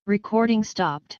Recording stopped.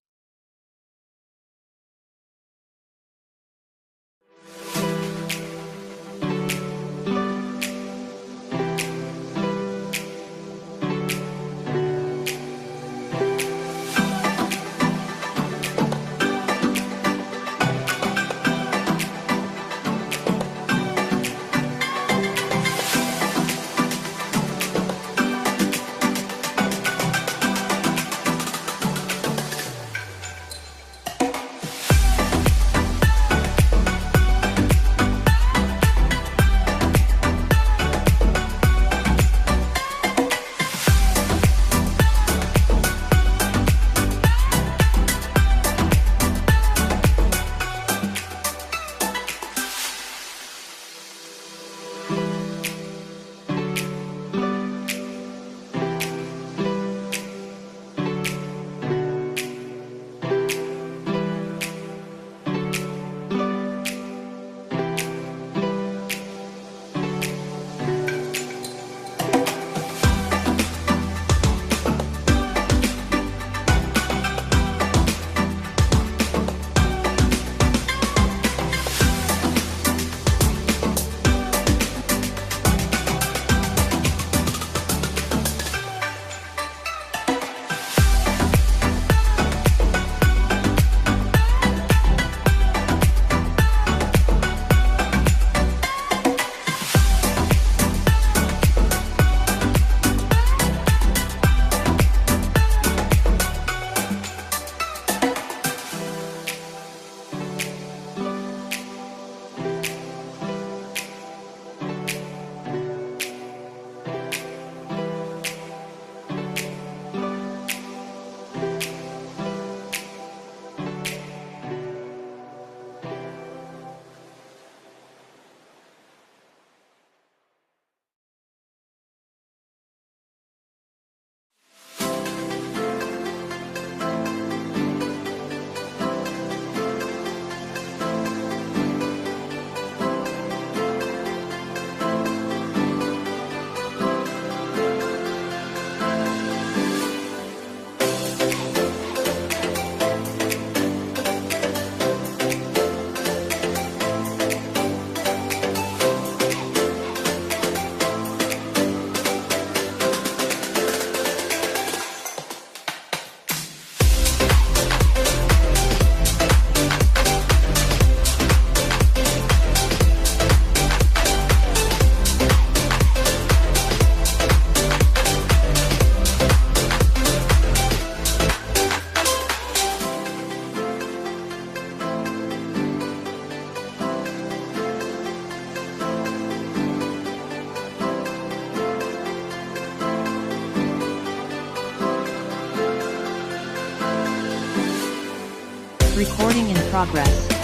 Recording in progress.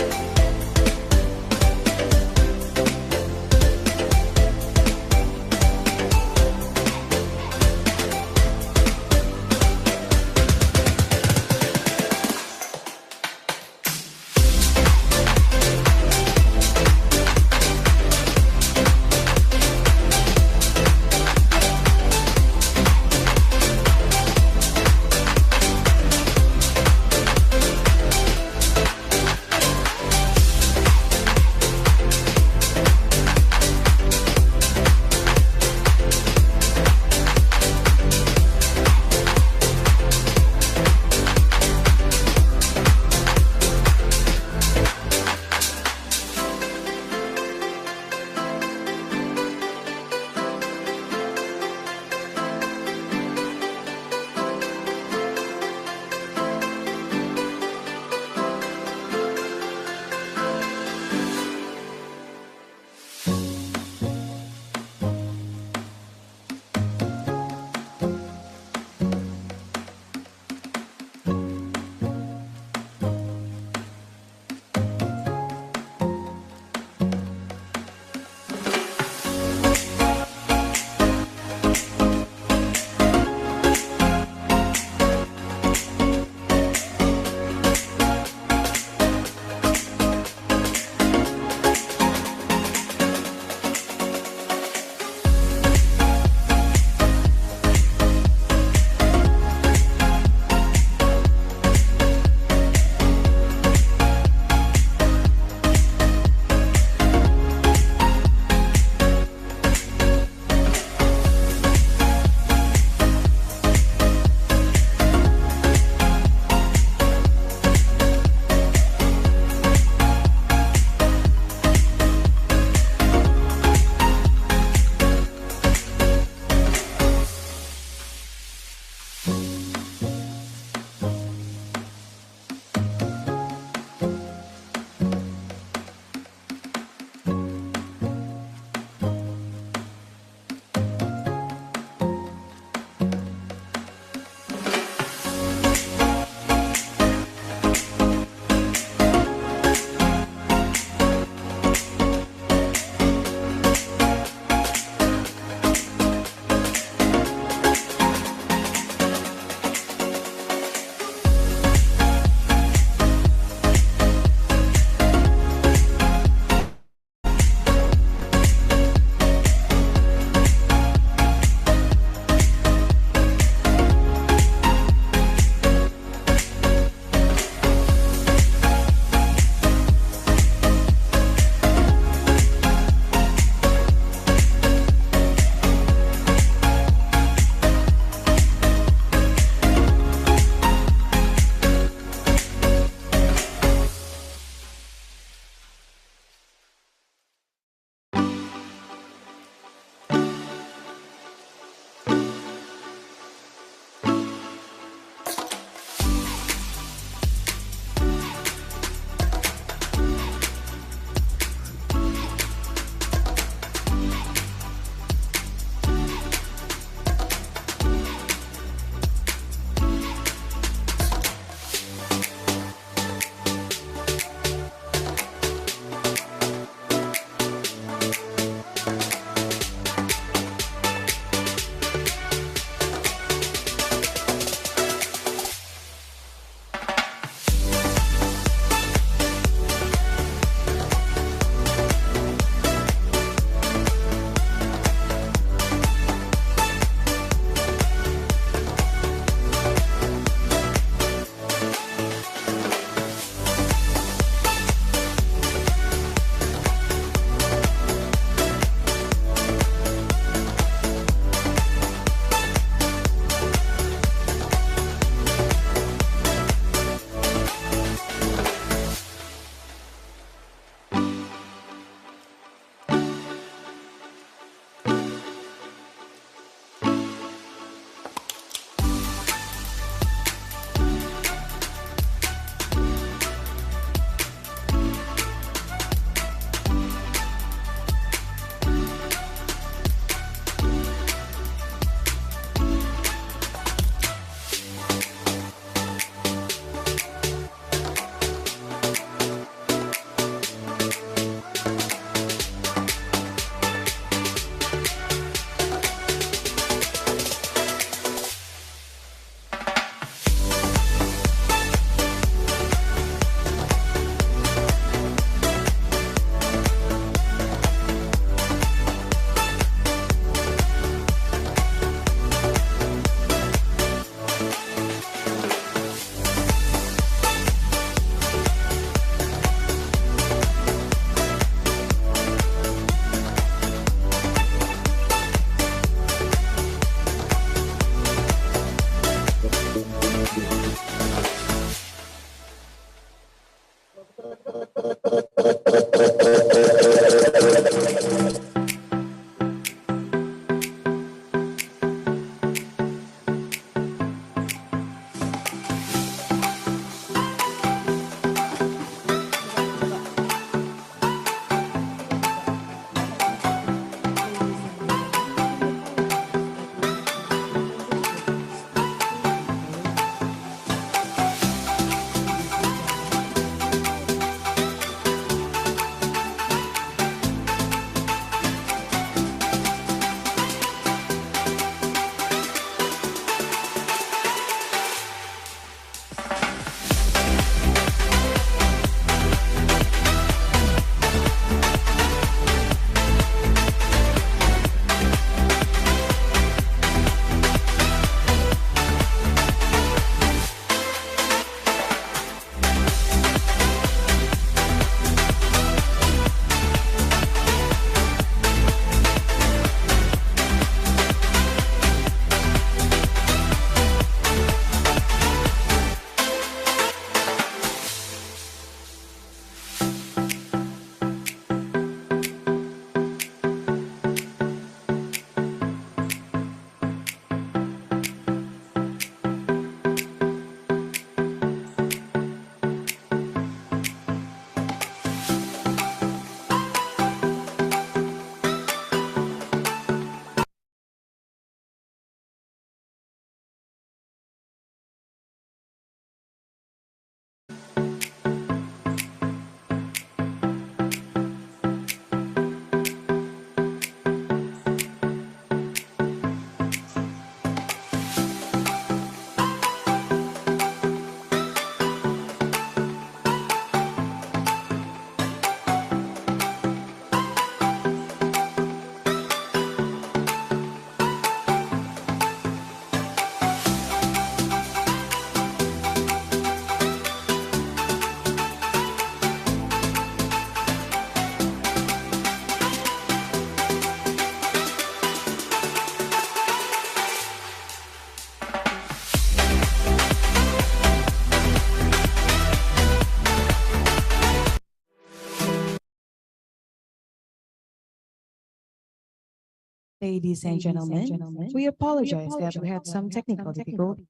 Ladies and gentlemen, we apologize that we had some technical difficulty.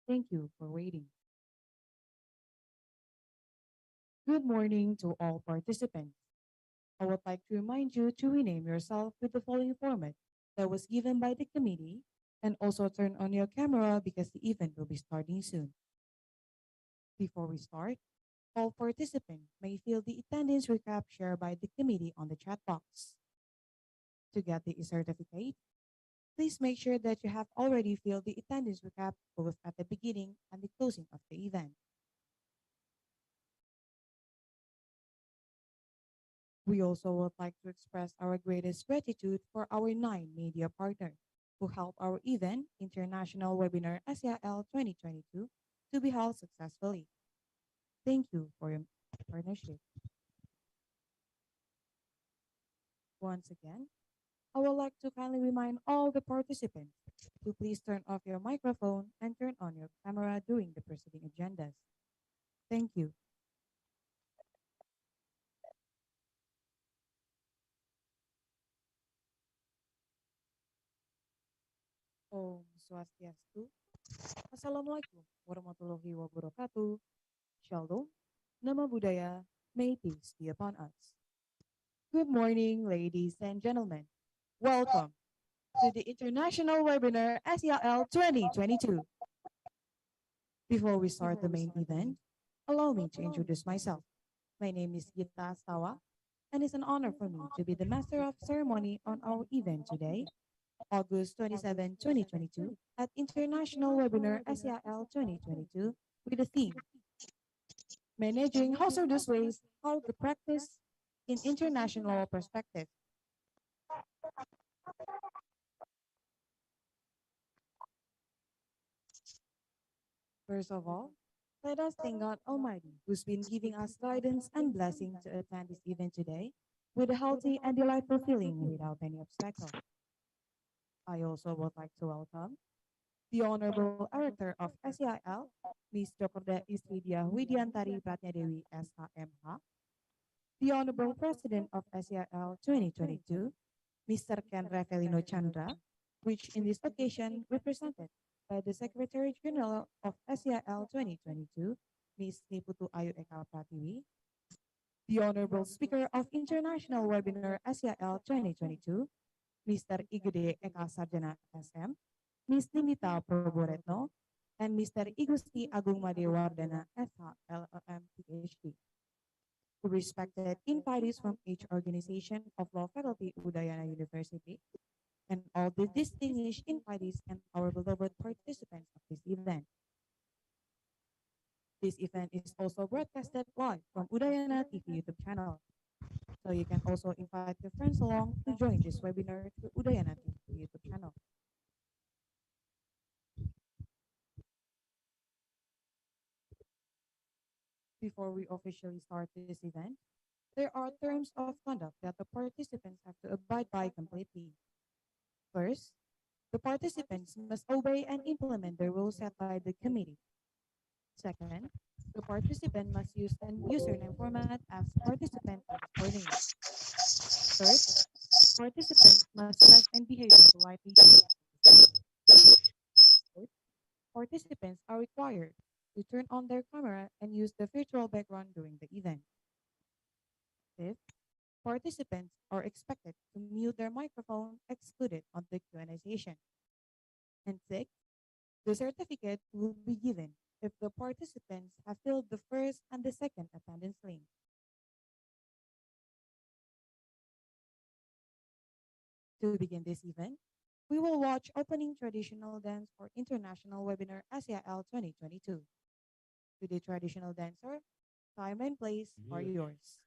Thank you for waiting. Good morning to all participants. I would like to remind you to rename yourself with the following format that was given by the committee, and also turn on your camera because the event will be starting soon. Before we start, all participants may fill the attendance recap shared by the committee on the chat box. To get the certificate, please make sure that you have already filled the attendance recap both at the beginning and the closing of the event. We also would like to express our greatest gratitude for our 9 media partners who helped our event, International Webinar SIL 2022, to be held successfully. Thank you for your partnership. Once again, I would like to kindly remind all the participants to please turn off your microphone and turn on your camera during the proceeding agendas. Thank you. Om Swastiastu. Assalamualaikum warahmatullahi wabarakatuh. Shalom. Nama Budaya. May peace be upon us. Good morning, ladies and gentlemen. Welcome to the International Webinar SIL 2022. Before we start the main event, allow me to introduce myself. My name is Gita Stawa, and it's an honor for me to be the Master of Ceremony on our event today, August 27, 2022, at International Webinar SIL 2022, with the theme, Managing Hazardous Waste, How to Practice in International Perspective. First of all, let us thank God Almighty, who's been giving us guidance and blessing to attend this event today with a healthy and delightful feeling without any obstacle. I also would like to welcome the Honorable Director of SCIL, Ms. Jokorda Istridya Widiantari Pratnyadewi, SHMH, the Honorable President of SCIL 2022, Mr. Ken Ravelino Chandra, which in this occasion represented by the Secretary General of SCIL 2022, Ms. Niputu Ayu Eka Pratiwi, the Honorable Speaker of International Webinar SCIL 2022, Mr. Igede Eka Sarjana SM, Ms. Nindita Proboretno, and Mr. Igusti Agung Madewardana SHLM PhD. Respected invitees from each organization of law faculty Udayana University, and all the distinguished invitees and our beloved participants of this event. This event is also broadcasted live from Udayana TV YouTube channel. So you can also invite your friends along to join this webinar through Udayana TV YouTube channel. Before we officially start this event, there are terms of conduct that the participants have to abide by completely. First, the participants must obey and implement the rules set by the committee. Second, the participant must use a username format as participant name. Third, participants must dress and behave politely. Fourth, participants are required to turn on their camera and use the virtual background during the event. Fifth, participants are expected to mute their microphone excluded on the Q&A session. And sixth, the certificate will be given if the participants have filled the first and the second attendance link. To begin this event, we will watch opening traditional dance for International Webinar SIL 2022. To the traditional dancer, time and place are yours.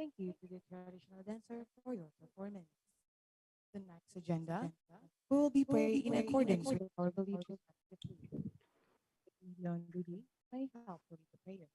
Thank you to the traditional dancer for your performance. The next agenda will be pray in accordance with our beliefs. Young duty may help with the prayer.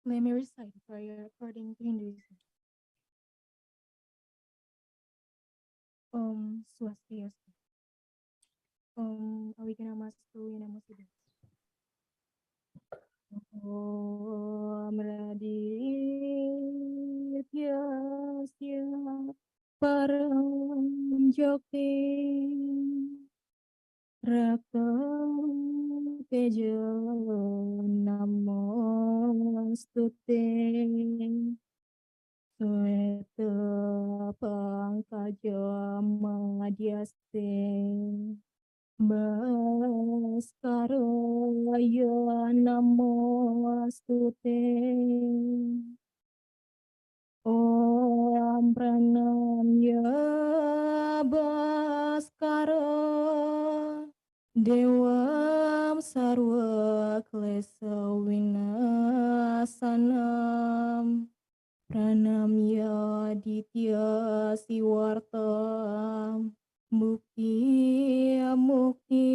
Let me recite the prayer according to Hinduism. Om Swastiastu. Om Aviganamastu Yanamasiddhi. Om Radhityasya Param Jokti Rakam Teja Namostute Sweta Pangkaja Madhyaste Bhaskaraya Namostute Om Pranamya Bhaskara Dewam Sarva Klesa Vinasanam Pranamya Ditya Siwartam Mukti Mukti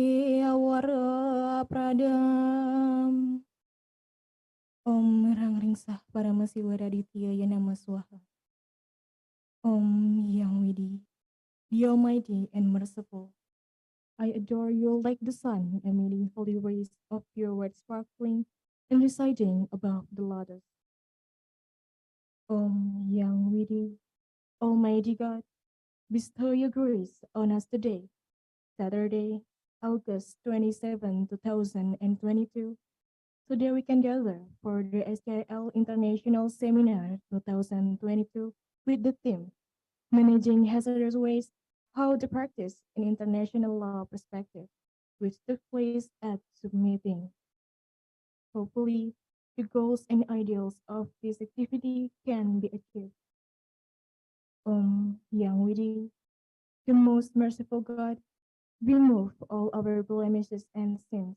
Wara Pradam Om Rangringsah Paramasiwara Ditya Yanama Swaha Om Yang Widi, the Almighty and Merciful. I adore you like the sun, emitting holy rays of pure white sparkling and residing above the lotus. Om Yang Widi, Almighty God, bestow your grace on us today, Saturday, August 27, 2022, so that we can gather for the SCIL International Seminar 2022 with the theme, Managing Hazardous Waste, How to Practice an International Law Perspective, which took place at submitting. Hopefully, the goals and ideals of this activity can be achieved. Yang Widi, the most merciful God, remove all our blemishes and sins.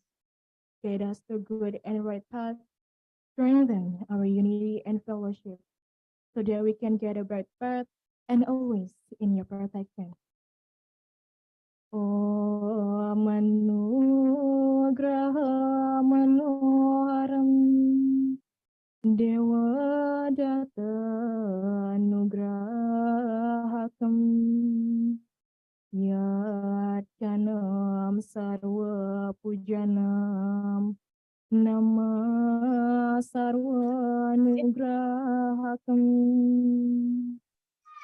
Guide us to good and right path, strengthen our unity and fellowship, so that we can get a bright path and always in your protection. Om Anugraha Manoharam Dewa Data Anugrahakam Yat Kanam Sarva Pujanam Nama Sarva Anugrahakam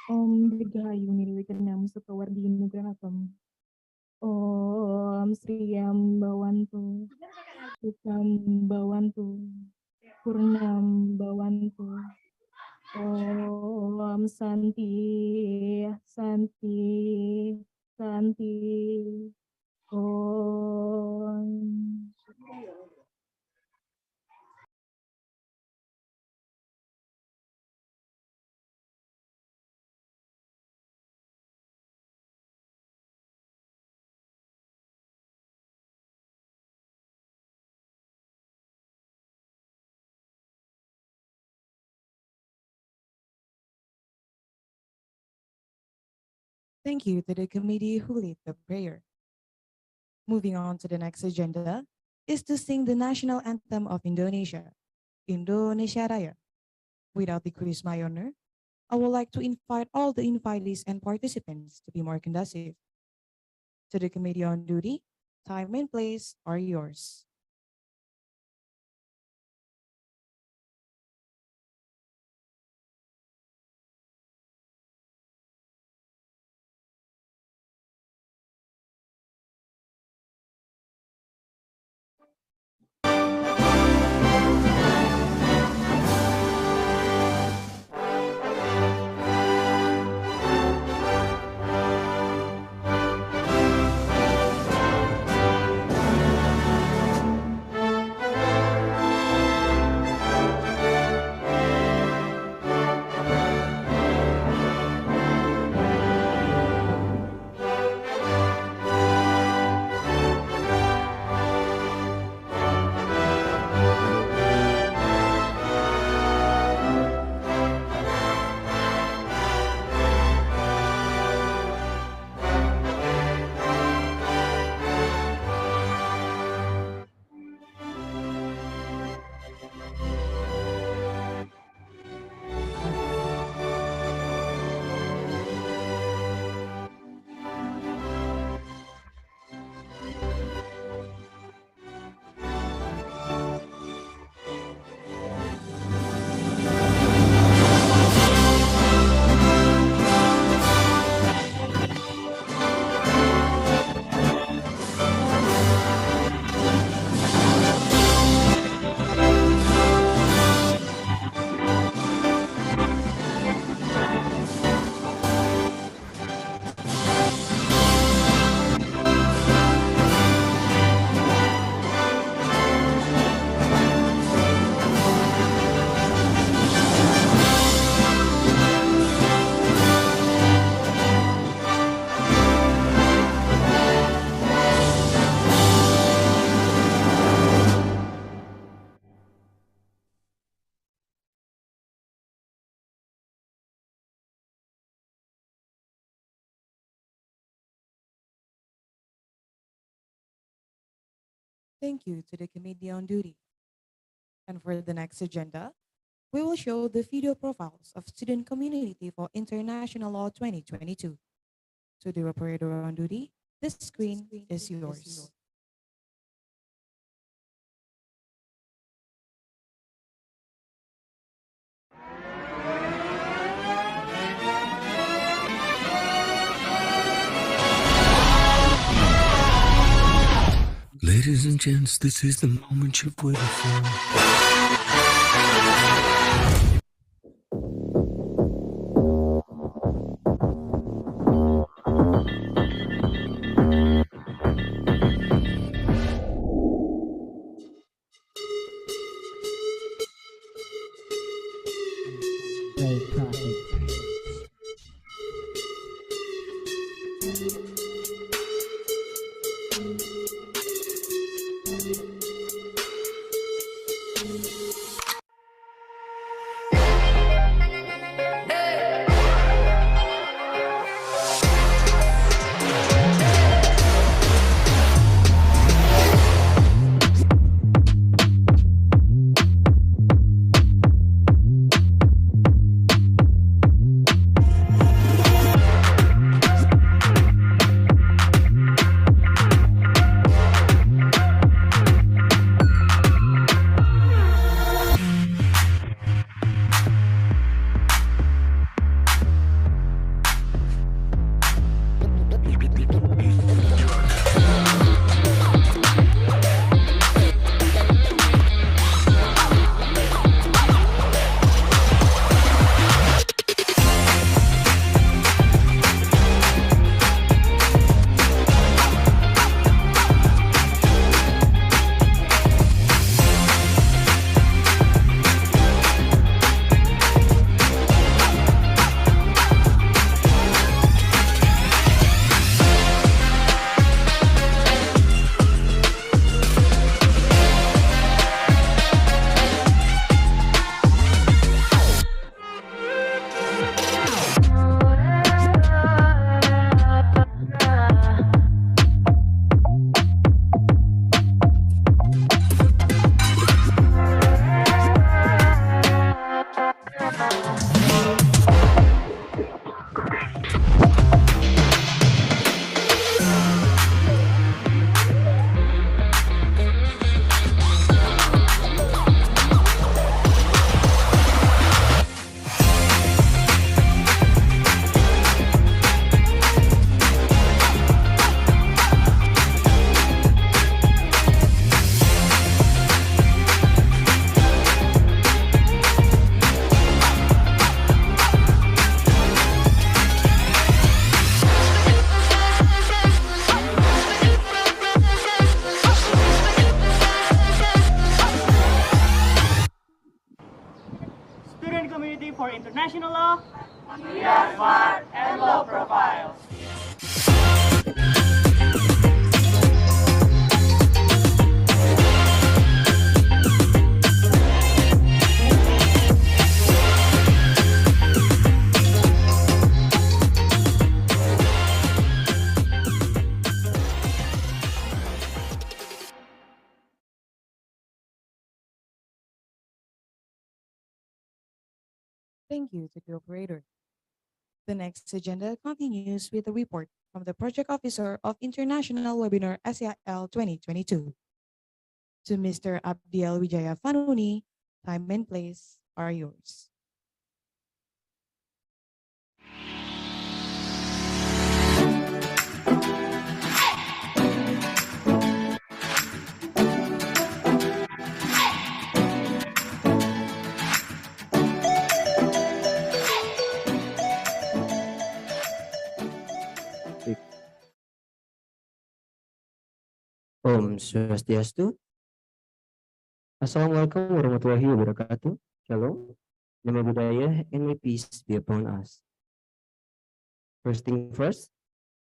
Om Dirgahayu Nirvikarnam Sukawardi Nugrahakam Om Sriyam Bhavantu Sukam Bhavantu Purnam Bhavantu Om Santi Santi Santi Om. Thank you to the committee who led the prayer. Moving on to the next agenda is to sing the national anthem of Indonesia, Indonesia Raya. Without decrease my honor, I would like to invite all the invitees and participants to be more conducive. To the committee on duty, time and place are yours. Thank you to the committee on duty. And for the next agenda, we will show the video profiles of student community for International Law 2022. To the operator on duty, this screen is yours. Ladies and gents, this is the moment you've waited for. Great profit. Student Community for International Law. Thank you to the operator. The next agenda continues with a report from the Project Officer of International Webinar SCIL 2022. To Mr. Abdiel Wijaya Fanuni, time and place are yours. Om Swastiastu. Assalamualaikum warahmatullahi wabarakatuh. Shalom. Nama budaya and may peace be upon us. First thing first,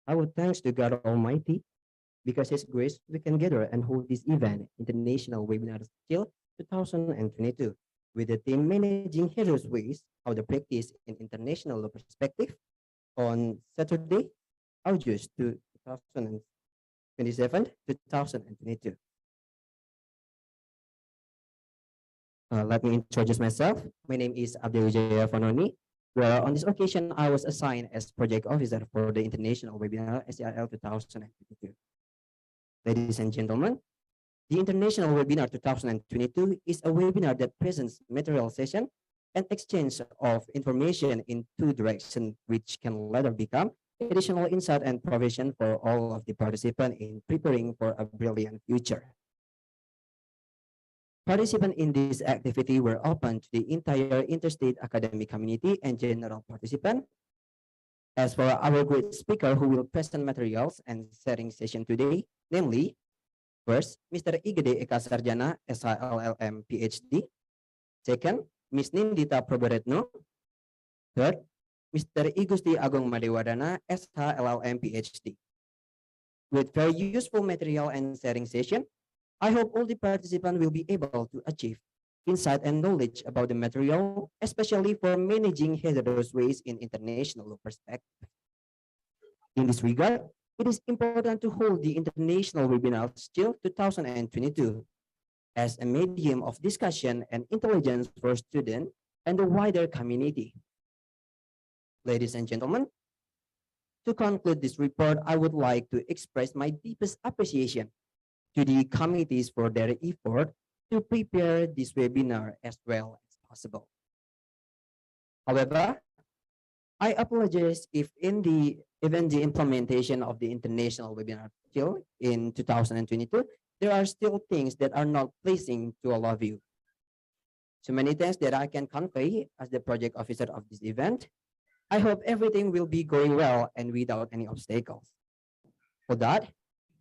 I would thanks to God Almighty because His grace we can gather and hold this event, International Webinar SCIL 2022, with the theme Managing Heroes Ways, how the practice in international law perspective on Saturday, August 27, 2022. Let me introduce myself. My name is Abdul Wijaya Fanoni. Well, on this occasion, I was assigned as project officer for the international webinar SCIL 2022. Ladies and gentlemen, the International Webinar 2022 is a webinar that presents material session and exchange of information in two directions, which can later become additional insight and provision for all of the participants in preparing for a brilliant future. Participants in this activity were open to the entire interstate academic community and general participant. As for our great speaker who will present materials and setting session today, namely, first, Mr. Igede Eka Sarjana, SILLM PhD. Second, Ms. Nindita Proberetno. Third, Mr. Igusti Agung Madewardana, SHLLM PhD. With very useful material and sharing session, I hope all the participants will be able to achieve insight and knowledge about the material, especially for managing hazardous waste in international perspective. In this regard, it is important to hold the International Webinar SCIL 2022 as a medium of discussion and intelligence for students and the wider community. Ladies and gentlemen, to conclude this report, I would like to express my deepest appreciation to the committees for their effort to prepare this webinar as well as possible. However, I apologize if even the implementation of the international webinar still in 2022, there are still things that are not pleasing to all of you. So many things that I can convey as the project officer of this event. I hope everything will be going well and without any obstacles. For that,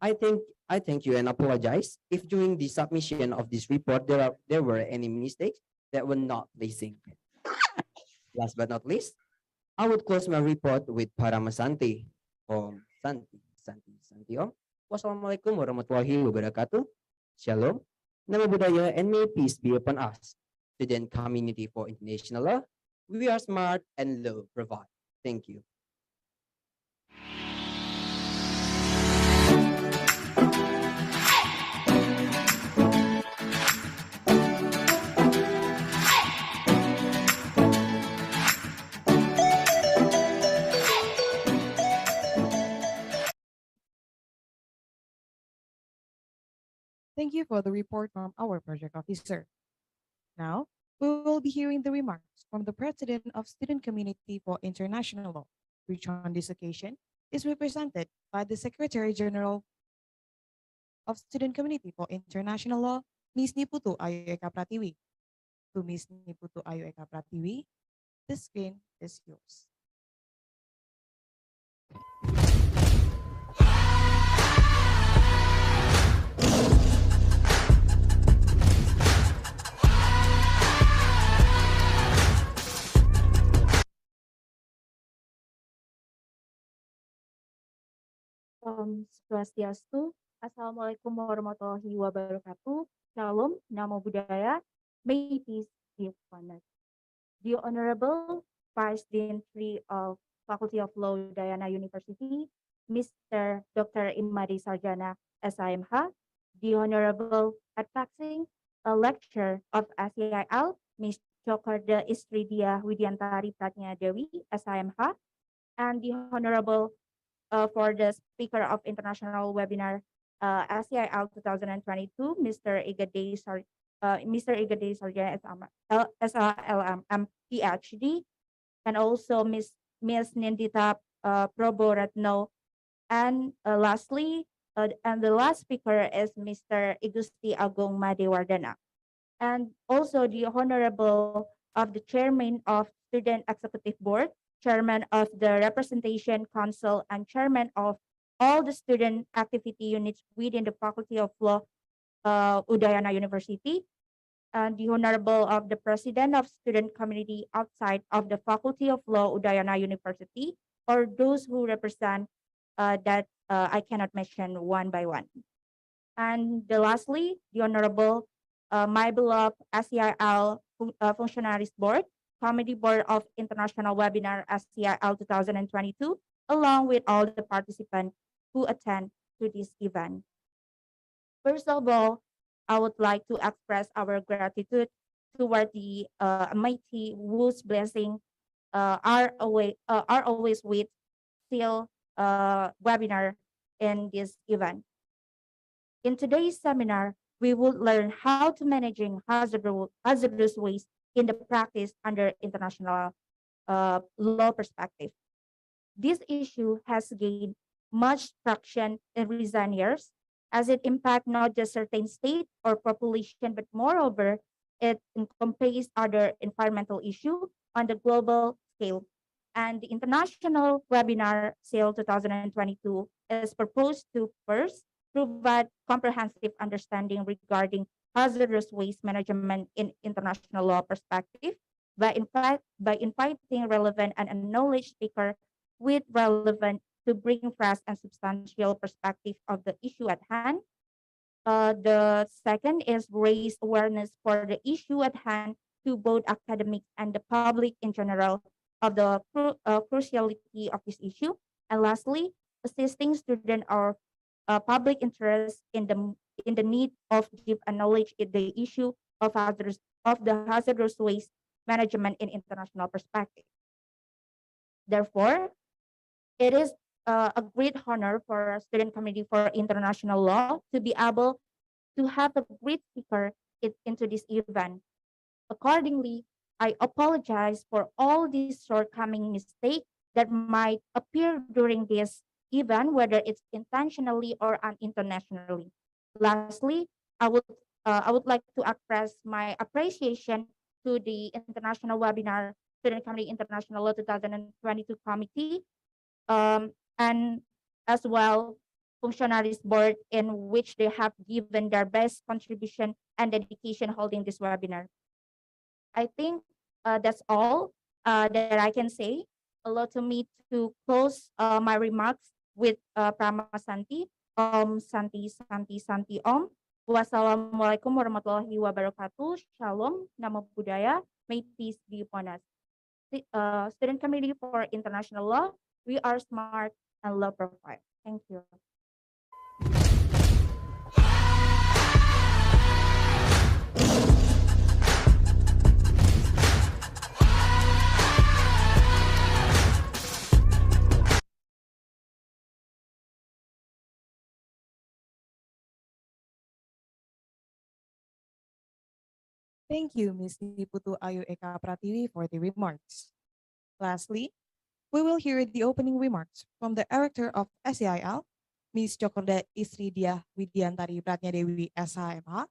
I thank you and apologize if during the submission of this report there were any mistakes that were not pleasing. Last but not least, I would close my report with Paramasanti. Om Santi, Santi, Santi Om. Wassalamualaikum warahmatullahi wabarakatuh. Shalom. Nama budaya and may peace be upon us. Student community for international law. We are smart and law provide. Thank you. Thank you for the report from our project officer. Now, we will be hearing the remarks from the President of Student Community for International Law, which on this occasion is represented by the Secretary General of Student Community for International Law, Ms. Niputu Ayu Eka Pratiwi. To Ms. Niputu Ayu Eka Pratiwi, the screen is yours. Swastiastu. Assalamualaikum warahmatullahi wabarakatuh. Shalom, Namo Buddhaya. May peace be upon us. The Honorable Vice Dean of Faculty of Law, Udayana University, Mr. Dr. Imadi Sarjana, SIMH, the Honorable Advancing Lecturer of SCIL, Ms. Chokarda Istridia Widyantari Pratnya Dewi, SIMH, and the Honorable for the Speaker of International Webinar SCIL 2022, Mr. Igede Sarjana SLM PhD, and also Ms. Nindita Proboratno. And lastly, and the last speaker is Mr. Igusti Agung Madewardana. And also the Honorable of the Chairman of Student Executive Board, Chairman of the Representation Council, and Chairman of all the student activity units within the Faculty of Law, Udayana University, and the Honorable of the President of Student Community outside of the Faculty of Law, Udayana University, or those who represent that I cannot mention one by one. And lastly, the Honorable, my beloved SCIL Functionaries Board, Committee Board of International Webinar SCIL 2022, along with all the participants who attend to this event. First of all, I would like to express our gratitude toward the Almighty, whose blessing are always with SCIL webinar in this event. In today's seminar, we will learn how to managing hazardous waste in the practice under international law perspective. This issue has gained much traction in recent years as it impacts not just certain state or population, but moreover, it encompasses other environmental issue on the global scale. And the international webinar SAIL 2022 is proposed to first provide comprehensive understanding regarding hazardous waste management in international law perspective by inviting relevant and knowledge speaker with relevant to bring fresh and substantial perspective of the issue at hand. The second is raise awareness for the issue at hand to both academics and the public in general of the cruciality of this issue. And lastly, assisting students or public interest in the need of deep knowledge in the issue of the hazardous waste management in international perspective. Therefore, it is a great honor for a student committee for international law to be able to have a great speaker into this event. Accordingly, I apologize for all these shortcoming mistakes that might appear during this event, whether it's intentionally or unintentionally. Lastly, I would like to express my appreciation to the International Webinar Student Committee International Law 2022 Committee, and as well functionaries board in which they have given their best contribution and dedication holding this webinar. I think that's all that I can say. Allow to me to close my remarks with Prama Santi. Om Santi Santi Santi Om. Wassalamualaikum warahmatullahi wabarakatuh. Shalom. Namo Buddhaya. May peace be upon us. Student Committee for International Law, we are smart and low profile. Thank you. Thank you, Ms. Niputu Ayu Eka Pratiwi, for the remarks. Lastly, we will hear the opening remarks from the Director of SCIL, Ms. Cokorda Isridiah Widiantari Pratnyadewi, SHMH,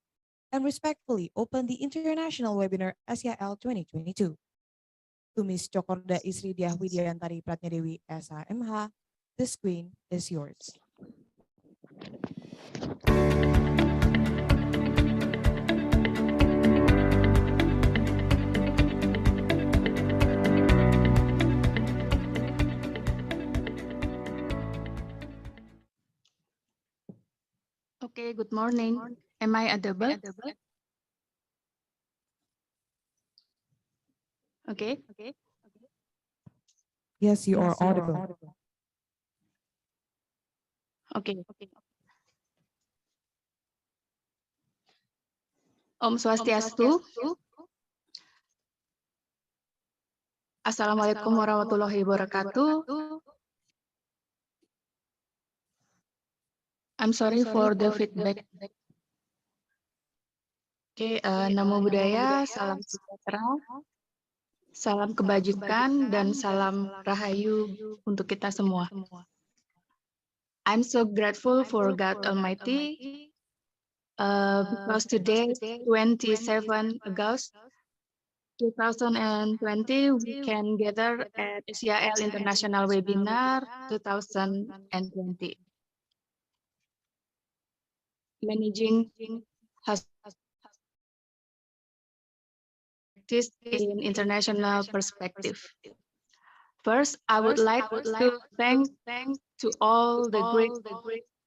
and respectfully open the International Webinar SCIL 2022. To Ms. Cokorda Isridiah Widiantari Pratnyadewi, SHMH, the screen is yours. Okay, good morning. Am I audible? Okay. Yes, you are audible. Okay. Om Swastiastu. Assalamualaikum warahmatullahi wabarakatuh. I'm sorry for the feedback. Oke, Namo Buddhaya, salam sejahtera, salam kebajikan, dan salam rahayu untuk kita semua. I'm so grateful for God Almighty because today, 27 August 2020, we can gather at SIARAN International Webinar 2020. Managing practice in international perspective. First, I would like to thank to all the great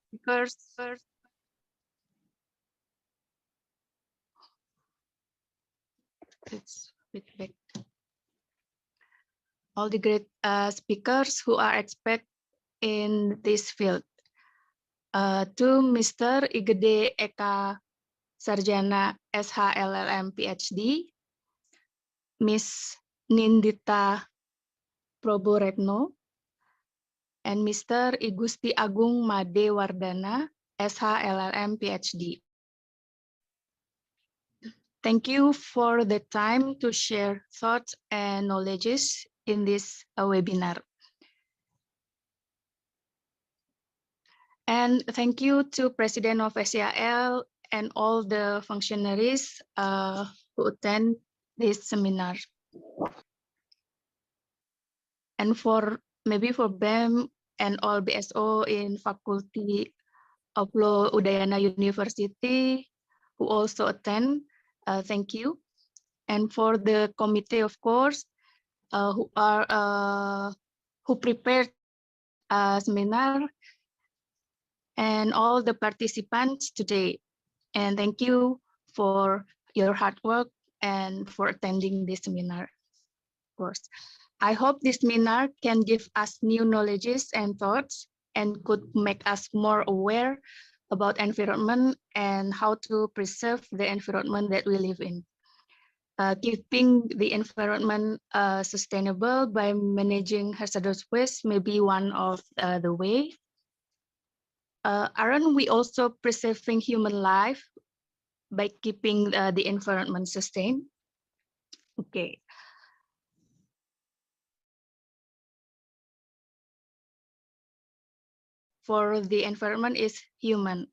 speakers all the great speakers who are expert in this field. To Mr. Igede Eka Sarjana SHLLM PhD, Miss Nindita Proboretno, and Mr. Igusti Agung Made Wardana, SHLLM PhD. Thank you for the time to share thoughts and knowledges in this webinar. And thank you to President of SCIL and all the functionaries who attend this seminar. And for maybe for BEM and all BSO in Faculty of Law Udayana University who also attend, thank you. And for the committee, of course, who prepared seminar, and all the participants today. And thank you for your hard work and for attending this seminar, of course. I hope this seminar can give us new knowledges and thoughts and could make us more aware about environment and how to preserve the environment that we live in. Keeping the environment sustainable by managing hazardous waste may be one of the way. Aren't we also preserving human life by keeping the environment sustained? Okay. For the environment is human.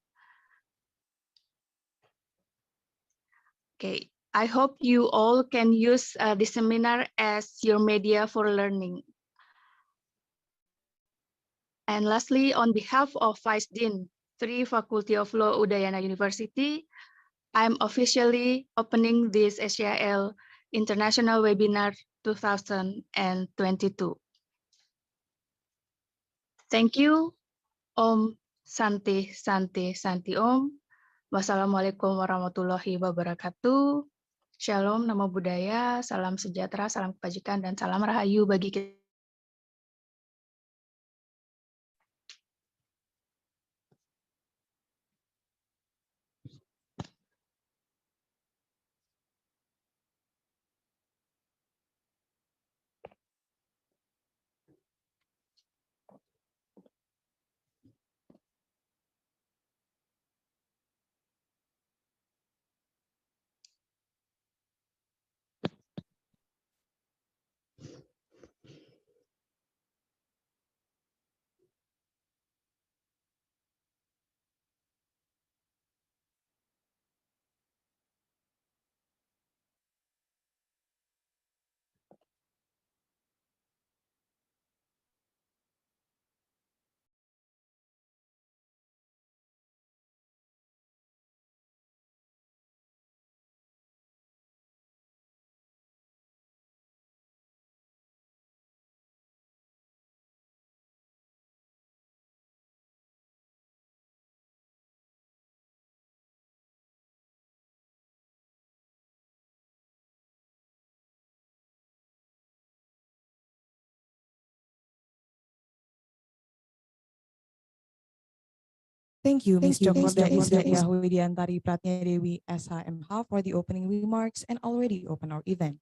Okay, I hope you all can use the seminar as your media for learning. And lastly, on behalf of Vice Dean, 3 Faculty of Law Udayana University, I'm officially opening this SCIL International Webinar 2022. Thank you. Om Santi Santi Santi Om. Wassalamualaikum warahmatullahi wabarakatuh. Shalom, namo buddhaya, salam sejahtera, salam kebajikan, dan salam rahayu bagi kita. Thank you, Ms. Jokorda Isdaya Widiantari Pratnya Dewi SHMH for the opening remarks and already open our event.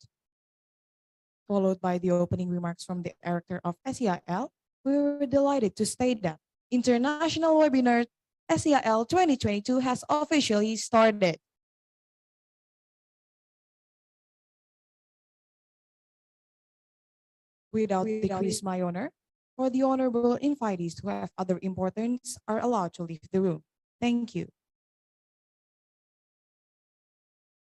Followed by the opening remarks from the director of SCIL, we were delighted to state that International Webinar SCIL 2022 has officially started. Without decrease my honor, for the honorable invitees who have other importance are allowed to leave the room. Thank you.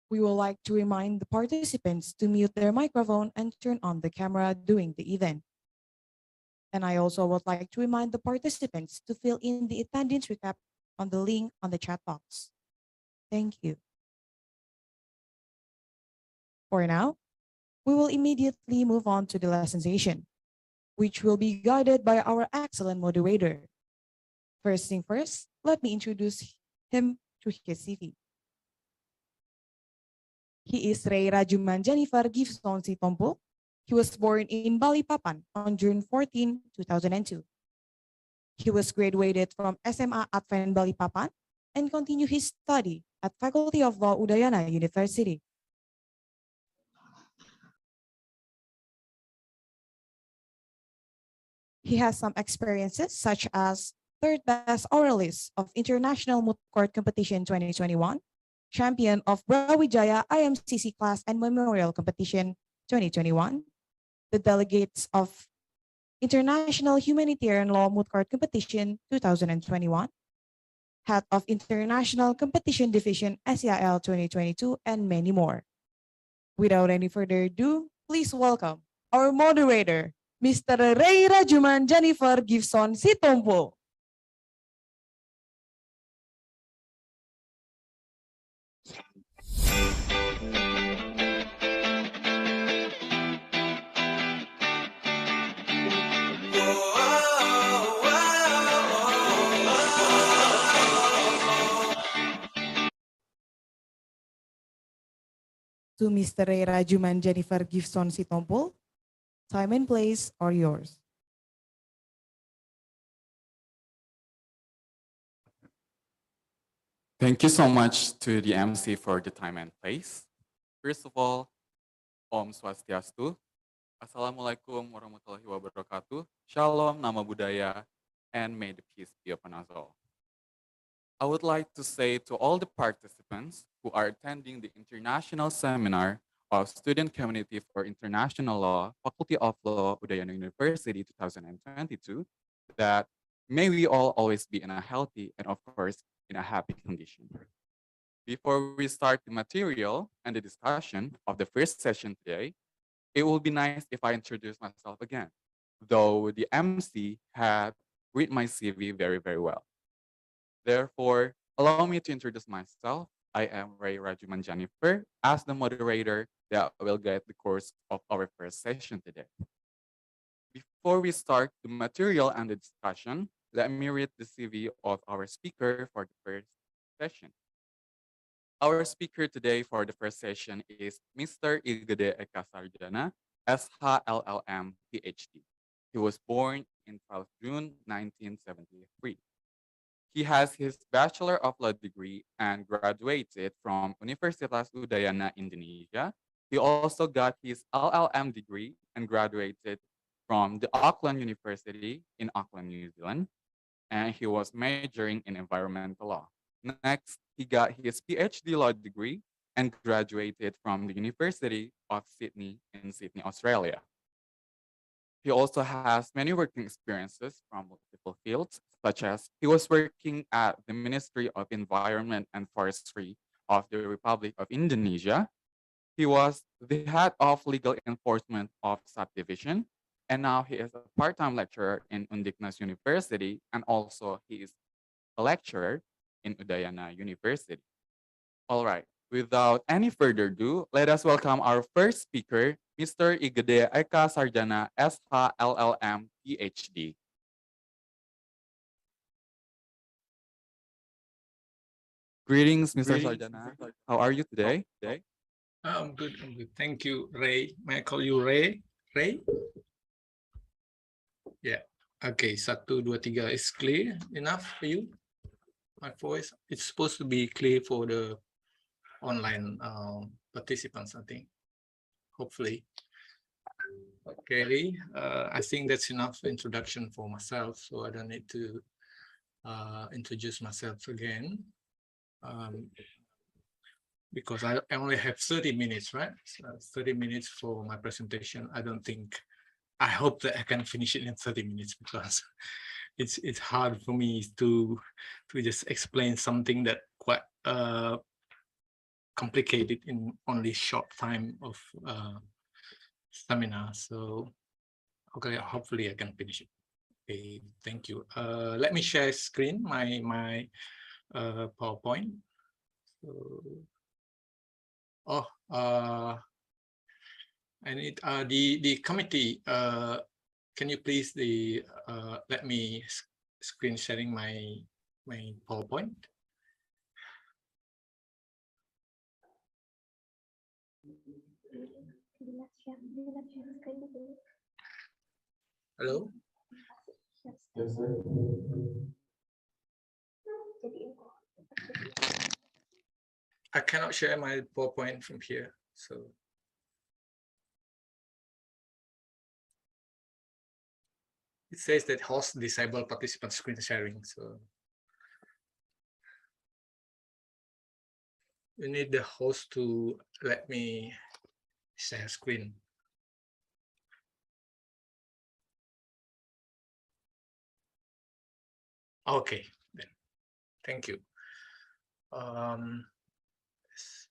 We would like to remind the participants to mute their microphone and turn on the camera during the event. And I also would like to remind the participants to fill in the attendance recap on the link on the chat box. Thank you. For now, we will immediately move on to the lesson session, which will be guided by our excellent moderator. First thing first, let me introduce him through his CV. He is Ray Rajuman Jennifer Gibson Sitompul. He was born in Balikpapan on June 14, 2002. He was graduated from SMA Advent Balikpapan and continued his study at Faculty of Law Udayana University. He has some experiences such as third best oralist of International Moot Court Competition 2021, champion of Brawijaya IMCC Class and Memorial Competition 2021, the delegates of International Humanitarian Law Moot Court Competition 2021, head of International Competition Division SCIL 2022, and many more. Without any further ado, please welcome our moderator, Mr. Ray Rajuman Jennifer Gibson Sitompo. To Mr. Ray Rajuman Jennifer Gibson Sitompo, time and place are yours. Thank you so much to the MC for the time and place. First of all, Om Swastiastu, Assalamualaikum warahmatullahi wabarakatuh, Shalom, Nama Budaya, and may the peace be upon us all. I would like to say to all the participants who are attending the International Seminar of Student Community for International Law, Faculty of Law, Udayana University 2022, that may we all always be in a healthy and of course, in a happy condition. Before we start the material and the discussion of the first session today, it will be nice if I introduce myself again, though the MC had read my CV very, very well. Therefore, allow me to introduce myself. I am Ray Rajuman Jennifer as the moderator that will guide the course of our first session today. Before we start the material and the discussion, let me read the CV of our speaker for the first session. Our speaker today for the first session is Mr. Igede Eka Sarjana, SHLLM, PhD. He was born in 12 June 1973. He has his Bachelor of Law degree and graduated from Universitas Udayana, Indonesia. He also got his LLM degree and graduated from the Auckland University in Auckland, New Zealand. And he was majoring in environmental law. Next, he got his PhD law degree and graduated from the University of Sydney in Sydney, Australia. He also has many working experiences from multiple fields, such as he was working at the Ministry of Environment and Forestry of the Republic of Indonesia. He was the head of legal enforcement of subdivision, and now he is a part-time lecturer in Udayana University, and also he is a lecturer in Udayana University. All right, without any further ado, let us welcome our first speaker, Mr. Igede Eka Sarjana, SHLLM, PhD. Greetings, Mr. Sarjana. How are you today? I'm good. I'm good. Thank you, Ray. May I call you Ray? Ray? Yeah. Okay. 1, 2, 3 is clear enough for you? My voice. It's supposed to be clear for the online participants, I think. Hopefully. Okay. I think that's enough introduction for myself, so I don't need to introduce myself again. Because I only have 30 minutes, right? So 30 minutes for my presentation. I hope that I can finish it in 30 minutes because it's hard for me to just explain something that quite complicated in only short time of seminar. So, okay, hopefully I can finish it. Okay, thank you. Let me share screen, my PowerPoint. So, I need the committee. Can you please let me screen sharing my PowerPoint? Hello. I cannot share my PowerPoint from here, so. it says that host disable participant screen sharing. So you need the host to let me share screen. Okay, then. Thank you. This-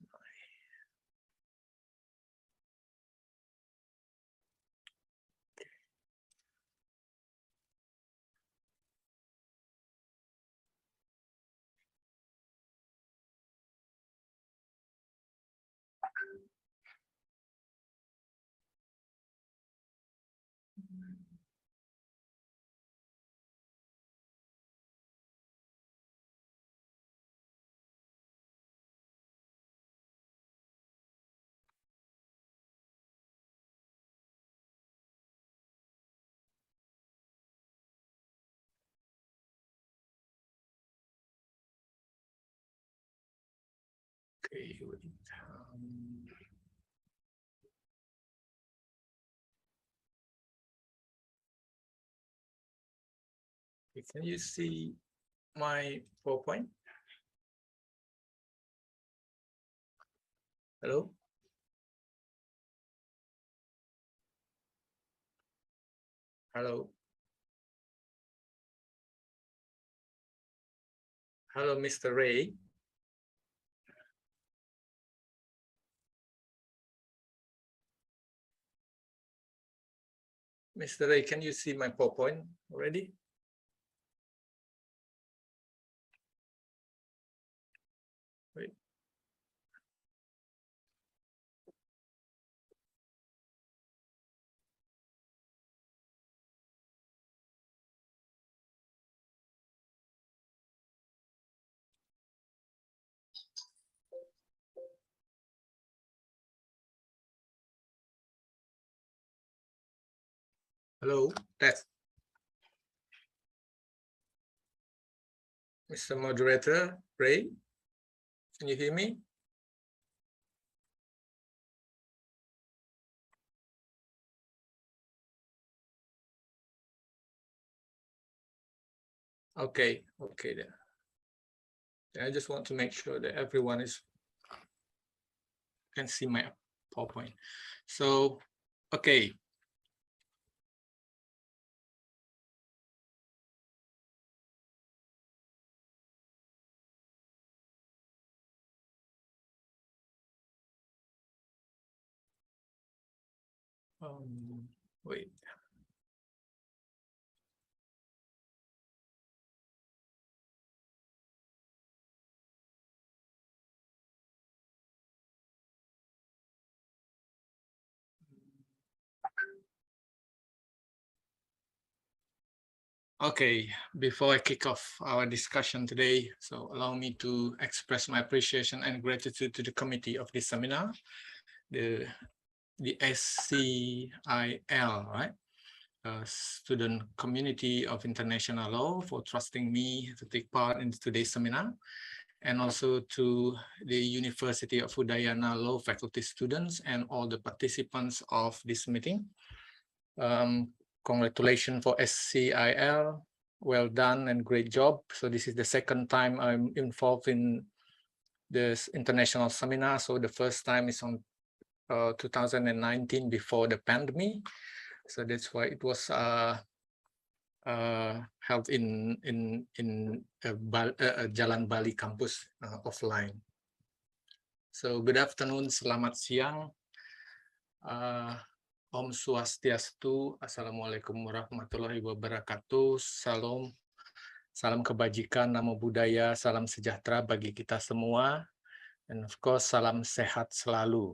Okay, wait. Can you see my PowerPoint? Hello? Hello? Hello, Mr. Ray. Mr. Ray, can you see my PowerPoint already? Wait. Hello, test. Mr. Moderator, Ray, can you hear me? Okay, okay then. I just want to make sure that everyone can see my PowerPoint. So, okay. Wait. Okay, before I kick off our discussion today, so allow me to express my appreciation and gratitude to the committee of this seminar, the SCIL, right? Student Community of International Law, for trusting me to take part in today's seminar, and also to the University of Udayana Law faculty students and all the participants of this meeting. Congratulations for SCIL, well done and great job. So this is the second time I'm involved in this international seminar. So the first time is on 2019 before the pandemic. So that's why it was held in Jalan Bali campus offline. So good afternoon, selamat siang. Om Swastiastu, Assalamualaikum warahmatullahi wabarakatuh, Salam, salam kebajikan, namo budaya, salam sejahtera bagi kita semua, and of course salam sehat selalu.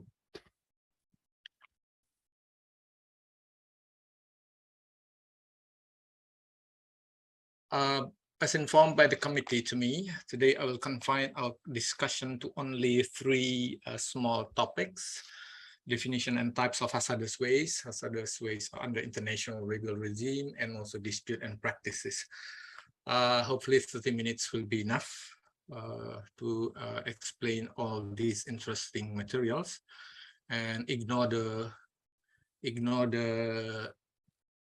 As informed by the committee to me, today I will confine our discussion to only three small topics. Definition and types of hazardous waste. Hazardous waste under international legal regime, and also dispute and practices. Hopefully 30 minutes will be enough to explain all these interesting materials and ignore the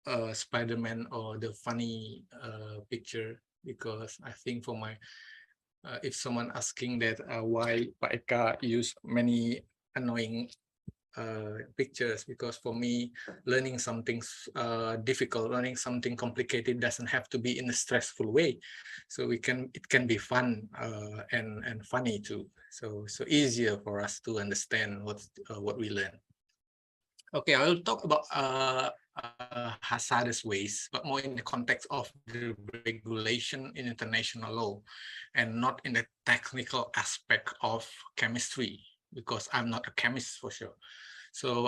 Spider-Man or the funny picture, because I think for my if someone asking that why Pak Eka use many annoying pictures, because for me learning something difficult, learning something complicated doesn't have to be in a stressful way, so it can be fun and funny too, so easier for us to understand what we learn. Okay, I will talk about hazardous waste, but more in the context of the regulation in international law and not in the technical aspect of chemistry, because I'm not a chemist for sure. So,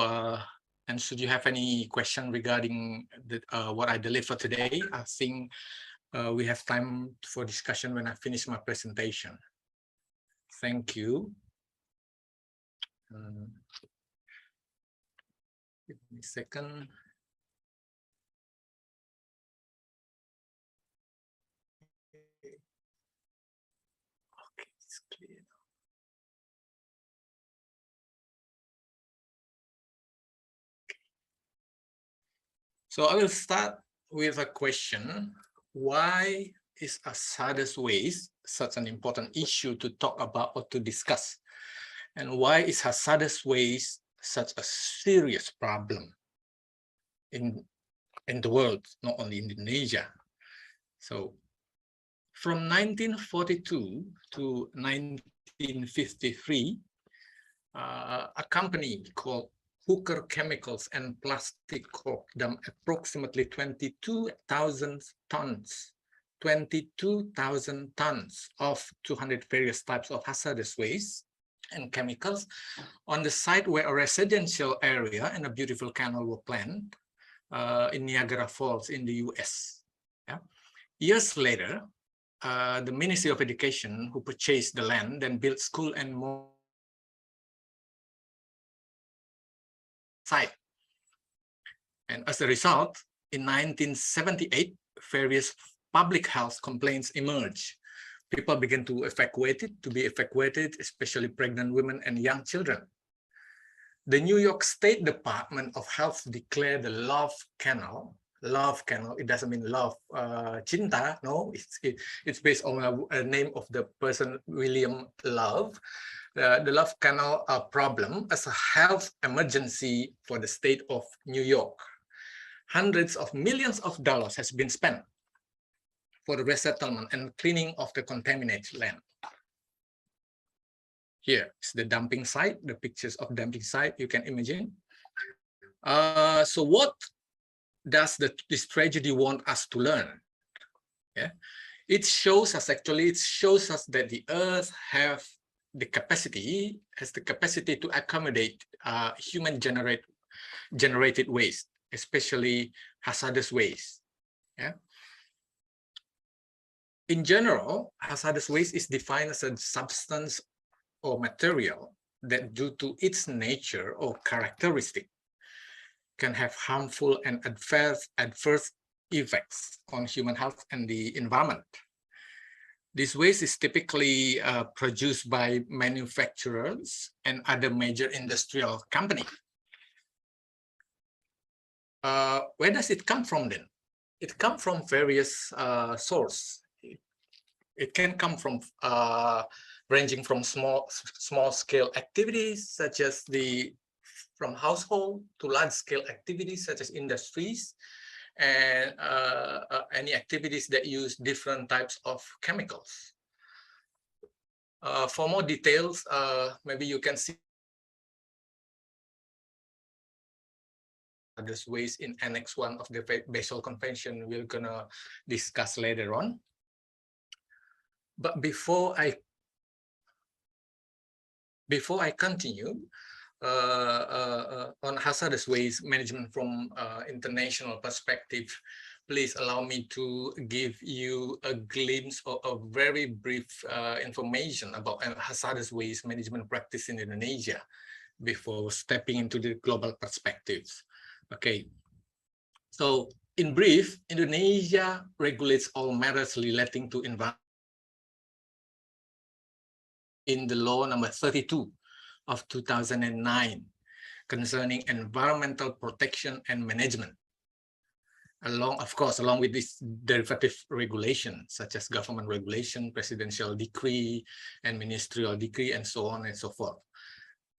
and should you have any question regarding what I delivered today, I think we have time for discussion when I finish my presentation. Thank you. Give me a second. Okay, it's clear. So I will start with a question. Why is hazardous waste such an important issue to talk about or to discuss? And why is hazardous waste such a serious problem in the world, not only in Indonesia? So from 1942 to 1953, a company called Hooker Chemicals and Plastic Corp dumped approximately 22,000 tons of 200 various types of hazardous waste and chemicals on the site where a residential area and a beautiful canal were planned in Niagara Falls in the US. Yeah. Years later, the Ministry of Education, who purchased the land, then built school and more site. And as a result, in 1978, various public health complaints emerged. People began to be evacuated, especially pregnant women and young children. The New York State Department of Health declared the Love Canal, it doesn't mean love, cinta, no, it's based on a name of the person, William Love, the Love Canal problem as a health emergency for the state of New York. Hundreds of millions of dollars has been spent for the resettlement and cleaning of the contaminated land. Here is the dumping site, the pictures of dumping site you can imagine. So what does this tragedy want us to learn? Yeah, it shows us that the earth has the capacity to accommodate human generated waste, especially hazardous waste. Yeah. In general, hazardous waste is defined as a substance or material that, due to its nature or characteristic, can have harmful and adverse effects on human health and the environment. This waste is typically produced by manufacturers and other major industrial companies. Where does it come from then? It comes from various sources. It can come from ranging from small scale activities such as from household to large scale activities such as industries and any activities that use different types of chemicals. For more details, maybe you can see this waste in Annex 1 of the Basel Convention we're gonna discuss later on. But before I continue on hazardous waste management from international perspective, please allow me to give you a glimpse of a very brief information about hazardous waste management practice in Indonesia before stepping into the global perspectives. Okay, so in brief, Indonesia regulates all matters relating to environment in the law number 32 of 2009 concerning environmental protection and management. along with this derivative regulation, such as government regulation, presidential decree, and ministerial decree, and so on and so forth.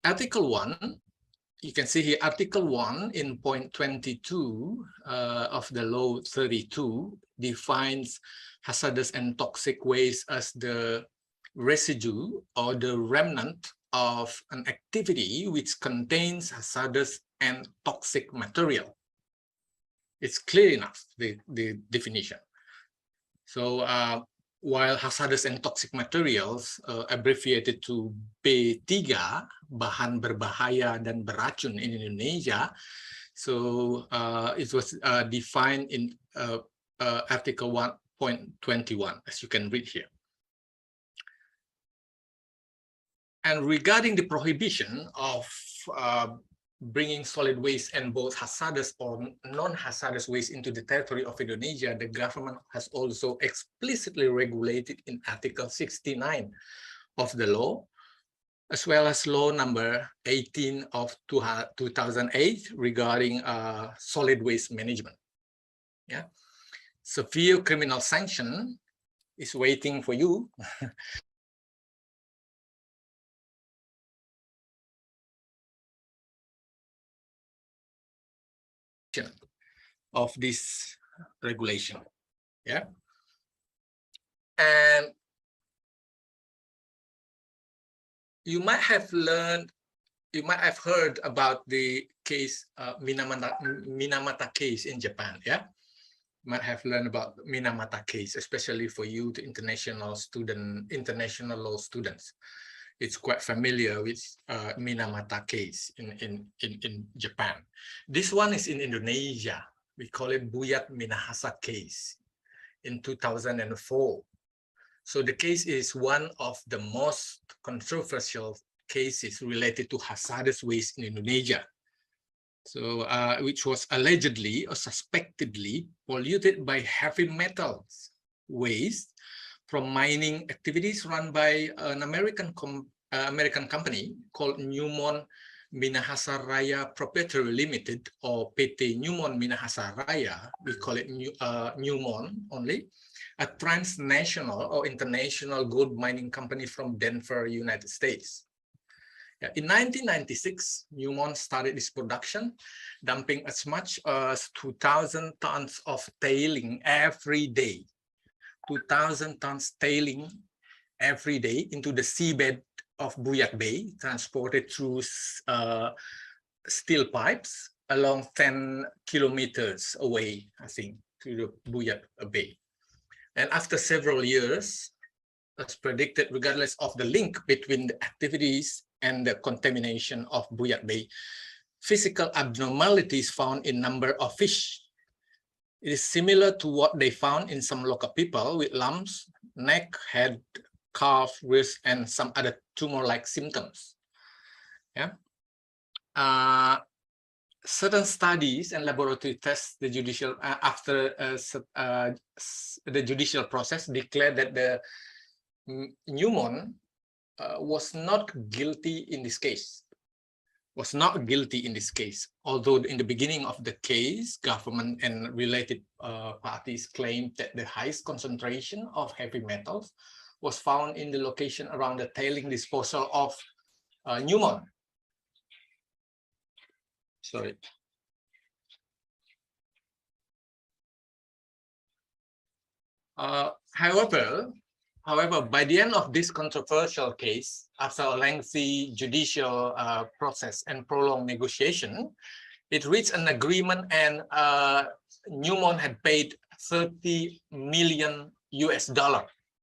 Article 1, you can see here, Article 1 in point 22 of the Law 32 defines hazardous and toxic waste as the residue or the remnant of an activity which contains hazardous and toxic material. It's clear enough, the definition. So while hazardous and toxic materials, abbreviated to B3, bahan berbahaya dan beracun in Indonesia, so it was defined in Article 1.21, as you can read here. And regarding the prohibition of bringing solid waste and both hazardous or non-hazardous waste into the territory of Indonesia, the government has also explicitly regulated in Article 69 of the law, as well as law number 18 of 2008 regarding solid waste management. Yeah, severe criminal sanction is waiting for you. Of this regulation. Yeah, and you might have heard about the case Minamata case in Japan. Yeah, you might have learned about Minamata case, especially for you, the international law students. It's quite familiar with Minamata case in Japan. This one is in Indonesia. We call it Buyat Minahasa case in 2004. So the case is one of the most controversial cases related to hazardous waste in Indonesia. So which was allegedly or suspectedly polluted by heavy metals waste from mining activities run by an American company called Newmont Minahasa Raya Proprietary Limited, or PT Newmont Minahasa Raya, we call it Newmont only, a transnational or international gold mining company from Denver, United States. In 1996, Newmont started this production, dumping as much as 2,000 tons of tailing every day. 2,000 tons tailing every day into the seabed of Buyat Bay, transported through steel pipes along 10 kilometers away, I think, to the Buyat Bay. And after several years, as predicted, regardless of the link between the activities and the contamination of Buyat Bay, physical abnormalities found in number of fish. It is similar to what they found in some local people with lumps, neck, head, calf, wrist, and some other tumor-like symptoms. Yeah. Certain studies and laboratory tests, the judicial after the judicial process declared that the Newmont was not guilty in this case. Although in the beginning of the case, government and related parties claimed that the highest concentration of heavy metals was found in the location around the tailing disposal of Newmont. Sorry. However, by the end of this controversial case, after a lengthy judicial process and prolonged negotiation, it reached an agreement, and Newmont had paid $30 million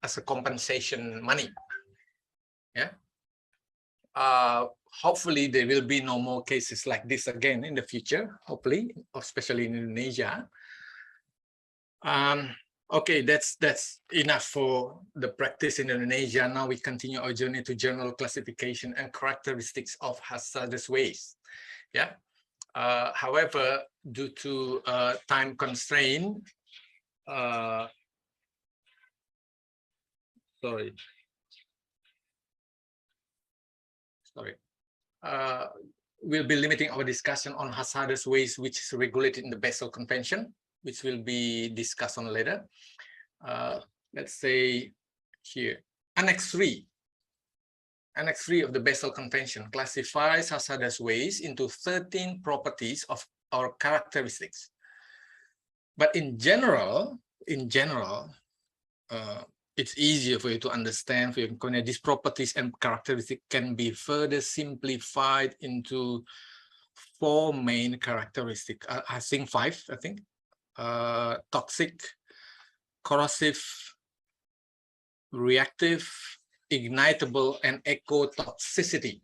as a compensation money. Yeah. Hopefully there will be no more cases like this again in the future, hopefully, especially in Indonesia. Okay, that's enough for the practice in Indonesia. Now we continue our journey to general classification and characteristics of hazardous waste. Yeah. However, due to time constraint, we'll be limiting our discussion on hazardous waste, which is regulated in the Basel Convention. which will be discussed on later. Let's say here, Annex 3. Annex 3 of the Basel Convention classifies hazardous waste into 13 properties of our characteristics. But in general, it's easier for you to understand. These properties and characteristics can be further simplified into 4 main characteristics. I think 5. I think toxic, corrosive, reactive, ignitable, and ecotoxicity.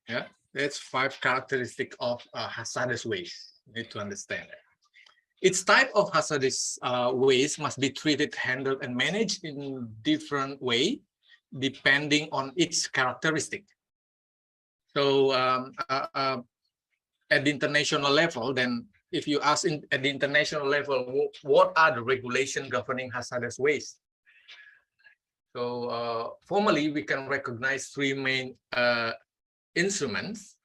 Yeah, that's 5 characteristics of hazardous waste. You need to understand that. Each type of hazardous waste must be treated, handled, and managed in different way, depending on its characteristic. So at the international level, then if you ask at the international level, what are the regulations governing hazardous waste? So formally, we can recognize 3 main instruments: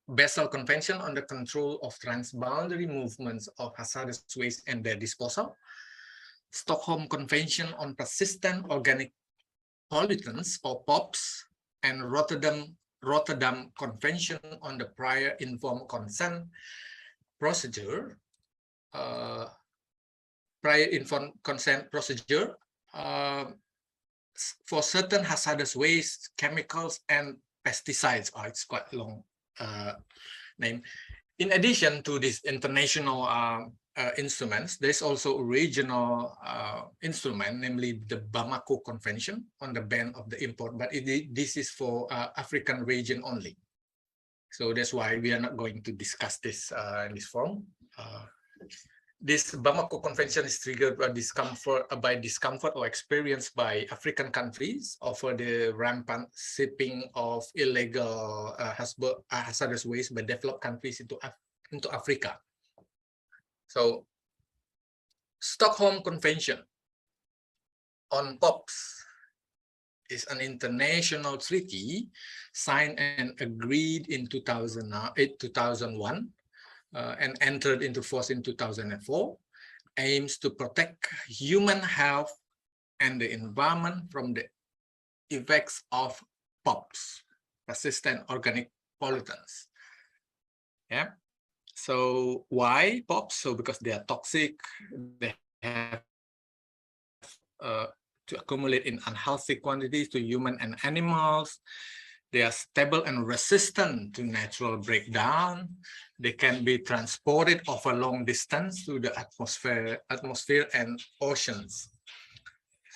Basel Convention on the Control of Transboundary Movements of Hazardous Waste and Their Disposal, Stockholm Convention on Persistent Organic Pollutants, or POPs, and Rotterdam Convention on the Prior Informed Consent Procedure, for certain hazardous waste, chemicals, and pesticides. Oh, it's quite a long name. In addition to these international instruments, there's also a regional instrument, namely the Bamako Convention on the ban of the import, but this is for African region only. So that's why we are not going to discuss this in this forum. This Bamako Convention is triggered by discomfort or experienced by African countries over the rampant shipping of illegal hazardous waste by developed countries into Africa. So, Stockholm Convention on POPs is an international treaty signed and agreed in 2001. And entered into force in 2004, aims to protect human health and the environment from the effects of POPs, persistent organic pollutants. Yeah. So why POPs? So because they are toxic, they have to accumulate in unhealthy quantities to human and animals. They are stable and resistant to natural breakdown. They can be transported over long distance through the atmosphere and oceans.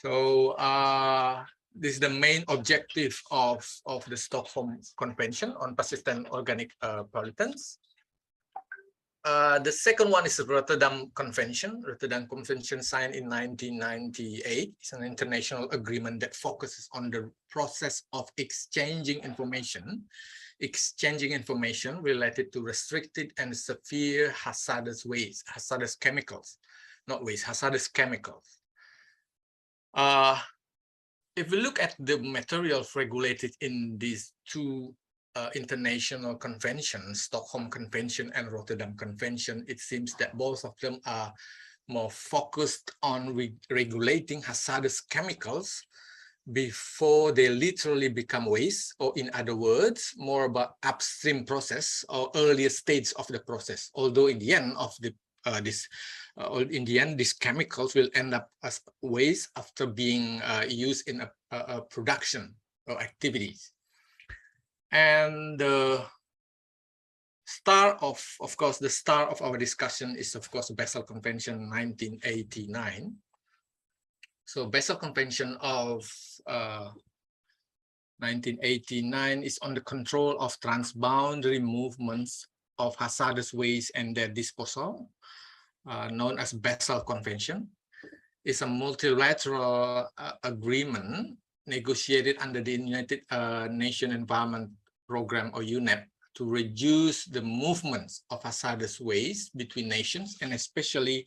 So this is the main objective of the Stockholm Convention on Persistent Organic Pollutants. The second one is the Rotterdam Convention. Rotterdam Convention signed in 1998. It's an international agreement that focuses on the process of exchanging information related to restricted and severe hazardous waste, hazardous chemicals, not waste, hazardous chemicals. If we look at the materials regulated in these 2 international conventions, Stockholm Convention and Rotterdam Convention, it seems that both of them are more focused on regulating hazardous chemicals before they literally become waste, or in other words, more about upstream process or earlier stage of the process. Although in the end of these chemicals will end up as waste after being used in a production or activities. And the star of course, the star of our discussion is, of course, the Basel Convention 1989. So Basel Convention of 1989 is on the control of transboundary movements of hazardous waste and their disposal, known as Basel Convention. It's a multilateral agreement negotiated under the United Nations Environment Program, or UNEP, to reduce the movements of hazardous waste between nations, and especially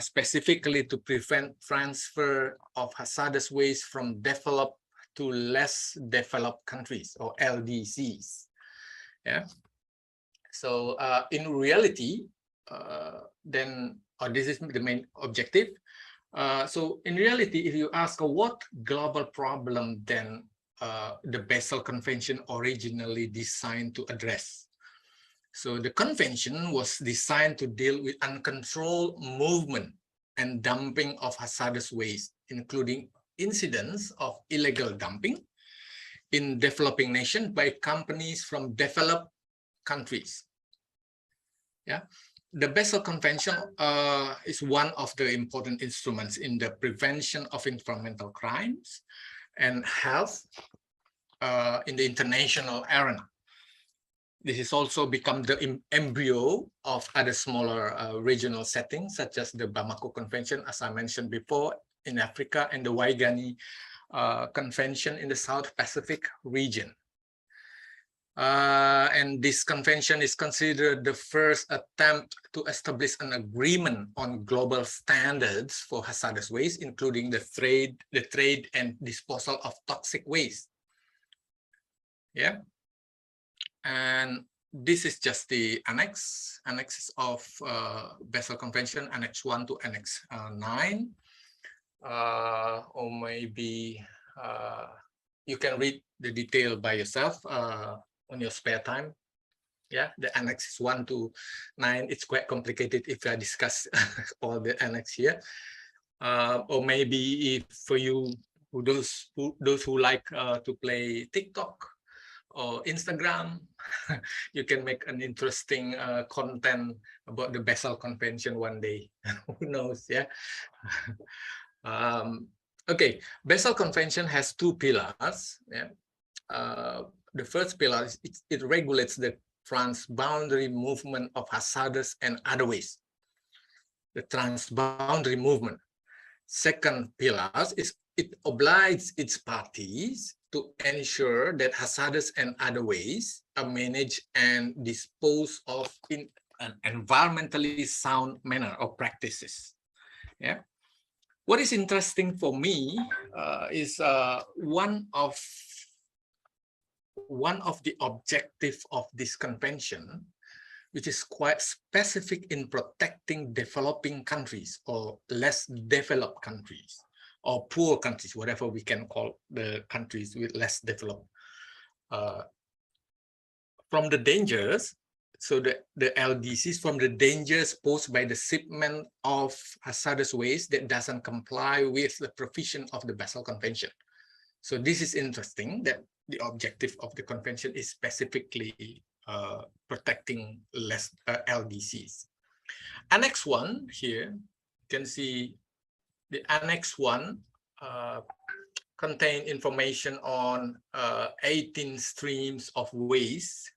specifically to prevent transfer of hazardous waste from developed to less developed countries, or LDCs. Yeah. So in reality, this is the main objective. So in reality, if you ask what global problem then the Basel Convention originally designed to address. So the convention was designed to deal with uncontrolled movement and dumping of hazardous waste, including incidents of illegal dumping in developing nations by companies from developed countries. Yeah, the Basel Convention is one of the important instruments in the prevention of environmental crimes and health in the international arena. This has also become the embryo of other smaller regional settings, such as the Bamako Convention, as I mentioned before, in Africa, and the Waigani Convention in the South Pacific region. And this convention is considered the first attempt to establish an agreement on global standards for hazardous waste, including the trade and disposal of toxic waste. Yeah. And this is just the annexes of Basel Convention, Annex 1 to Annex 9. Or maybe you can read the detail by yourself on your spare time. Yeah, the Annexes 1 to 9, it's quite complicated if I discuss all the annex here. Or maybe if for you, those who like to play TikTok or Instagram, you can make an interesting content about the Basel Convention one day. Who knows? Yeah. Okay, Basel Convention has two pillars. Yeah. The first pillar is it regulates the transboundary movement of hazardous and other waste. The transboundary movement. Second pillar is it obliges its parties to ensure that hazardous and other waste are managed and disposed of in an environmentally sound manner or practices. Yeah. What is interesting for me is one of the objectives of this convention, which is quite specific in protecting developing countries or less developed countries or poor countries, whatever we can call the countries with less developed, from the dangers. So the LDCs from the dangers posed by the shipment of hazardous waste that doesn't comply with the provision of the Basel Convention. So this is interesting that the objective of the convention is specifically protecting less LDCs. Annex 1 here, you can see the Annex 1 contain information on 18 streams of waste,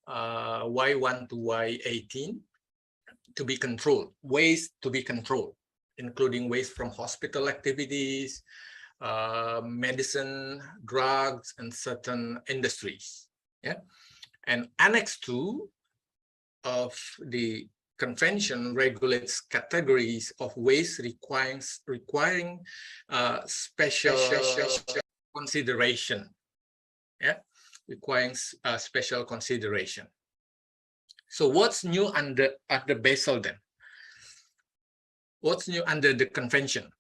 Y1 to Y18, to be controlled, waste to be controlled, including waste from hospital activities, medicine, drugs, and certain industries. Yeah, and Annex 2 of the convention regulates categories of waste requiring special consideration. Yeah, requiring special consideration. So what's new under at the Basel then? What's new under the convention?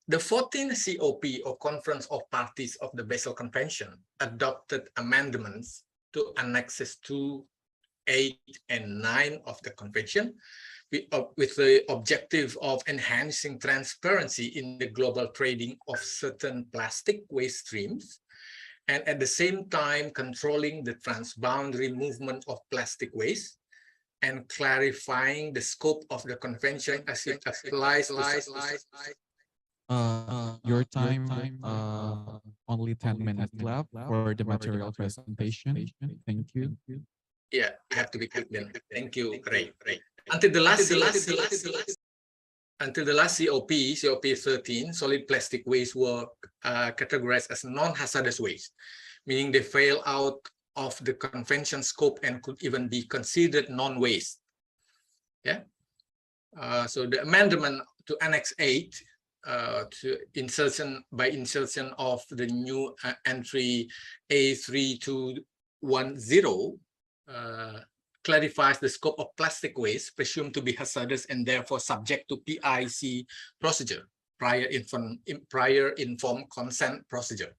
The 14th COP or Conference of Parties of the Basel Convention adopted amendments to Annexes 2, 8, and 9 of the convention with the objective of enhancing transparency in the global trading of certain plastic waste streams, and at the same time controlling the transboundary movement of plastic waste and clarifying the scope of the convention as it applies. Your time, only 10 minutes left for the material presentation. Thank you. Yeah, you have to be quick then. Thank you, Ray. Until the last COP, COP 13, solid plastic waste were categorized as non-hazardous waste, meaning they fell out of the convention scope and could even be considered non-waste. Yeah. So the amendment to Annex 8 to insertion of the new entry A3210 clarifies the scope of plastic waste presumed to be hazardous and therefore subject to PIC procedure, prior informed consent procedure.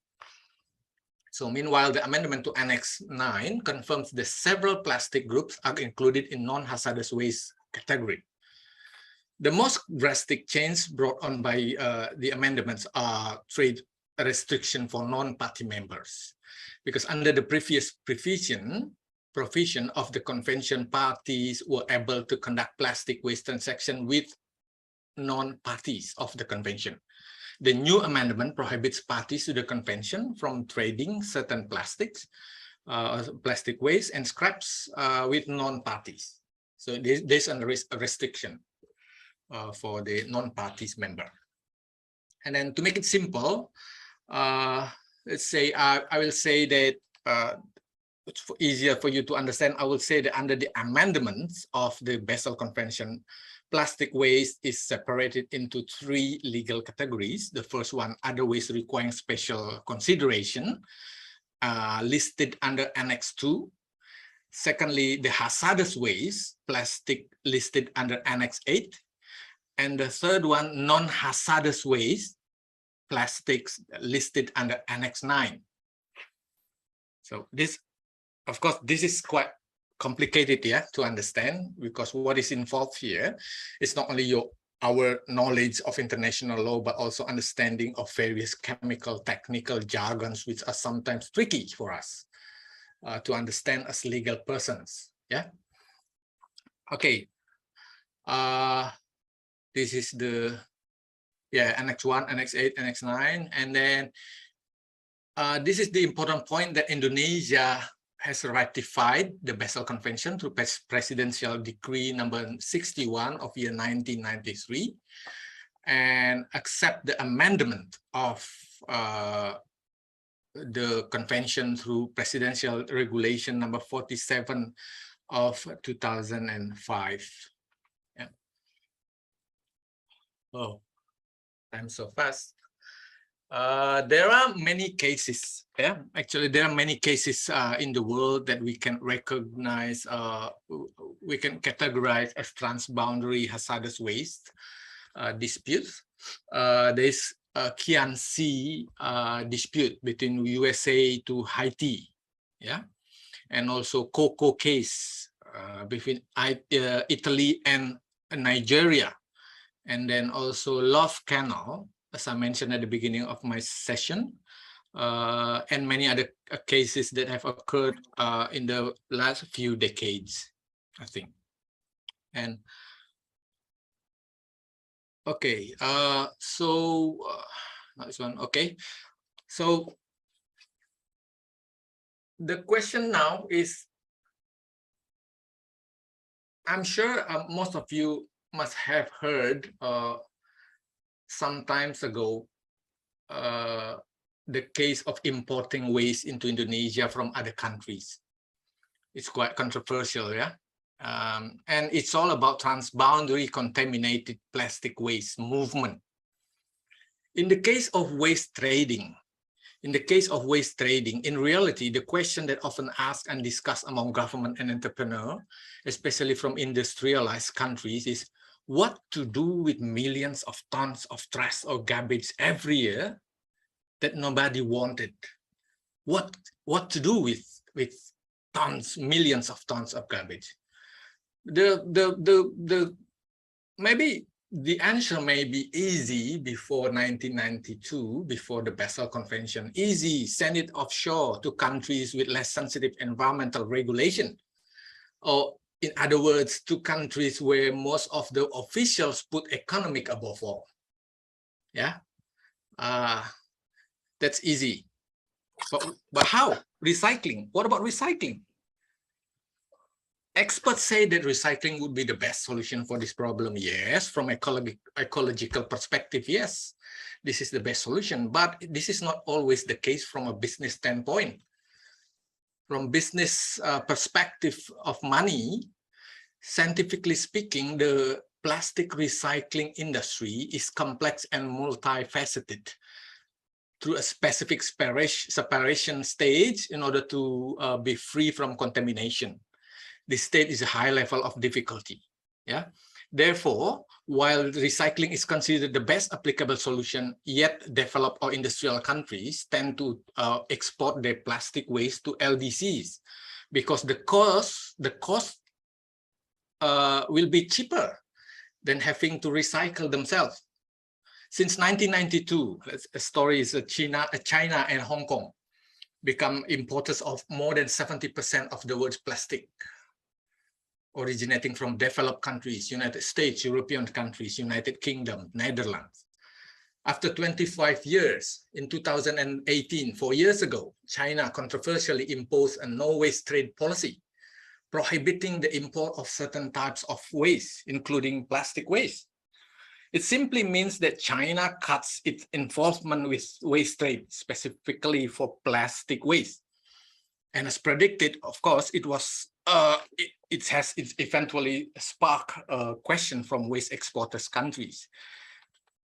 So meanwhile, the amendment to Annex 9 confirms that several plastic groups are included in non-hazardous waste category. The most drastic change brought on by the amendments are trade restriction for non-party members, because under the previous provision of the convention, parties were able to conduct plastic waste transaction with non-parties of the convention. The new amendment prohibits parties to the convention from trading certain plastics, plastic waste and scraps with non-parties. So there's a restriction for the non-parties member. And then to make it simple, let's say I will say that it's easier for you to understand. I will say that under the amendments of the Basel Convention, plastic waste is separated into 3 legal categories. The first one, other waste requiring special consideration, listed under Annex 2. Secondly, the hazardous waste, plastic, listed under Annex 8. And the third one, non-hazardous waste, plastics, listed under Annex 9. So this, of course, this is quite complicated here to understand, because what is involved here is not only our knowledge of international law, but also understanding of various chemical, technical jargons, which are sometimes tricky for us to understand as legal persons. Yeah. Okay. This is the Annex 1, Annex 8, Annex 9, and then this is the important point that Indonesia has ratified the Basel Convention through Presidential Decree number 61 of year 1993, and accept the amendment of the convention through Presidential Regulation number 47 of 2005. Yeah. Oh, time so fast. There are many cases. Yeah, actually, there are many cases in the world that we can recognize, we can categorize as transboundary hazardous waste disputes. There's a Kianxi dispute between USA to Haiti, yeah, and also cocoa case between Italy and Nigeria, and then also Love Canal, as I mentioned at the beginning of my session, and many other cases that have occurred in the last few decades, I think. And okay, so this one, okay. So the question now is, I'm sure most of you must have heard some times ago the case of importing waste into Indonesia from other countries. It's quite controversial, yeah? And it's all about transboundary contaminated plastic waste movement. In the case of waste trading, in reality, the question that often asked and discussed among government and entrepreneur, especially from industrialized countries, is what to do with millions of tons of trash or garbage every year that nobody wanted. What to do with tons, millions of tons of garbage? Maybe the answer may be easy before 1992, before the Basel Convention. Easy, send it offshore to countries with less sensitive environmental regulation, or in other words, to countries where most of the officials put economic above all. Yeah, that's easy. But how? Recycling. What about recycling? Experts say that recycling would be the best solution for this problem. Yes, from ecological perspective, yes, this is the best solution. But this is not always the case from a business standpoint. From business perspective of money, scientifically speaking, the plastic recycling industry is complex and multifaceted through a specific separation stage in order to be free from contamination. the state is a high level of difficulty. Yeah. Therefore, while recycling is considered the best applicable solution, yet developed or industrial countries tend to export their plastic waste to LDCs because the cost will be cheaper than having to recycle themselves. Since 1992, a story is China and Hong Kong become importers of more than 70% of the world's plastic, originating from developed countries, United States, European countries, United Kingdom, Netherlands. After 25 years, in 2018, 4 years ago, China controversially imposed a no-waste trade policy, prohibiting the import of certain types of waste, including plastic waste. It simply means that China cuts its enforcement with waste trade, specifically for plastic waste. And as predicted, of course, it has eventually sparked a question from waste exporters countries.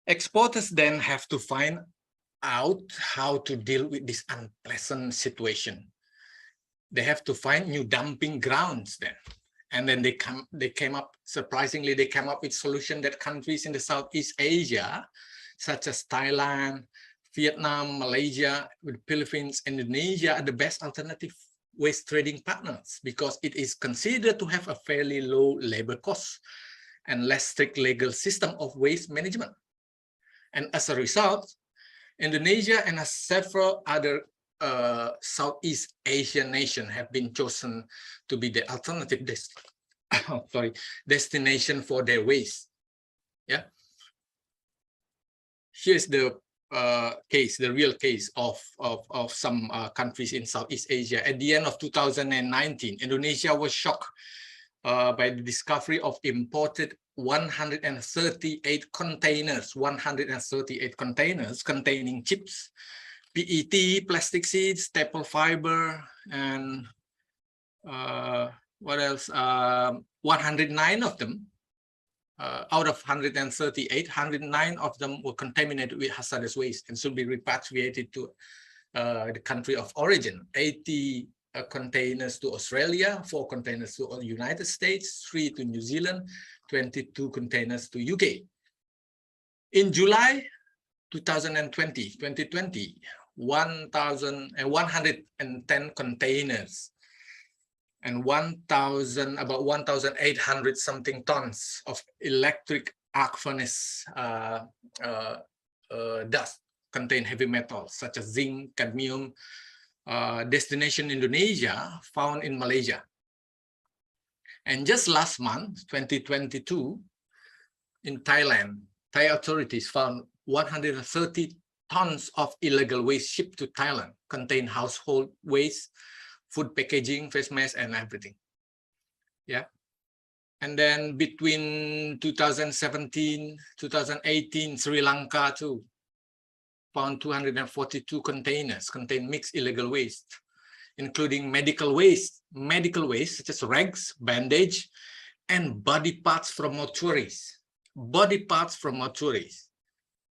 Exporters then have to find out how to deal with this unpleasant situation. They have to find new dumping grounds then. And then they came up, surprisingly, they came up with solution that countries in the Southeast Asia, such as Thailand, Vietnam, Malaysia, with Philippines, Indonesia are the best alternative waste trading partners because it is considered to have a fairly low labor cost and less strict legal system of waste management. And as a result, Indonesia and several other Southeast Asian nations have been chosen to be the alternative destination for their waste. Yeah. Here's the the real case of some countries in Southeast Asia. At the end of 2019, Indonesia was shocked by the discovery of imported 138 containers containing chips, PET, plastic sheets, staple fiber, and what else? 109 of them, out of 138, 109 of them were contaminated with hazardous waste and should be repatriated to the country of origin. 80 containers to Australia, 4 containers to the United States, 3 to New Zealand, 22 containers to UK. In July 2020, 1,110 containers and about 1,800 something tons of electric arc furnace dust contain heavy metals such as zinc, cadmium. Destination Indonesia, found in Malaysia. And just last month, 2022, in Thailand, Thai authorities found 130 tons of illegal waste shipped to Thailand, contain household waste, food packaging, face masks, and everything. Yeah. And then between 2017, 2018, Sri Lanka too found 242 containers contain mixed illegal waste, including medical waste such as rags, bandage, and body parts from mortuaries.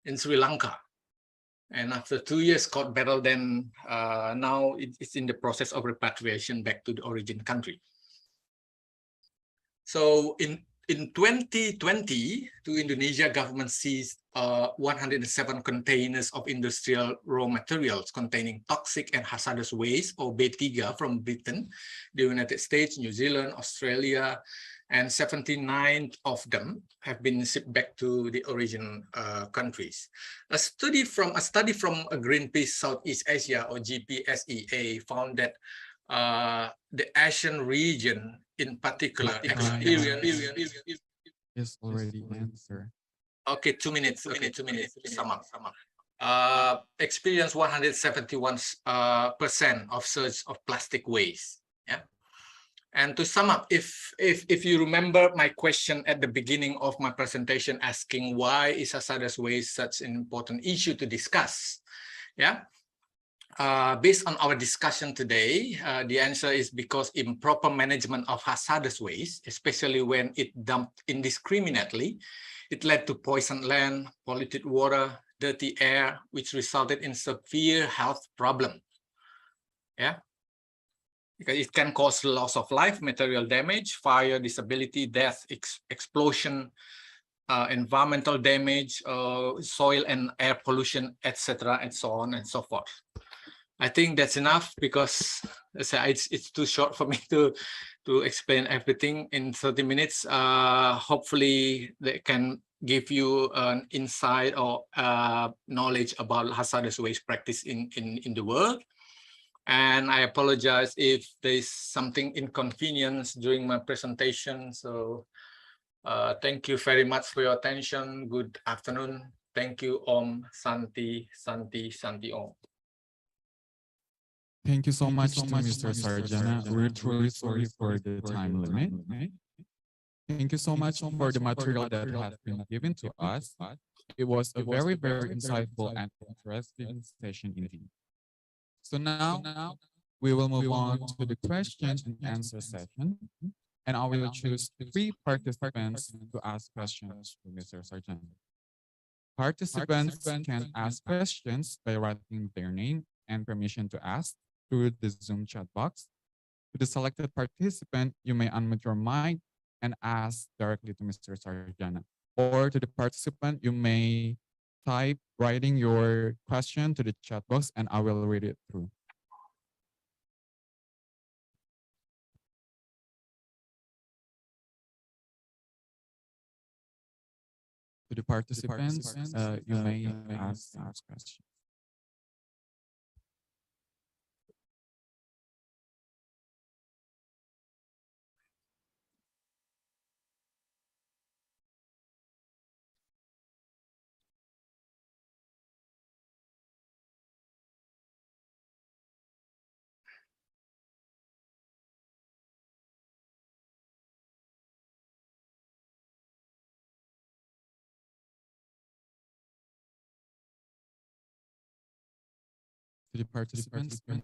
In Sri Lanka. And after 2 years court battle, then now it's in the process of repatriation back to the origin country. So in 2020, the Indonesia government seized 107 containers of industrial raw materials containing toxic and hazardous waste, or B3, from Britain, the United States, New Zealand, Australia, and 79 of them have been shipped back to the origin countries. A study from Greenpeace Southeast Asia, or GPSEA, found that the Asian region in particular is already answered. Okay, 2 minutes. Okay, 2 minutes. Sum up. Experience 171% of surge of plastic waste. Yeah. And to sum up, if you remember my question at the beginning of my presentation asking why is hazardous waste such an important issue to discuss, yeah, based on our discussion today, the answer is because improper management of hazardous waste, especially when it dumped indiscriminately, it led to poisoned land, polluted water, dirty air, which resulted in severe health problems. Yeah. because it can cause loss of life, material damage, fire, disability, death, explosion, environmental damage, soil and air pollution, etc., and so on and so forth. I think that's enough because it's too short for me to explain everything in 30 minutes. Hopefully they can give you an insight or knowledge about hazardous waste practice in the world. And I apologize if there's something inconvenience during my presentation. So thank you very much for your attention. Good afternoon. Thank you, Om Santi, Santi, Santi Om. Thank you so much to Mr. Sarjana. We're truly sorry for the time limit. Thank you so much for the material that has been given to us. It was a very, very insightful and interesting session indeed. So now we will move on to the question and answer session. And I will choose 3 participants to ask questions to Mr. Sarjana. Participants can ask questions by writing their name and permission to ask through the Zoom chat box. To the selected participant, you may unmute your mic and ask directly to Mr. Sarjana. Or to the participant, you may type writing your question to the chat box and I will read it through. To the participants, you may ask questions. To the participants, may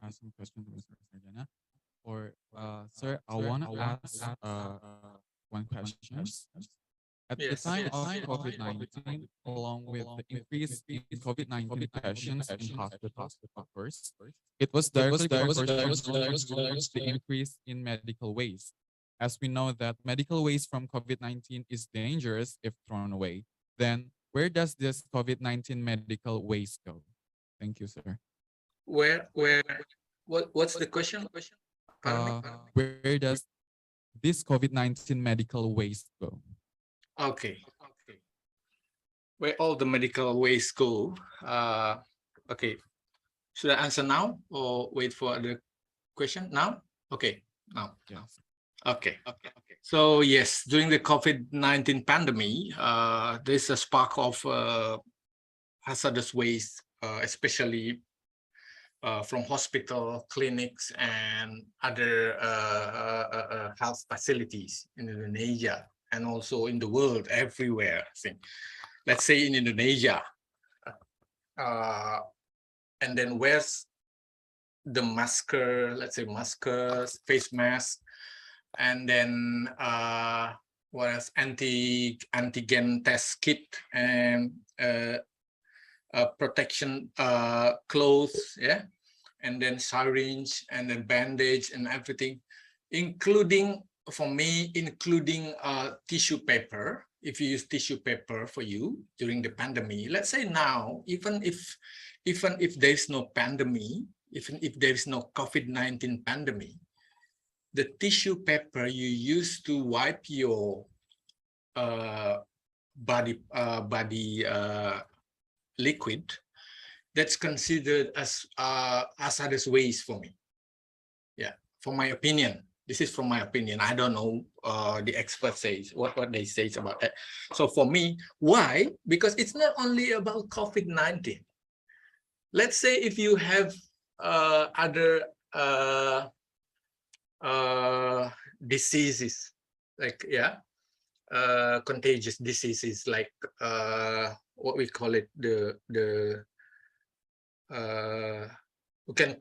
ask some questions to Mr. Sarjana. Or, sir, I want to ask one question. At the time of COVID-19, along with the increase in COVID-19 patients in hospitals, first, it was directly the increase in medical waste. As we know that medical waste from COVID-19 is dangerous if thrown away, then where does this COVID-19 medical waste go? Thank you, sir. What's the question? Where does this COVID-19 medical waste go? Okay. Where all the medical waste go? Okay. Should I answer now or wait for the question now? Okay, now. Yes. Okay. So yes, during the COVID-19 pandemic, there's a spark of hazardous waste, especially from hospital, clinics, and other health facilities in Indonesia and also in the world, everywhere. I think. Let's say in Indonesia, and then where's the masker? Let's say maskers, face masks, and then what else? Antigen test kit and protection clothes, yeah, and then syringe and then bandage and everything, including for me, including tissue paper. If you use tissue paper for you during the pandemic, let's say now, even if there's no pandemic, even if there's no COVID-19 pandemic, the tissue paper you use to wipe your body liquid, that's considered as hazardous waste for me. Yeah, for my opinion. This is from my opinion. I don't know the expert says what they say about that. So for me, why? Because it's not only about COVID-19. Let's say if you have other diseases, like contagious diseases, like what we call it, who can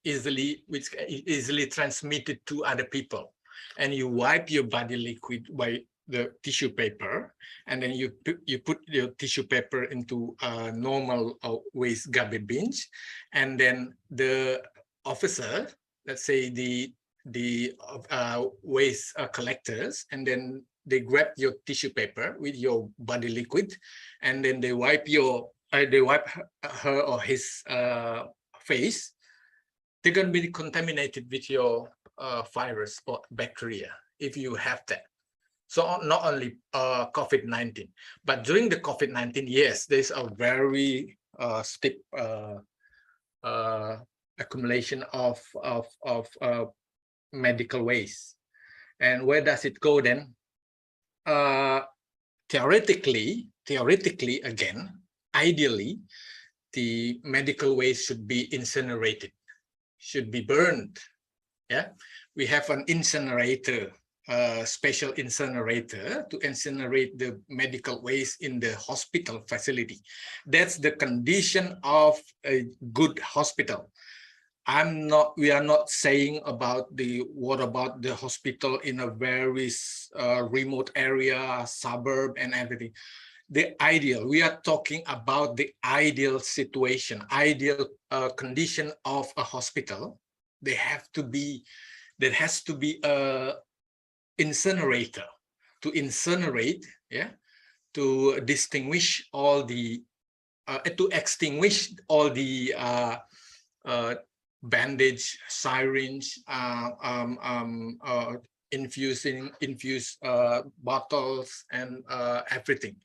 easily transmitted to other people, and you wipe your body liquid by the tissue paper, and then you put your tissue paper into a normal waste garbage bins, and then the officer, let's say the waste collectors, and then they grab your tissue paper with your body liquid, and then they wipe her or his face. They're going to be contaminated with your virus or bacteria if you have that. So not only COVID-19, but during the COVID-19, yes, there's a very steep accumulation of medical waste. And where does it go then? Theoretically, again, ideally, the medical waste should be incinerated, should be burned. Yeah, we have an incinerator, special incinerator to incinerate the medical waste in the hospital facility. That's the condition of a good hospital. We are not saying about what about the hospital in a very remote area, suburb and everything. The ideal, we are talking about the ideal situation, ideal condition of a hospital. There has to be a incinerator to incinerate, yeah, to distinguish all the, to extinguish all the bandage, syringe, infused bottles, and everything,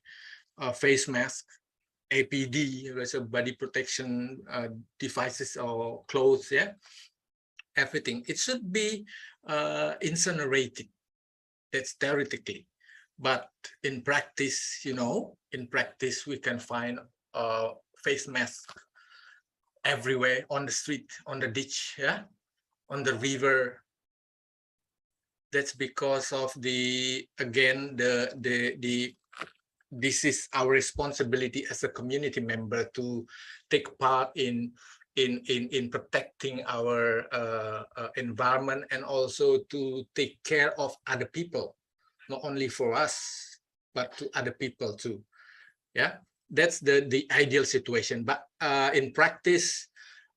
face mask, APD, so body protection devices or clothes, yeah, everything. It should be incinerated. That's theoretically, but in practice, you know, in practice we can find face mask everywhere, on the street, on the ditch, yeah, on the river. That's because of this is our responsibility as a community member to take part in protecting our environment, and also to take care of other people, not only for us, but to other people too. Yeah, that's the ideal situation. But in practice,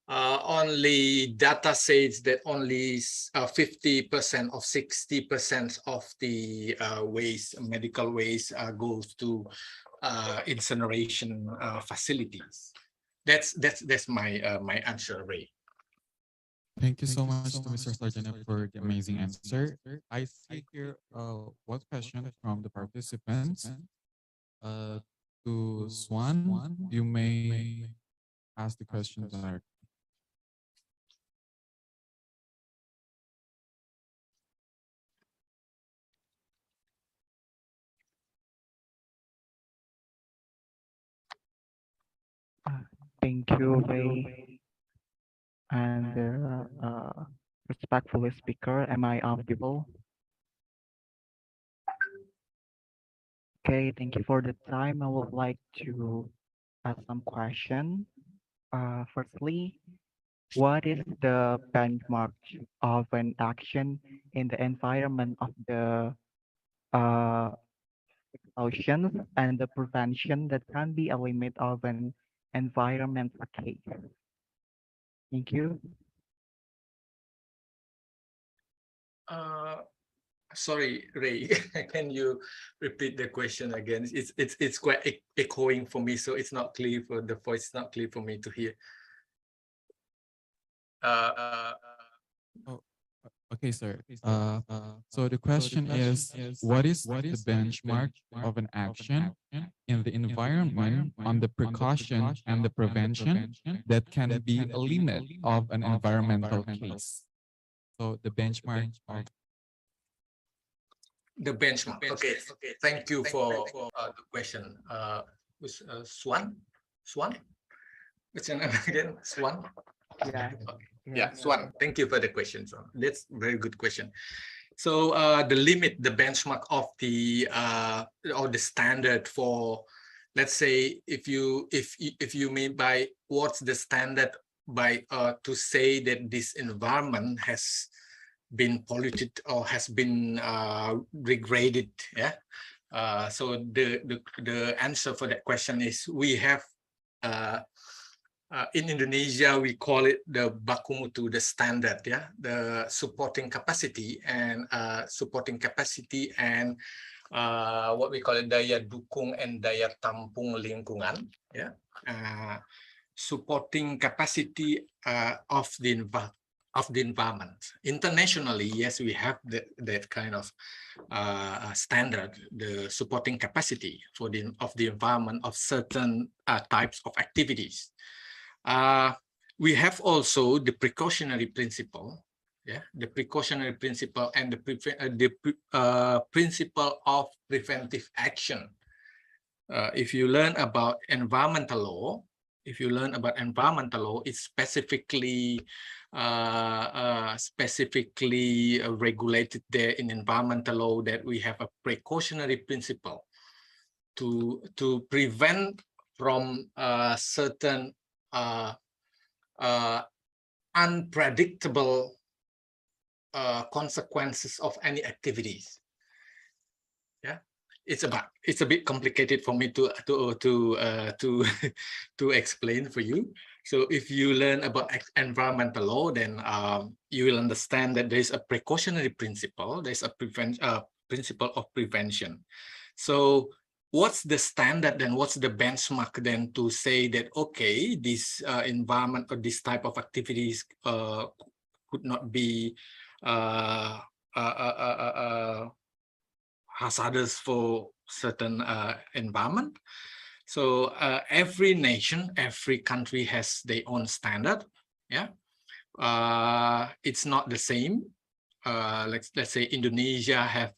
only data says that only 50% of 60% of the waste, medical waste, goes to incineration facilities. That's my answer, Ray. Thank you so much to Mr. Sargent for the amazing answer. I see here one question from the participants. To Swan, you may ask the question directly. Thank you, Ray, and respectful speaker. Am I audible? Okay, thank you for the time. I would like to ask some question. Firstly, what is the benchmark of an action in the environment of the oceans and the prevention that can be a limit of an environmental case? Thank you. Sorry, Ray, can you repeat the question again? It's quite echoing for me, so it's not clear for the voice. It's not clear for me to hear. Okay, sir. So the question is, what is the benchmark of an action in the environment on the precaution and the prevention that can be a limit of an environmental case? So the benchmark of the benchmark. Okay. Thank you for the question. Swan? What's your name again? Swan? Yeah. Yeah, Swan. Thank you for the question, Swan. That's a very good question. So the limit, the benchmark of the or the standard for, let's say, if you mean by what's the standard by to say that this environment has been polluted or has been degraded. Yeah. So the answer for that question is we have in Indonesia we call it the baku mutu, the standard, yeah, the supporting capacity and what we call it daya dukung and daya tampung lingkungan, yeah, supporting capacity of the environment. Internationally, yes, we have that kind of standard, the supporting capacity for of the environment of certain types of activities. We have also the precautionary principle, yeah, the precautionary principle and the principle of preventive action. If you learn about environmental law, it's specifically regulated there in environmental law that we have a precautionary principle to prevent from certain unpredictable consequences of any activities. Yeah, it's a bit complicated for me to explain for you. So if you learn about environmental law, then you will understand that there is a precautionary principle. There's a principle of prevention. So what's the standard then? What's the benchmark then to say that, okay, this environment or this type of activities could not be hazardous for certain environment? So every nation, every country has their own standard. Yeah, it's not the same. Let's say Indonesia have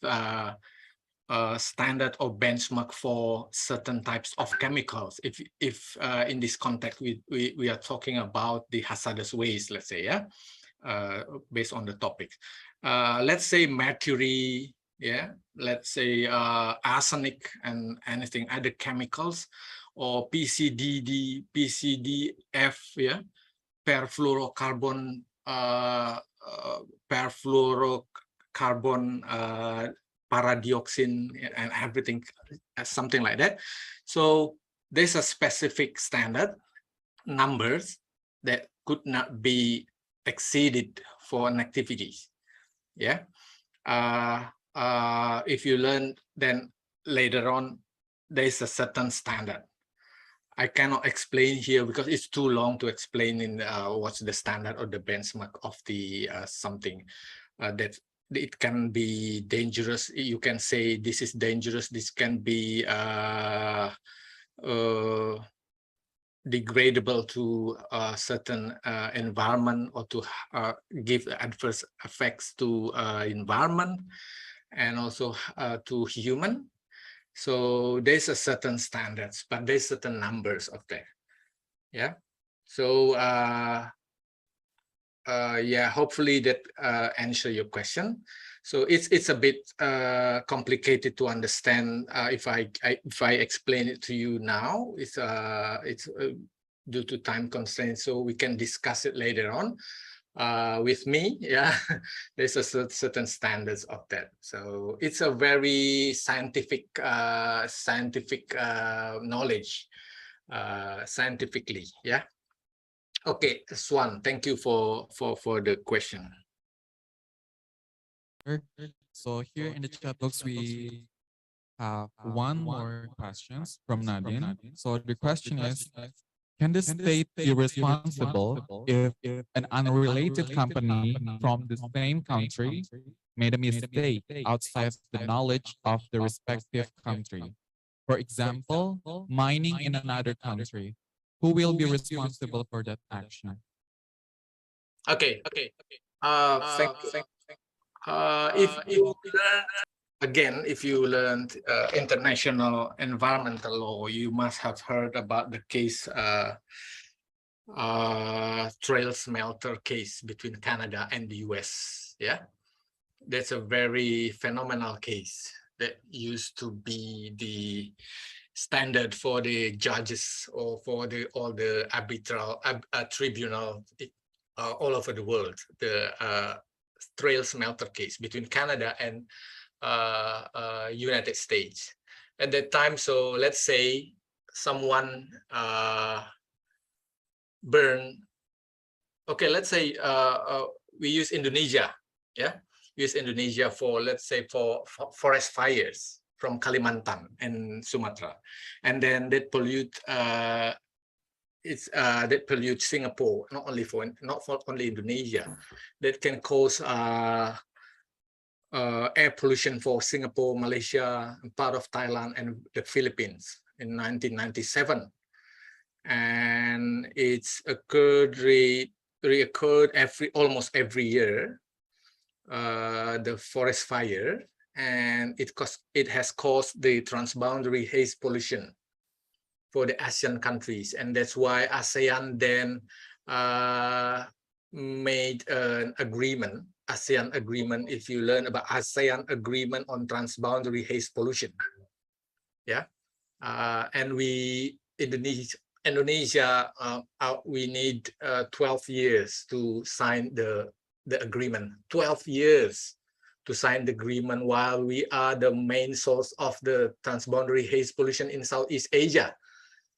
standard or benchmark for certain types of chemicals. If in this context we are talking about the hazardous waste, let's say, yeah, based on the topic. Let's say mercury, yeah, let's say arsenic and anything other chemicals, or PCDF, yeah, perfluorocarbon paradioxin and everything, something like that. So there's a specific standard numbers that could not be exceeded for an activity. Yeah. If you learn, then later on there's a certain standard. I cannot explain here because it's too long to explain in what's the standard or the benchmark of the something that it can be dangerous. You can say this is dangerous. This can be degradable to a certain environment, or to give adverse effects to environment and also to human. So there's a certain standards, but there's certain numbers of that. Yeah. So yeah, hopefully that answer your question. So it's a bit complicated to understand if I explain it to you now. It's due to time constraints, so we can discuss it later on with me. Yeah, there's a certain standards of that. So it's a very scientific knowledge, scientifically. Yeah. Okay, Swan, thank you for the question. So here in the chat box, we have one more questions from Nadine. So the question is, can the state be responsible if an unrelated company from the same country made a mistake outside the knowledge of the respective country? For example, mining in another country. Who will be responsible for that action? Okay. Thank you. If you learned international environmental law, you must have heard about the case, trail smelter case between Canada and the US. Yeah, that's a very phenomenal case that used to be the standard for the judges or for all the arbitral tribunal all over the world. The trail smelter case between Canada and United States. At that time, so let's say someone burn. Okay, let's say we use Indonesia. Yeah, use Indonesia for, let's say, for forest fires from Kalimantan and Sumatra, and then that pollute that pollute Singapore, not for only Indonesia, that can cause air pollution for Singapore, Malaysia, part of Thailand, and the Philippines in 1997, and it's reoccurred almost every year. The forest fire, and it has caused the transboundary haze pollution for the ASEAN countries, and that's why ASEAN then made an agreement. ASEAN agreement, if you learn about ASEAN agreement on transboundary haze pollution, yeah, and Indonesia, we need 12 years to sign the agreement. 12 years to sign the agreement, while we are the main source of the transboundary haze pollution in Southeast Asia.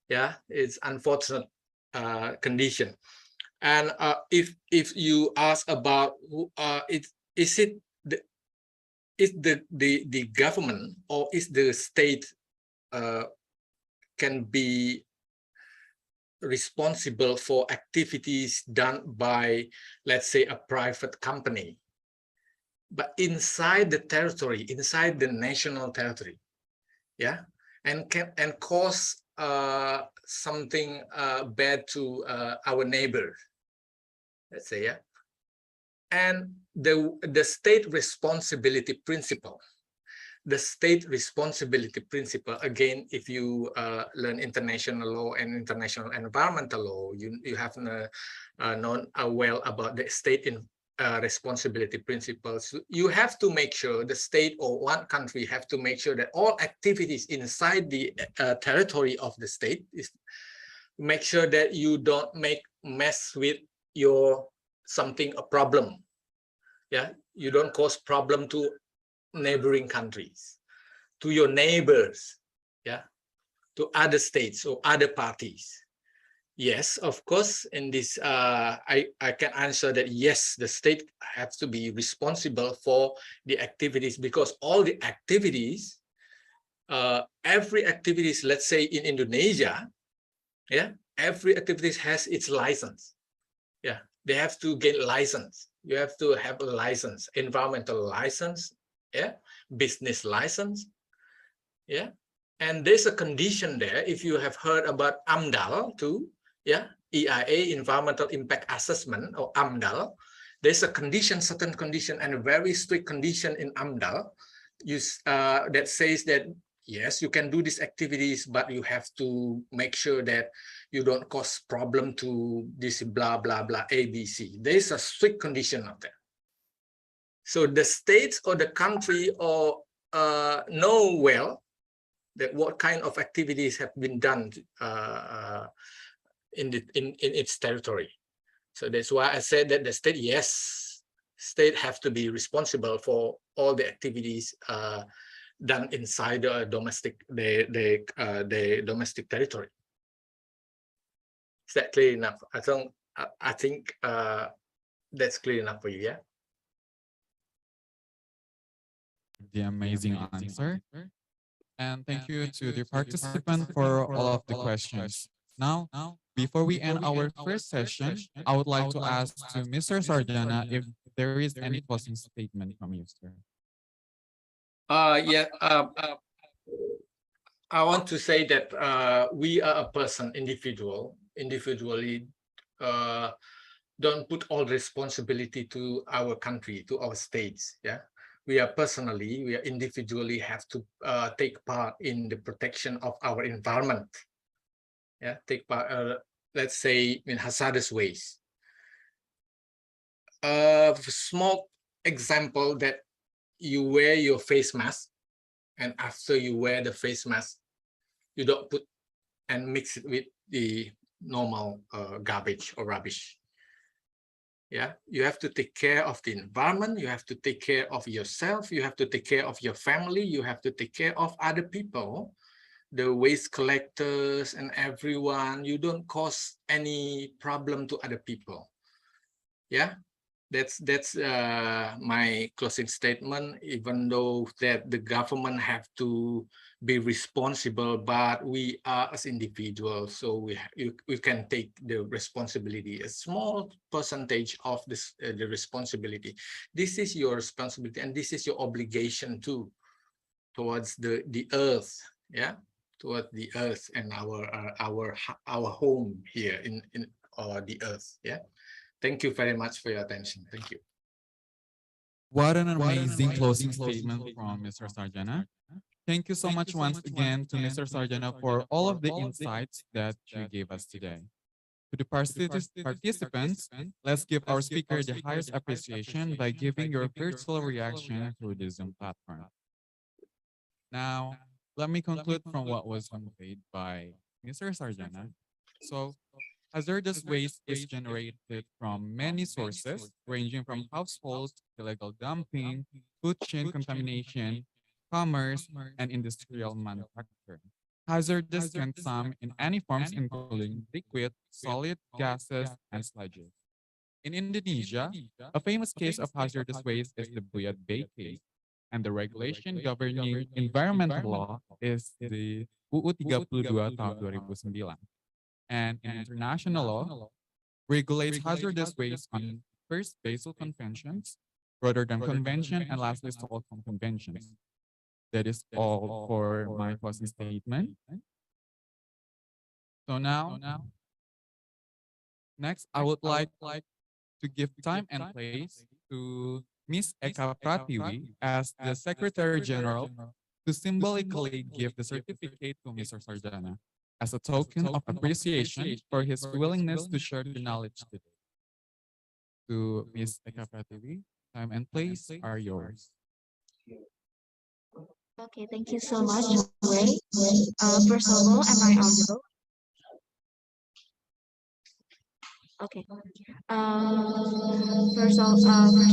Yeah, it's unfortunate condition. And if you ask about is the government or is the state can be responsible for activities done by, let's say, a private company, but inside the territory, inside the national territory, yeah, and cause something bad to our neighbor, let's say, yeah, and the state responsibility principle. The state responsibility principle, again, if you learn international law and international environmental law, you have known well about the state responsibility principles. You have to make sure the state or one country have to make sure that all activities inside the territory of the state is make sure that you don't mess with a problem. Yeah, you don't cause problem to neighboring countries, to your neighbors, yeah, to other states or other parties. Yes, of course, in this, I can answer that yes, the state has to be responsible for the activities, because all the activities, every activities, let's say in Indonesia, yeah, every activities has its license. Yeah, they have to get license. You have to have a license, environmental license, yeah, business license, yeah, and there's a condition there. If you have heard about AMDAL too, yeah, EIA, Environmental Impact Assessment, or AMDAL, there's a condition, certain condition, and a very strict condition in AMDAL, that says that yes, you can do these activities, but you have to make sure that you don't cause problem to this blah blah blah ABC. There's a strict condition of that. So the states or the country or know well that what kind of activities have been done in its territory. So that's why I said that the state, yes, state have to be responsible for all the activities done inside the domestic domestic territory. Is that clear enough? I think that's clear enough for you, yeah. The amazing answer. And thank you to the participant for all of the questions. Now, before we end our first session, I would like to ask to Mr. Sardana if there is any closing statement from you, sir. Yeah, I want to say that we are a person, individually, don't put all responsibility to our country, to our states, yeah. We are individually have to take part in the protection of our environment. Yeah, take part, let's say, in hazardous waste. Small example that you wear your face mask, and after you wear the face mask, you don't put and mix it with the normal garbage or rubbish. Yeah, you have to take care of the environment, you have to take care of yourself, you have to take care of your family, you have to take care of other people, the waste collectors and everyone. You don't cause any problem to other people. Yeah, that's my closing statement. Even though that the government have to be responsible, but we are as individuals, so we can take the responsibility, a small percentage of this the responsibility. This is your responsibility, and this is your obligation too, towards the earth. Yeah, towards the earth and our home here in the earth. Yeah. Thank you very much for your attention. Thank you. What an amazing closing statement from Mr. Sarjana. Thank you so much once again to Mr. Sarjana for all of the insights that you gave us today. To the participants, let's give our speaker the highest appreciation by giving your virtual reaction through the Zoom platform. Now, let me conclude from what was conveyed by Mr. Sarjana. So, hazardous waste is generated from many sources, ranging from households, illegal dumping, food chain contamination, commerce, and industrial manufacturing. Hazardous can come in any forms, including liquid, solid, gases, and sludges. In Indonesia, a famous case of hazardous waste is the Buyat Bay case, and the regulation governing environmental law is the UU 32 tahun 2009. And in international law, regulates hazardous waste on first Basel Conventions, Rotterdam Convention, and lastly Stockholm Conventions. That is all for my closing statement. So now, next, I would like to give time and place to Ms. Eka Pratiwi as the Secretary General to symbolically give the certificate to Mr. Sarjana as a token of appreciation for his willingness to share the knowledge today. To Ms. Eka Pratiwi, time and place are yours. Okay, thank you so much, Ray. First of all, am I audible? Okay. First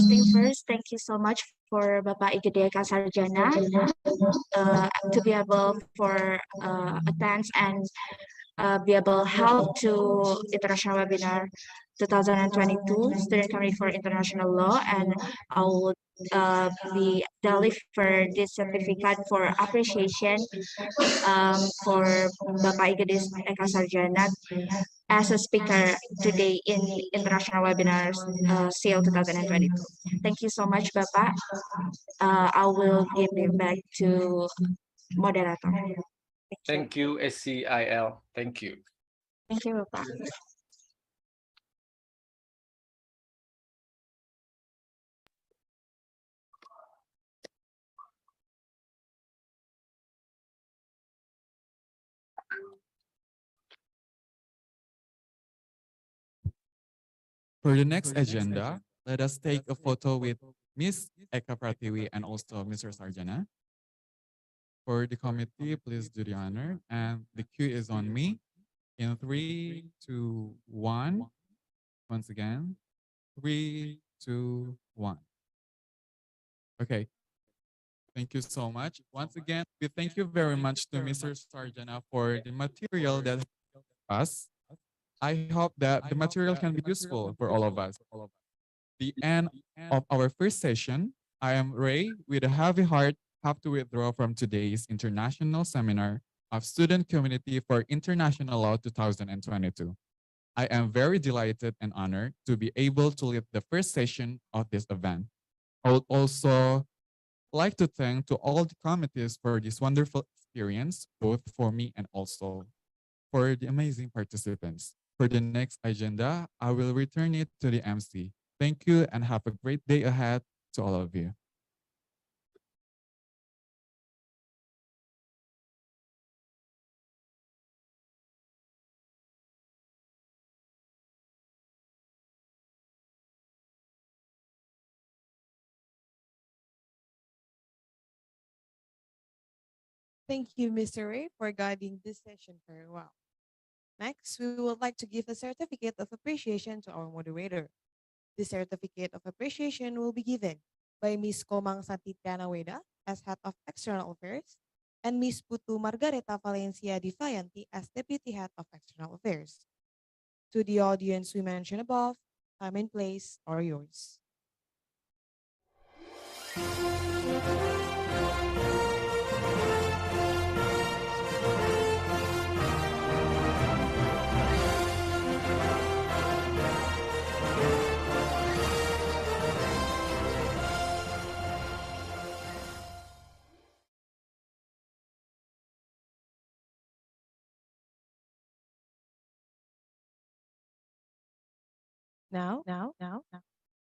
thing first, thank you so much for Bapak Igede Kasarjana to be able for attend and be able help to international webinar 2022 student committee for international law, and I would be deliver this certificate for appreciation for Bapak Igede Eka Sarjana as a speaker today in international webinars SIL 2022. Thank you so much, Bapak. I will give it back to moderator. Thank you, SCIL. Thank you. Thank you, Bapak. For the next agenda, let us take a photo with Ms. Eka Pratiwi and also Mr. Sarjana. For the committee, please do the honor. And the cue is on me. In 3, 2, 1. Once again, 3, 2, 1. Okay. Thank you so much. Once again, we thank you very much to Mr. Sarjana for the material that us. I hope that the material can be useful for all of us. The end of our first session, I am Ray with a heavy heart have to withdraw from today's international seminar of Student Community for International Law 2022. I am very delighted and honored to be able to lead the first session of this event. I would also like to thank to all the committees for this wonderful experience, both for me and also for the amazing participants. For the next agenda, I will return it to the MC. Thank you and have a great day ahead to all of you. Thank you, Mr. Ray, for guiding this session very well. Next, we would like to give a certificate of appreciation to our moderator. The certificate of appreciation will be given by Ms. Komang Satitriana Weda as Head of External Affairs and Ms. Putu Margareta Valencia Divayanti as Deputy Head of External Affairs. To the audience we mentioned above, time and place are yours. Now,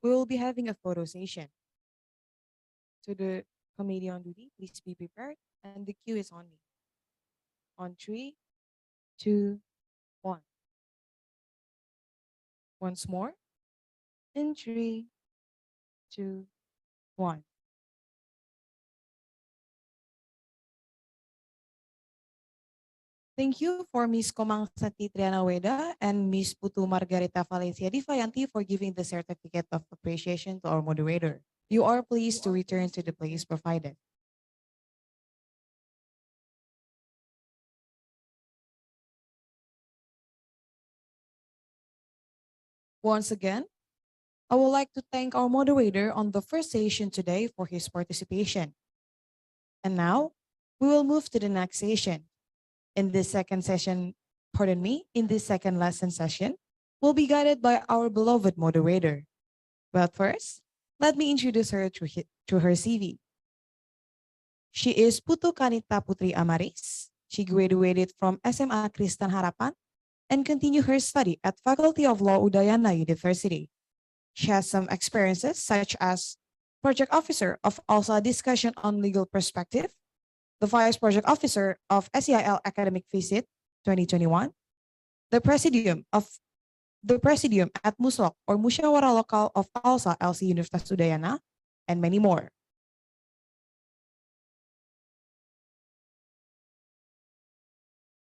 we will be having a photo session. To the committee on duty, please be prepared, and the cue is on me. On 3, 2, 1. Once more. In 3, 2, 1. Thank you for Ms. Komang Satitriana Weda and Ms. Putu Margareta Valencia Divayanti for giving the certificate of appreciation to our moderator. You are pleased to return to the place provided. Once again, I would like to thank our moderator on the first session today for his participation. And now, we will move to the next session. In this second lesson session, we'll be guided by our beloved moderator. But first, let me introduce her through her CV. She is Putu Kanita Putri Amaris. She graduated from SMA Kristen Harapan and continued her study at Faculty of Law Udayana University. She has some experiences such as Project Officer of ALSA Discussion on Legal Perspective, the Vice Project Officer of SCIL Academic Visit 2021, the Presidium at Muslok or Musyawara Lokal of ALSA LC Universitas Udayana, and many more.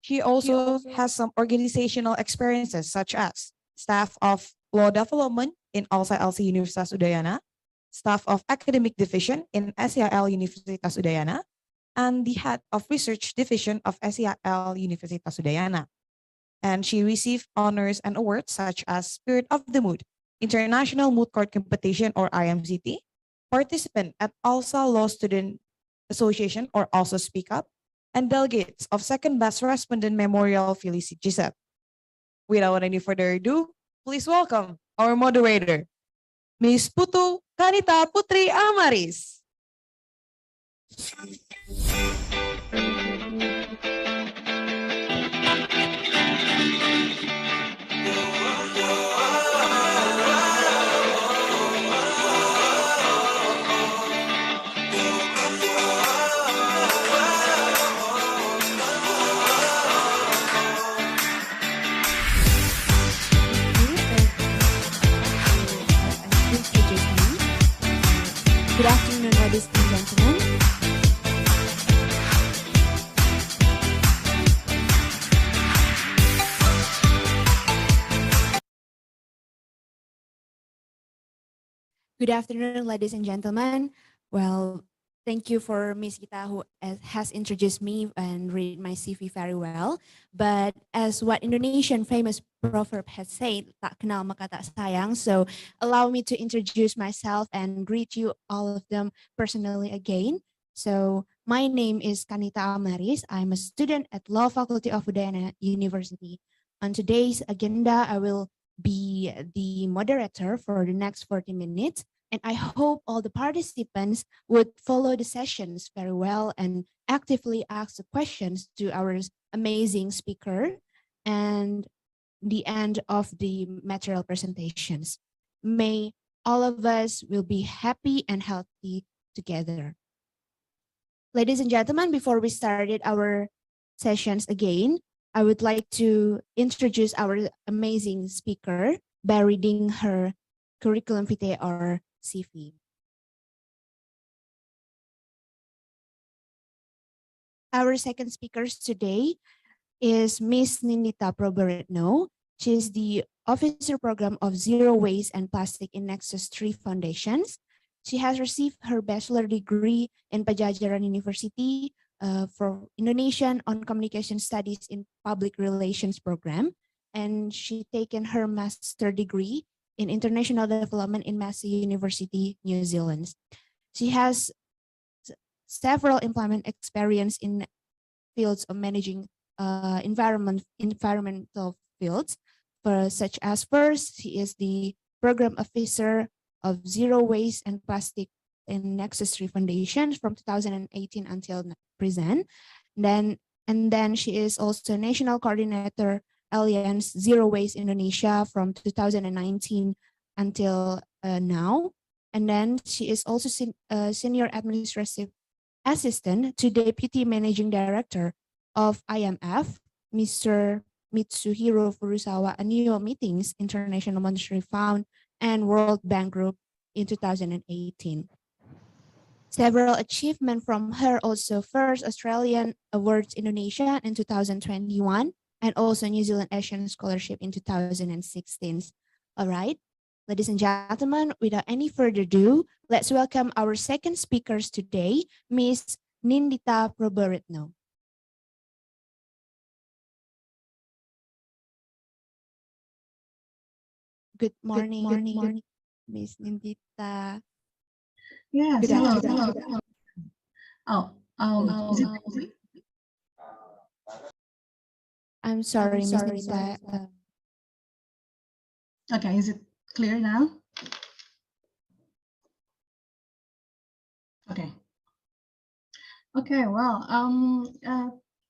She also has some organizational experiences such as staff of law development in ALSA LC Universitas Udayana, staff of academic division in SCIL Universitas Udayana, and the head of research division of SCIL Universitas Udayana. And she received honors and awards such as Spirit of the Mood, International Moot Court Competition or IMCT, participant at ALSA Law Student Association or ALSA Speak Up, and delegates of Second Best Respondent Memorial Felicity Gisep. Without any further ado, please welcome our moderator, Ms. Putu Kanita Putri Amaris. Good afternoon, ladies and gentlemen. Good afternoon, ladies and gentlemen. Well, thank you for Miss Gita who has introduced me and read my CV very well. But as what Indonesian famous proverb has said, tak kenal maka tak sayang. So allow me to introduce myself and greet you all of them personally again. So my name is Kanita Amaris. I'm a student at Law Faculty of Udayana University. On today's agenda, I will be the moderator for the next 40 minutes. And I hope all the participants would follow the sessions very well and actively ask the questions to our amazing speaker and the end of the material presentations. May all of us will be happy and healthy together. Ladies and gentlemen, before we started our sessions again, I would like to introduce our amazing speaker by reading her curriculum vitae or CV. Our second speaker today is Miss Ninita Proberetno. She is the Officer Program of Zero Waste and Plastic in Nexus 3 Foundations. She has received her bachelor degree in Pajajaran University for Indonesian on Communication Studies in Public Relations Program. And she taken her master degree in International Development in Massey University, New Zealand. She has several employment experience in fields of managing environmental fields, such as first, she is the program officer of Zero Waste and Plastic in Nexus 3 Foundation from 2018 until present. And then she is also national coordinator Alliance Zero Waste Indonesia from 2019 until now. And then she is also senior administrative assistant to Deputy Managing Director of IMF, Mr. Mitsuhiro Furusawa annual meetings, International Monetary Fund, and World Bank Group in 2018. Several achievements from her also: first Australian Awards Indonesia in 2021, and also New Zealand Asian Scholarship in 2016. All right, ladies and gentlemen, without any further ado, let's welcome our second speakers today, Ms. Nindita Probaritno. Good morning, Ms. Nindita. Yes, Good hello, afternoon. hello. Is it I'm sorry, Ms. Nindita. okay? Is it clear now? Okay. Okay. Well,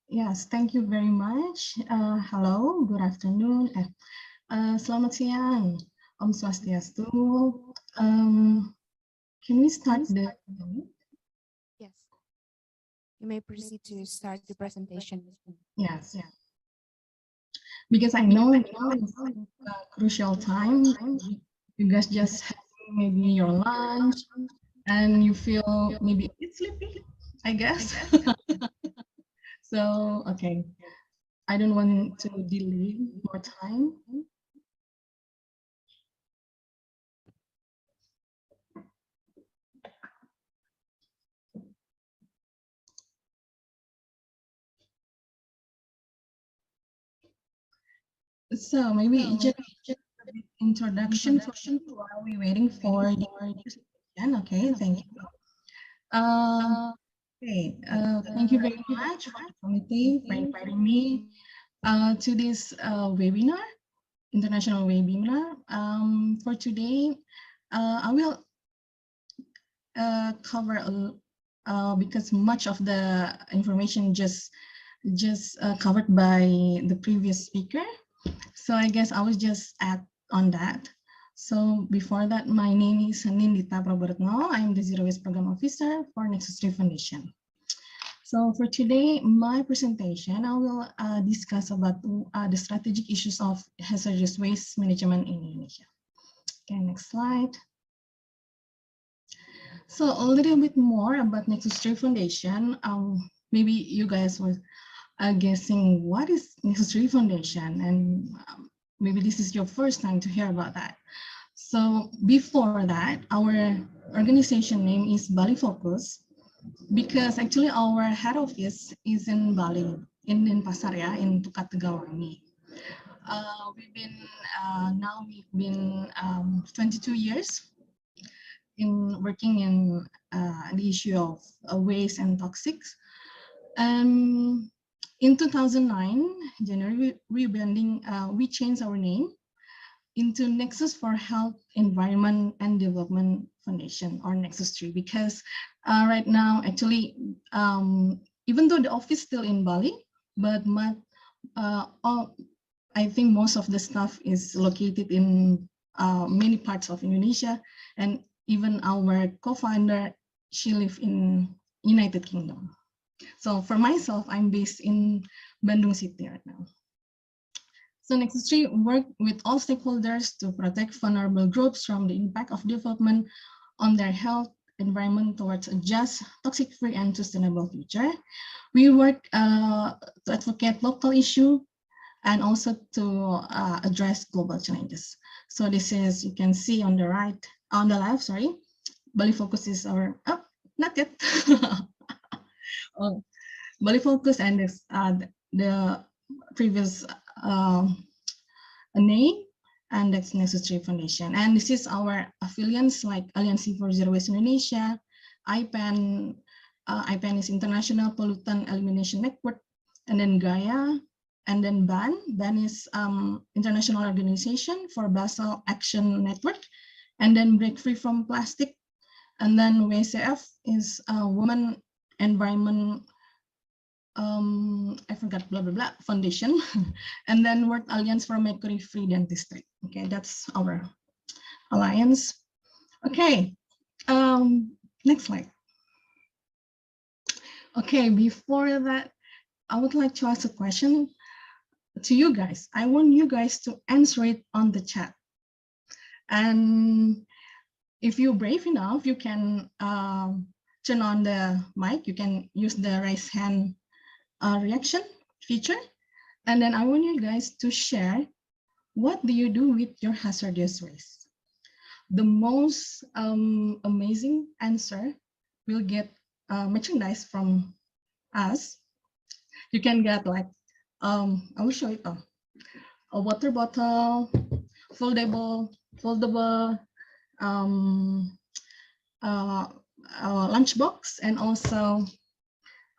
yes. Thank you very much. Hello. Good afternoon. Selamat siang. Om Swastiastu. Can we start the? Yes. You may proceed to start the presentation. Yes. Yeah. Because I know it's a crucial time. You guys just have maybe your lunch and you feel maybe a bit sleepy, I guess. So, okay. I don't want to delay more time. So maybe just a bit introduction while we're waiting for the presentation. Okay, thank you. Okay, thank you very much for the committee for inviting me to this webinar, international webinar. For today, I will cover because much of the information just covered by the previous speaker. So I guess I will just add on that. So before that, my name is Nindita Probaritno. I'm the Zero Waste Program Officer for Nexus 3 Foundation. So for today, my presentation, I will discuss about the strategic issues of hazardous waste management in Indonesia. Okay, next slide. So a little bit more about Nexus 3 Foundation. Maybe you guys were guessing what is Nexus 3 Foundation, and maybe this is your first time to hear about that. So before that, our organization name is Bali Focus, because actually our head office is in Bali, in Denpasar, yeah, in Tukat Tegawangi. We've been 22 years in working in the issue of waste and toxics. In 2009, January rebranding, we changed our name into Nexus for Health, Environment and Development Foundation, or Nexus 3, because right now, actually, even though the office is still in Bali, but I think most of the staff is located in many parts of Indonesia, and even our co-founder, she lives in United Kingdom. So for myself, I'm based in Bandung City right now. So Nexus 3 work with all stakeholders to protect vulnerable groups from the impact of development on their health, environment towards a just, toxic-free and sustainable future. We work to advocate local issue and also to address global challenges. So this is, you can see on the right, on the left, sorry, Bali Focus is our, oh, not yet. Oh, Bali Focus and this, the previous name, and that's Nexus 3 Foundation. And this is our affiliates like Alliance for Zero Waste Indonesia, IPAN, IPAN is International Pollutant Elimination Network, and then Gaia, and then BAN. BAN is International Organization for Basel Action Network, and then Break Free from Plastic, and then WCF is Women Environment, I forgot, blah, blah, blah, Foundation, and then World Alliance for Mercury-Free Dentistry. Okay, that's our alliance. Okay, next slide. Okay, before that, I would like to ask a question to you guys. I want you guys to answer it on the chat. And if you're brave enough, you can turn on the mic. You can use the raise hand reaction feature. And then I want you guys to share, what do you do with your hazardous waste? The most amazing answer will get merchandise from us. You can get like, I will show it, a water bottle, foldable, lunch box, and also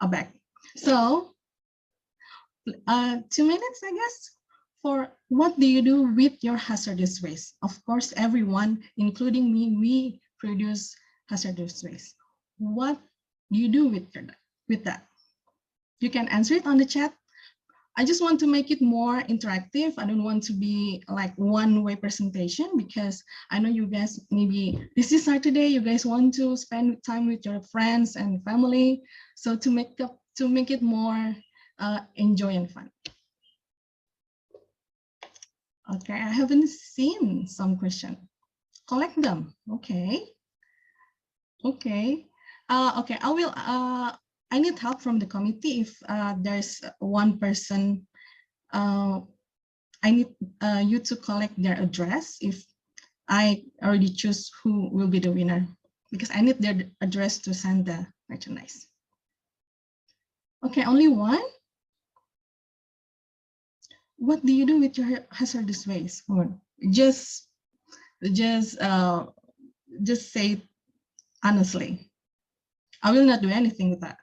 a bag. So 2 minutes, I guess, for what do you do with your hazardous waste? Of course, everyone, including me, we produce hazardous waste. What do you do with that? You can answer it on the chat. I just want to make it more interactive. I don't want to be like one-way presentation, because I know you guys, maybe this is Saturday, you guys want to spend time with your friends and family. So to make it more enjoy and fun. Okay, I haven't seen some question. Collect them. Okay. Okay. Okay, I will. I need help from the committee. If there's one person, I need you to collect their address. If I already choose who will be the winner, because I need their address to send the merchandise. Okay, only one. What do you do with your hazardous waste? Just say it honestly. I will not do anything with that.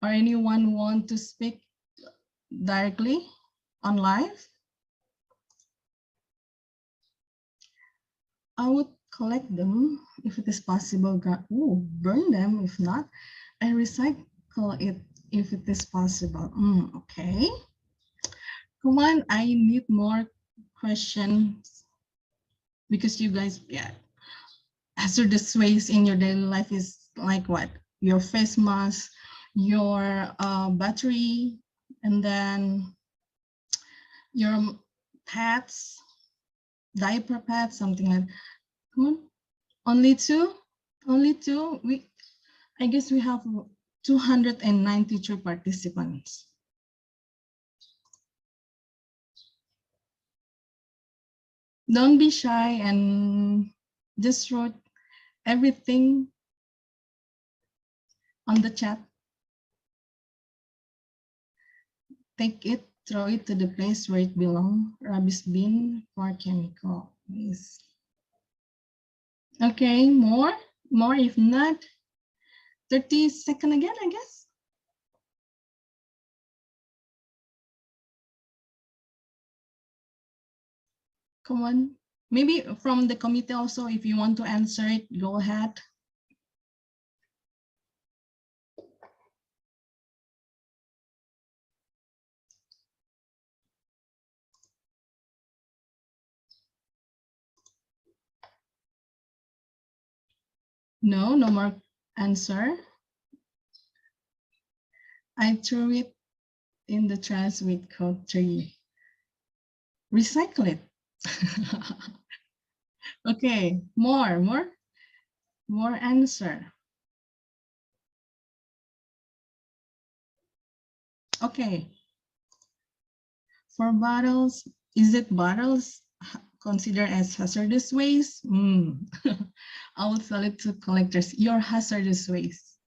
Or anyone want to speak directly on live? I would collect them if it is possible. Burn them if not, and recycle it if it is possible. Okay. Come on, I need more questions, because you guys, yeah, hazardous waste in your daily life is like what? Your face mask, your battery, and then your pads, diaper pads, something like that. Come on, only two. I guess we have 293 participants. Don't be shy and just wrote everything on the chat. Take it, throw it to the place where it belongs. Rubbish bin for chemical waste. Okay, more, if not, 30 seconds again, I guess. Come on, maybe from the committee also, if you want to answer it, go ahead. No more answer. I threw it in the trash with code 3. Recycle it. Okay, more answer. Okay. For bottles, is it bottles considered as hazardous waste? I will tell it to collectors, your hazardous waste.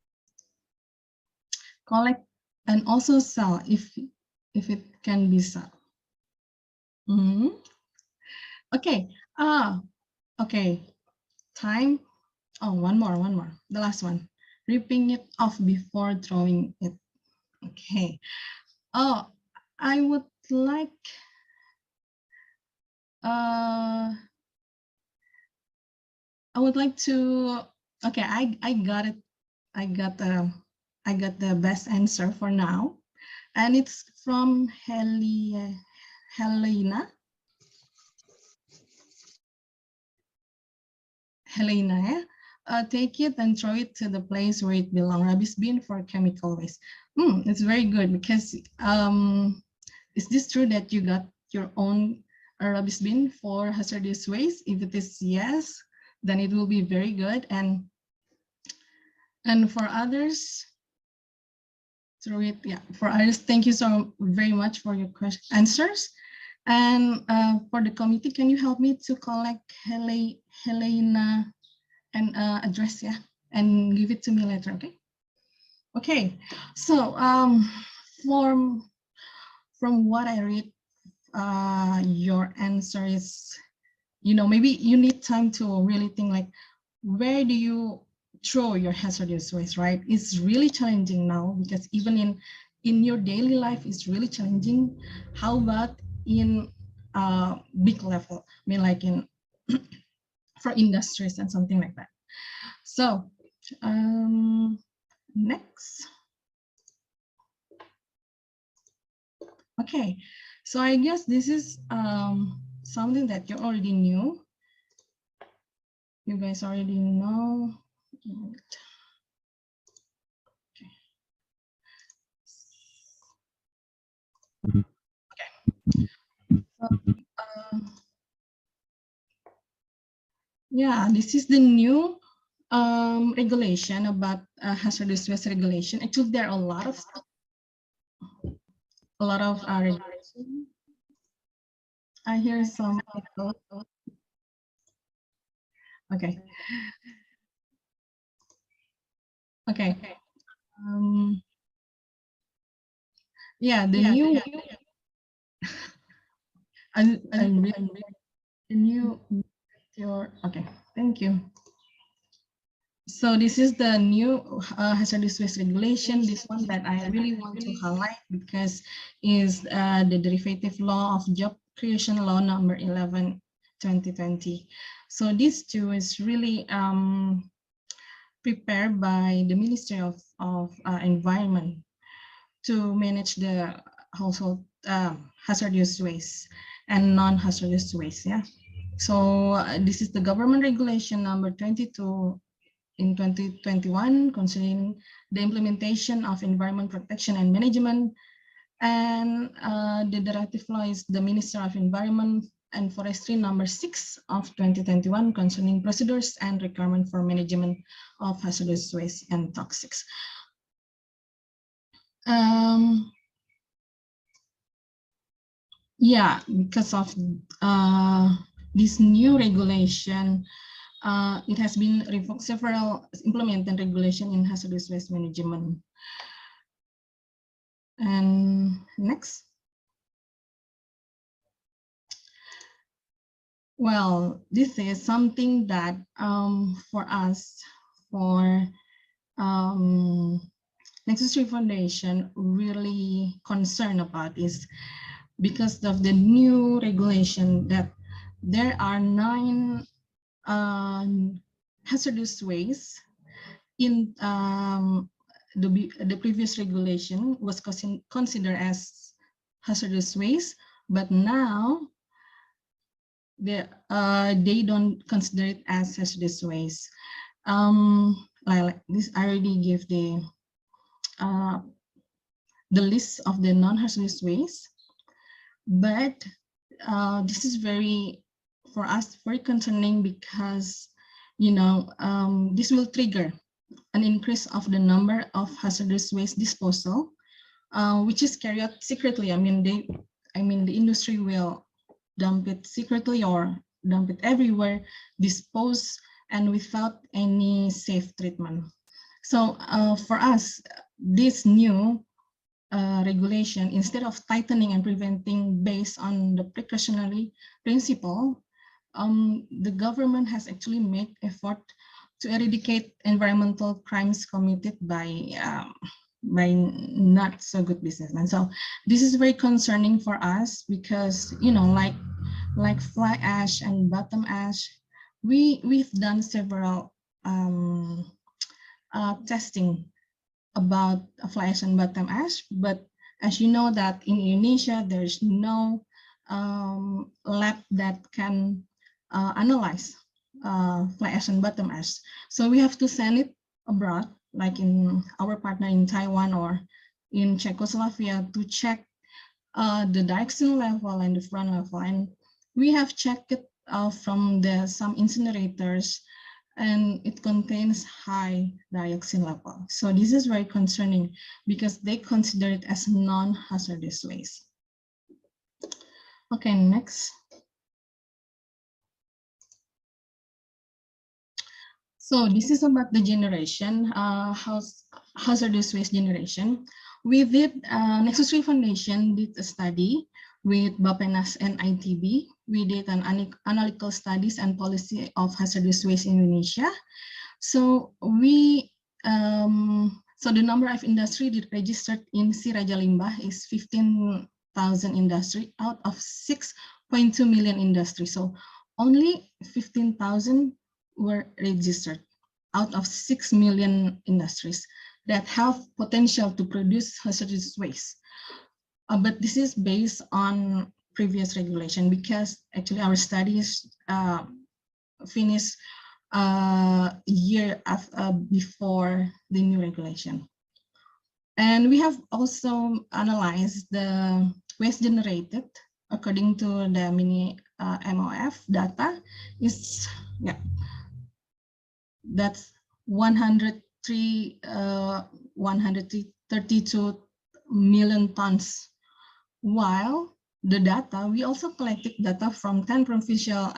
Collect and also sell if it can be sold. Okay. Okay. Time. Oh, one more. The last one. Ripping it off before throwing it. Okay. Oh, I would like. I would like to. Okay, I got it. I got the best answer for now, and it's from Helena. Helena, yeah? Take it and throw it to the place where it belongs. Rubbish bin for chemical waste. It's very good because is this true that you got your own rubbish bin for hazardous waste? If it is yes, then it will be very good. And for others, through it, yeah. For others, thank you so very much for your answers. And for the committee, can you help me to collect Helena and address, yeah, and give it to me later, okay? Okay, so from what I read, your answer is, maybe you need time to really think like, where do you throw your hazardous waste, right? It's really challenging now because even in your daily life, it's really challenging. How about in big level? I mean, like in for industries and something like that. So next. Okay, so I guess this is something that you already knew. You guys already know. Okay. So, yeah, this is the new regulation about hazardous waste regulation. Actually, there are a lot of regulation. I hear some echo. Okay. Okay. Yeah, the new. I'm really the new. Okay. Thank you. So this is the new hazardous waste regulation. This one that I really want to highlight because is the derivative law of job creation law number 11, 2020. So this too is really prepared by the Ministry of Environment to manage the household hazardous waste and non-hazardous waste. Yeah. So this is the government regulation number 22 in 2021 concerning the implementation of environment protection and management, and the derivative law is the Minister of Environment and Forestry number 6 of 2021 concerning procedures and requirement for management of hazardous waste and toxics. Yeah, because of this new regulation, it has been revoked several implemented regulation in hazardous waste management. And next. Well, this is something that for us, for Nexus 3 Foundation, really concerned about is because of the new regulation that there are 9 hazardous waste in the previous regulation was considered as hazardous waste, but now they don't consider it as hazardous waste. Like this, I already give the list of the non-hazardous waste, but this is for us very concerning because this will trigger an increase of the number of hazardous waste disposal which is carried out secretly. I mean, the industry will dump it secretly or dump it everywhere, dispose, and without any safe treatment. So for us, this new regulation, instead of tightening and preventing based on the precautionary principle, the government has actually made effort to eradicate environmental crimes committed by not so good businessmen. So this is very concerning for us because, you know, like fly ash and bottom ash, we've done several testing about fly ash and bottom ash, but as you know that in Indonesia there's no lab that can analyze fly ash and bottom ash, so we have to send it abroad, like in our partner in Taiwan or in Czechoslovakia, to check the dioxin level and the furan level, and we have checked it from some incinerators, and it contains high dioxin level. So this is very concerning because they consider it as non-hazardous waste. Okay, next. So this is about the generation, hazardous waste generation. We did, Nexus 3 Foundation did a study with Bapenas and ITB. We did an analytical studies and policy of hazardous waste in Indonesia. So so the number of industry that registered in Si Raja Limbah is 15,000 industry out of 6.2 million industry. So only 15,000 were registered out of 6 million industries that have potential to produce hazardous waste. But this is based on previous regulation because actually our studies finished a year before the new regulation. And we have also analyzed the waste generated according to the mini MOF data. Is that's 132 million tons. While the data, we also collected data from 10 provincial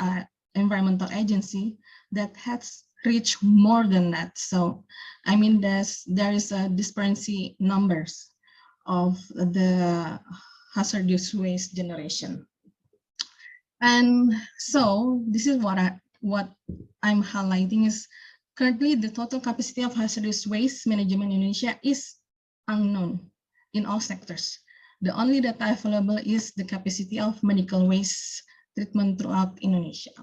environmental agency that has reached more than that. So, I mean, there is a disparity numbers of the hazardous waste generation. And so this is what I'm highlighting is currently the total capacity of hazardous waste management in Indonesia is unknown in all sectors. The only data available is the capacity of medical waste treatment throughout Indonesia.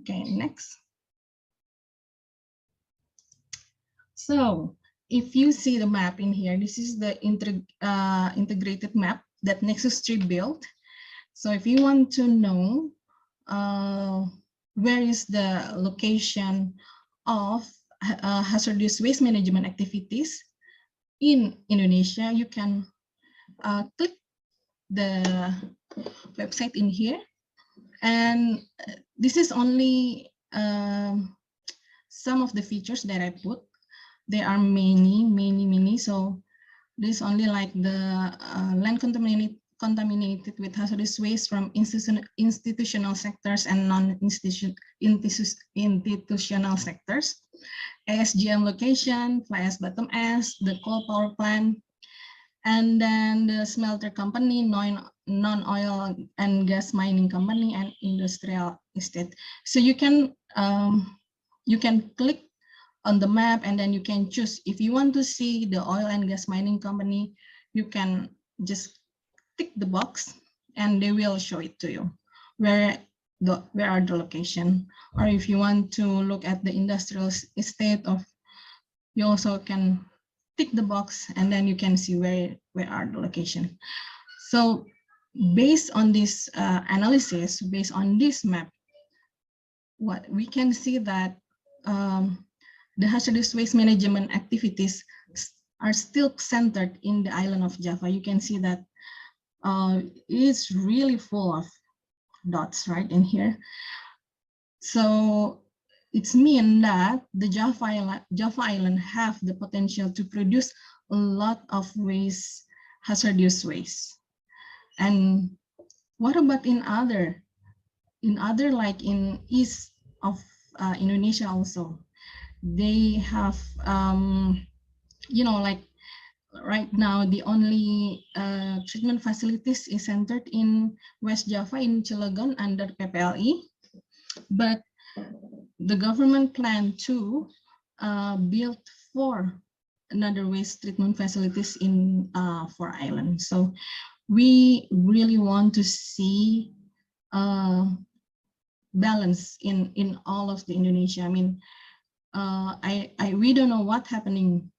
Okay, next. So if you see the map in here, this is the integrated map that Nexus 3 built. So if you want to know where is the location of hazardous waste management activities in Indonesia, you can click the website in here. And this is only some of the features that I put. There are many. So this is only like the land contaminated with hazardous waste from institutional sectors and non-institutional sectors. ASGM location, fly ash bottom ash, the coal power plant, and then the smelter company, non-oil and gas mining company, and industrial estate. So you can click on the map and then you can choose. If you want to see the oil and gas mining company, you can just tick the box and they will show it to you where are the location. Or if you want to look at the industrial estate, you also can tick the box and then you can see where are the location. So based on this analysis, based on this map, what we can see that the hazardous waste management activities are still centered in the island of Java. You can see that it's really full of dots right in here. So it's mean that the Java Island have the potential to produce a lot of waste, hazardous waste. And what about in other like in east of Indonesia also? They have, like right now, the only treatment facilities is centered in West Java in Cilegon under PPLI, but the government plan to build 4 another waste treatment facilities in 4 islands. So we really want to see balance in all of the Indonesia. I mean, we don't know what's happening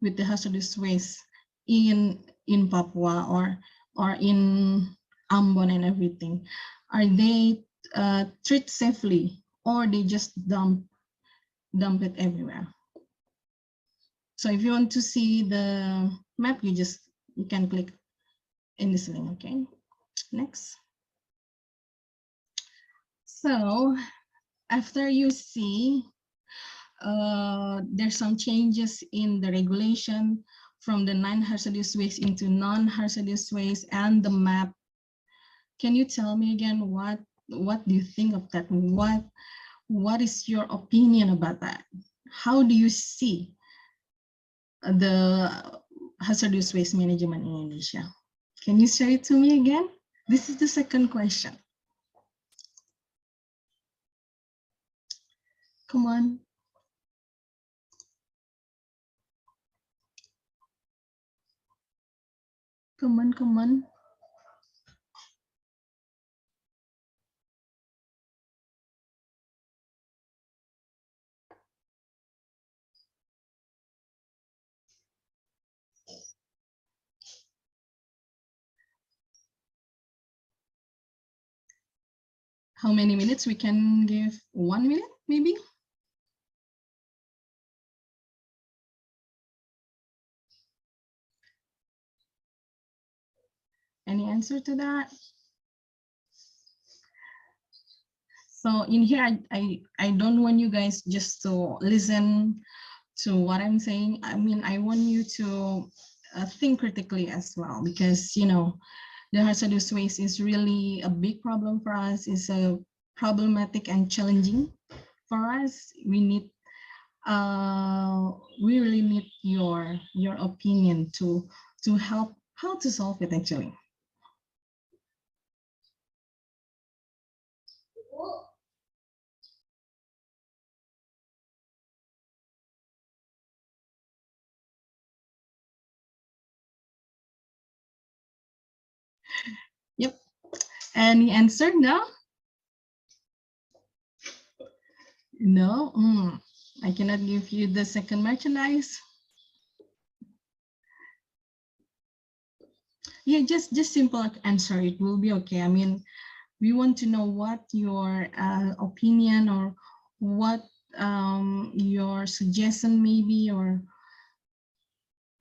with the hazardous waste in Papua or in Ambon and everything. Are they treated safely, or they just dump it everywhere? So if you want to see the map, you can click in this link. Okay, next. So after you see there's some changes in the regulation from the non-hazardous waste into non-hazardous waste and the map. Can you tell me again what do you think of that? What is your opinion about that? How do you see the hazardous waste management in Indonesia? Can you share it to me again? This is the second question. Come on. Come on, come on. How many minutes we can give? 1 minute, maybe? Any answer to that? So in here, I don't want you guys just to listen to what I'm saying. I mean, I want you to think critically as well, because, you know, the hazardous waste is really a big problem for us. It's a problematic and challenging for us. We need, we really need your opinion to help how to solve it actually. Yep. Any answer? No? No? I cannot give you the second merchandise. Yeah, just simple answer. It will be okay. I mean, we want to know what your opinion or what your suggestion maybe, or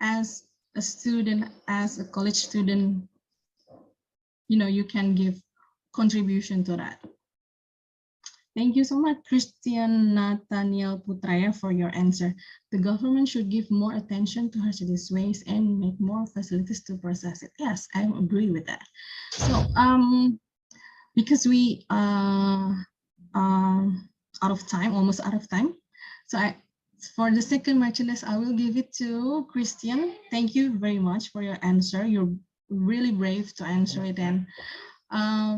as a student, as a college student, you know, you can give contribution to that. Thank you so much, Christian Nathaniel Putraya, for your answer. The government should give more attention to hazardous waste and make more facilities to process it. Yes, I agree with that. So, because we are out of time, almost out of time. So for the second merchandise, I will give it to Christian. Thank you very much for your answer. You're really brave to answer it. And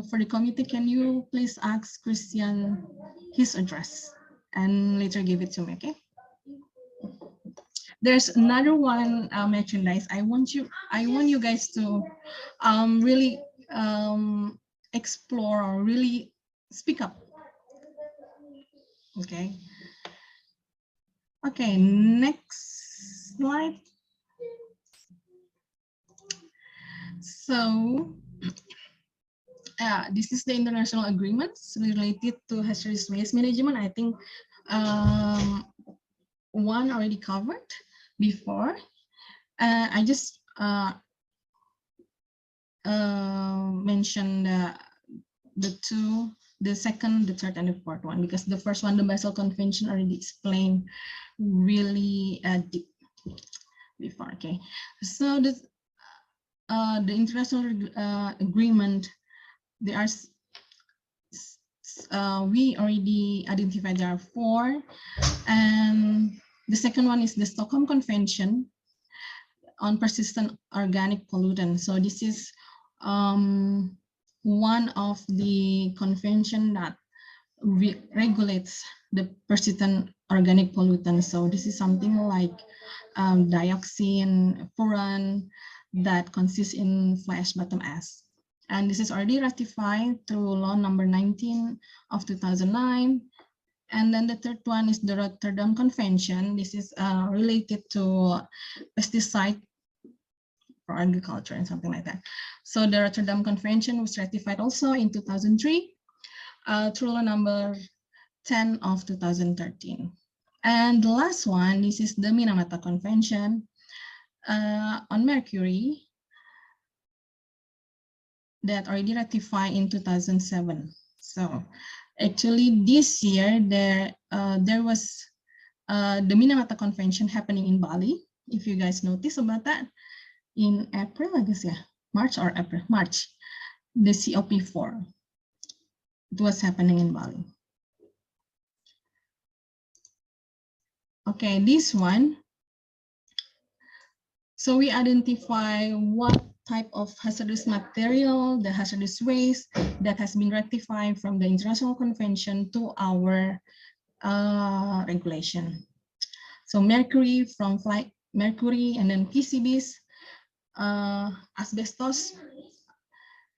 for the committee, can you please ask Christian his address and later give it to me, okay? There's another one merchandise. I want you guys to really explore or really speak up. Okay. Okay, next slide. So this is the international agreements related to hazardous waste management. I think one already covered before. I just mentioned the second, the third, and the fourth one, because the first one, the Basel Convention, already explained really deep. before. Okay, so this the international agreement, there are we already identified there are 4, and the second one is the Stockholm Convention on persistent organic pollutants. So this is one of the convention that regulates the persistent organic pollutants. So this is something like dioxin, furan, that consists in fly ash bottom ash. And this is already ratified through law number 19 of 2009. And then the third one is the Rotterdam Convention. This is related to pesticide for agriculture and something like that. So the Rotterdam Convention was ratified also in 2003 through law number 10 of 2013. And the last one, this is the Minamata Convention on mercury that already ratified in 2007. So actually this year there was the Minamata Convention happening in Bali. If you guys notice about that, in April, I guess, yeah, March or April, March, the COP4. It was happening in Bali. Okay, this one. So we identify what type of hazardous material, the hazardous waste that has been ratified from the International Convention to our regulation. So mercury from mercury, and then PCBs, asbestos,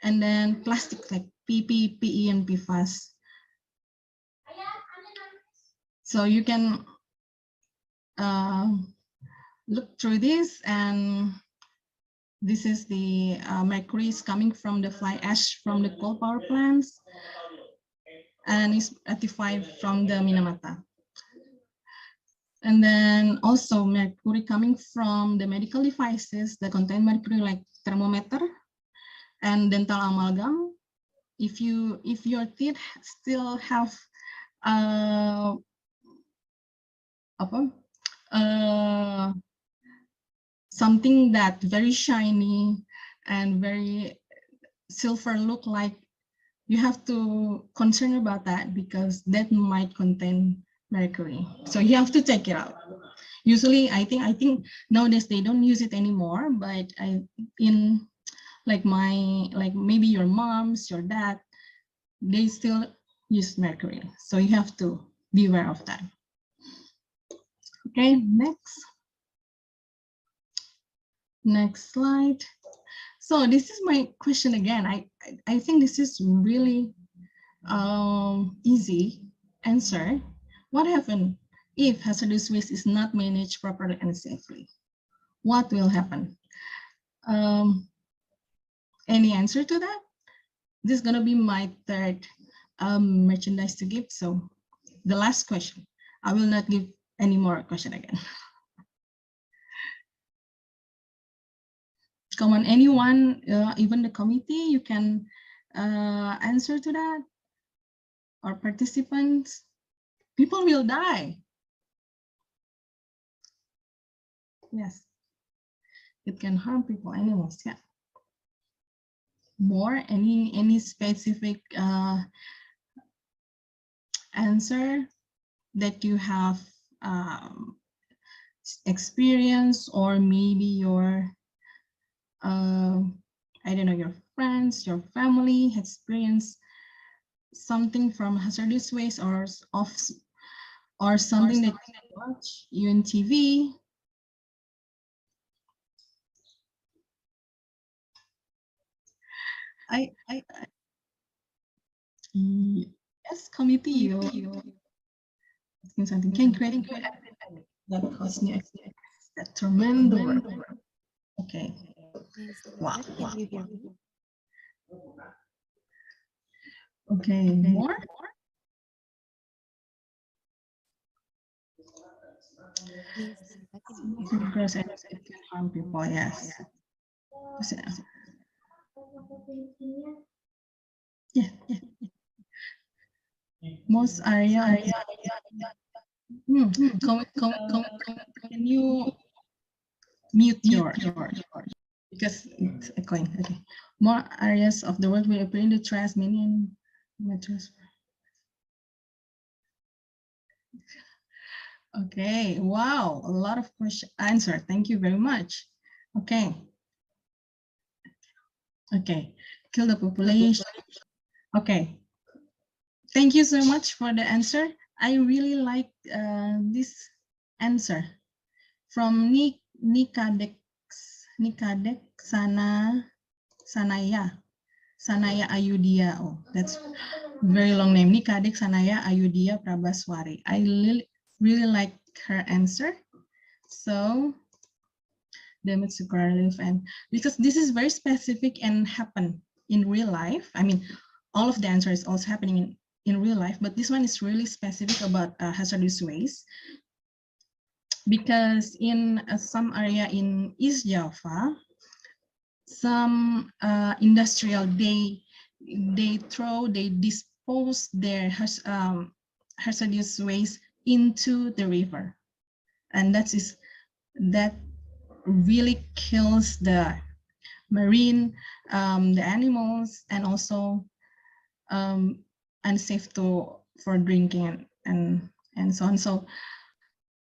and then plastic like PP, PE, and PFAS. So you can look through this, and this is the mercury is coming from the fly ash from the coal power plants, and is ratified from the Minamata. And then also mercury coming from the medical devices that contain mercury, like thermometer and dental amalgam. If your teeth still have something that very shiny and very silver look like, you have to concern about that because that might contain mercury. So you have to take it out. Usually, I think nowadays they don't use it anymore, but in like maybe your moms, your dad, they still use mercury. So you have to be aware of that. Okay, next slide. So this is my question again. I think this is really easy answer. What happens if hazardous waste is not managed properly and safely? What will happen? Any answer to that? This is gonna be my third merchandise to give. So the last question. I will not give any more question again. Come on, anyone, even the committee, you can answer to that, or participants. People will die. Yes, it can harm people, animals. Yeah. More, any specific answer that you have experience, or maybe your I don't know, your friends, your family experienced something from hazardous waste, or something that you watch you in TV. Yes, committee, you asking something. Can create that cause new that tremendous. Okay. Wow. Okay, more? Because it can harm people, yes. Yeah. Most area. Can you mute your because it's echoing. Okay. More areas of the world will appear in the trash, many metros. Okay, wow, a lot of answer. Thank you very much. Okay. Okay, kill the population. Okay. Thank you so much for the answer. I really like this answer from Nikadek Sanaya Ayudia. Oh, that's very long name. Nikadek Sanaya Ayudia Prabaswari. I really like her answer. So damage to coral reef, and because this is very specific and happen in real life. I mean, all of the answer is also happening in real life, but this one is really specific about hazardous waste. Because in some area in East Java, some industrial, they dispose their hazardous waste into the river, and that really kills the marine, the animals, and also unsafe for drinking and so on. So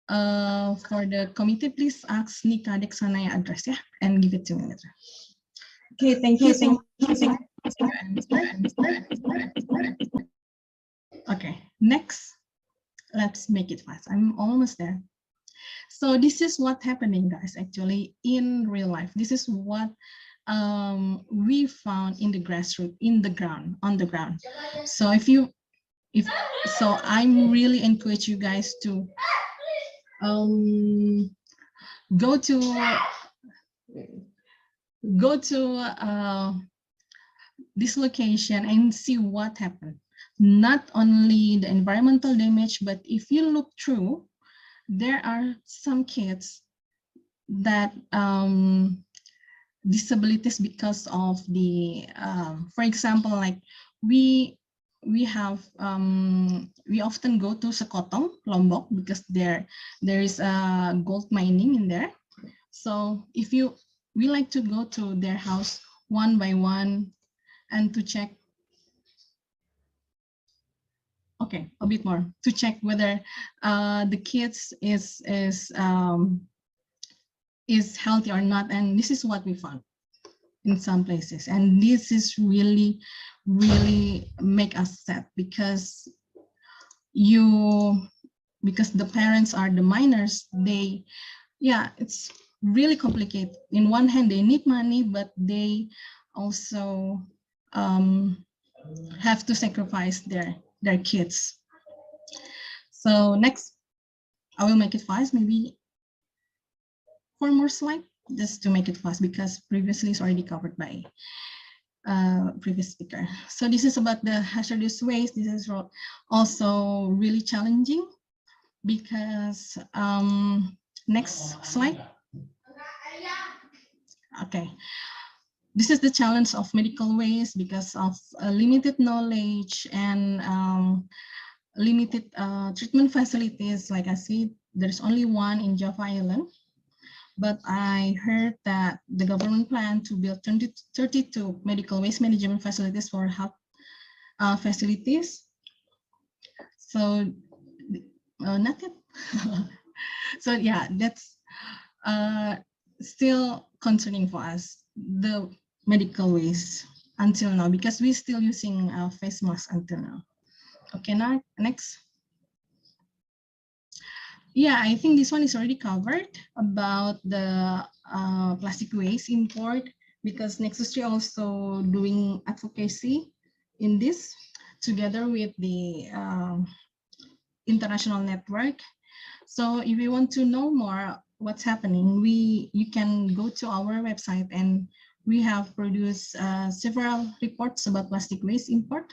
for the committee, please ask Nikadek Sanaya address, yeah, and give it to me later. Okay, thank you so much. Okay, next, let's make it fast. I'm almost there. So this is what's happening, guys, actually in real life. This is what we found in the grassroots, on the ground. So so I'm really encourage you guys to go to this location and see what happened. Not only the environmental damage, but if you look through, there are some kids that disabilities because of the for example, like we often go to Sekotong, Lombok, because there is gold mining in there. So we like to go to their house one by one and to check, okay, a bit more, to check whether the kids is healthy or not. And this is what we found in some places, and this is really make us sad, because the parents are the minors. It's really complicated. In one hand, they need money, but they also have to sacrifice their kids. So next, I will make it fast, maybe 4 more slides, just to make it fast, because previously it's already covered by previous speaker. So this is about the hazardous waste. This is also really challenging, because next slide. Okay, this is the challenge of medical waste because of limited knowledge and limited treatment facilities. Like I said, there's only one in Java Island, but I heard that the government planned to build 32 medical waste management facilities for health facilities. So not yet. So yeah, that's still concerning for us, the medical waste until now, because we're still using face masks until now. Okay, now next. Yeah, I think this one is already covered about the plastic waste import, because Nexus 3 also doing advocacy in this together with the international network. So if you want to know more what's happening, you can go to our website, and we have produced several reports about plastic waste import.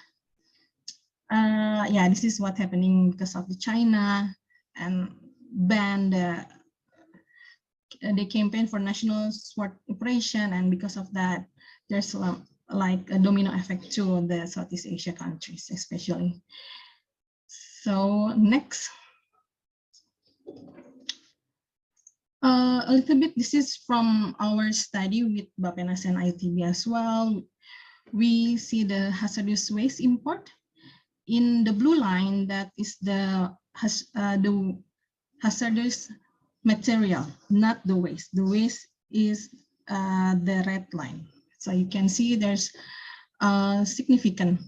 Yeah, this is what's happening because of the China and ban the campaign for national sword operation, and because of that, there's like a domino effect to the Southeast Asia countries, especially. So next. A little bit, this is from our study with Bapenas and ITB as well. We see the hazardous waste import. In the blue line, that is the hazardous material, not the waste. The waste is the red line. So you can see there's a significant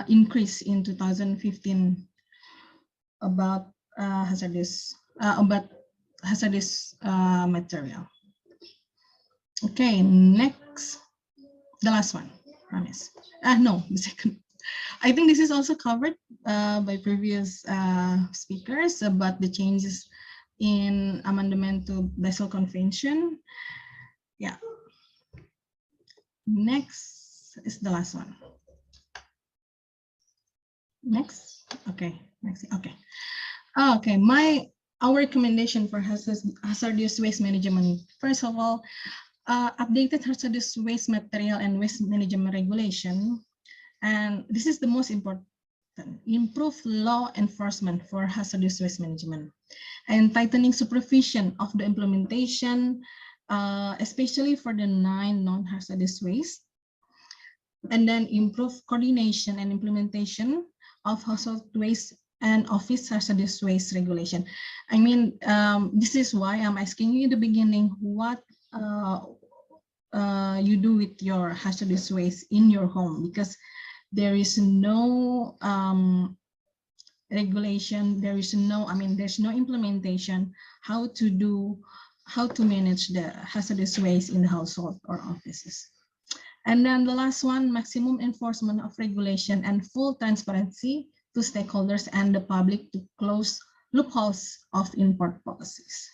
increase in 2015 about hazardous material. Okay, next, the last one, promise. No, the second. I think this is also covered by previous speakers about the changes in amendment to Basel Convention. Yeah. Next is the last one. Next. Okay. Next. Okay. Okay. Our recommendation for hazardous waste management. First of all, updated hazardous waste material and waste management regulation. And this is the most important. Improve law enforcement for hazardous waste management and tightening supervision of the implementation, especially for the 9 non-hazardous waste. And then improve coordination and implementation of household waste and office hazardous waste regulation. I mean, this is why I'm asking you in the beginning what you do with your hazardous waste in your home, because there is no regulation, there's no implementation how to manage the hazardous waste in the household or offices. And then the last one, maximum enforcement of regulation and full transparency to stakeholders and the public to close loopholes of import policies.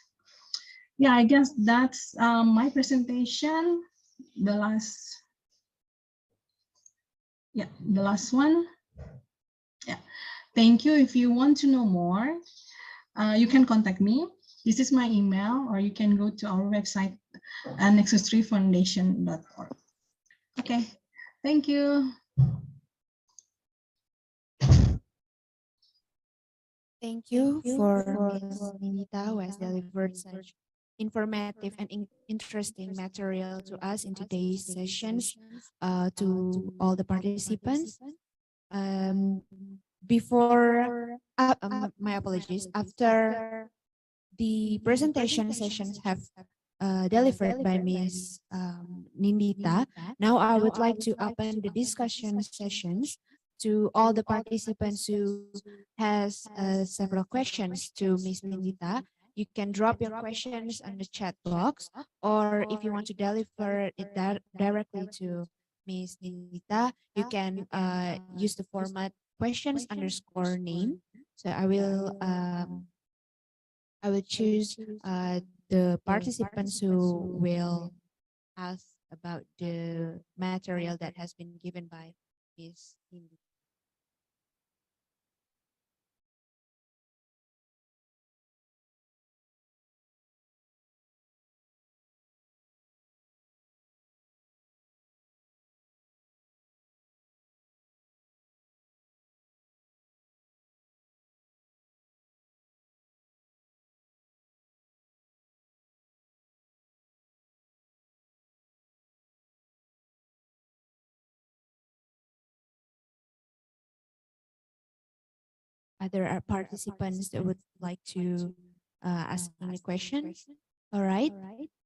Yeah, I guess that's my presentation. The last one. Yeah, thank you. If you want to know more, you can contact me. This is my email, or you can go to our website, nexus3foundation.org. Okay, thank you. Thank you for Ms. Nindita, who has delivered such informative and interesting material to us in today's sessions. To all the participants, my apologies, after the presentation sessions have delivered by Ms. Nindita, now I would like to open the discussion sessions to all the participants who has several questions to Ms. Nindita. You can drop your questions on the chat box, or if you want to deliver it directly to Ms. Nindita, you can use the format questions_name. So I will choose the participants who will ask about the material that has been given by Ms. Nindita. Other participants that would like to ask any questions? All right.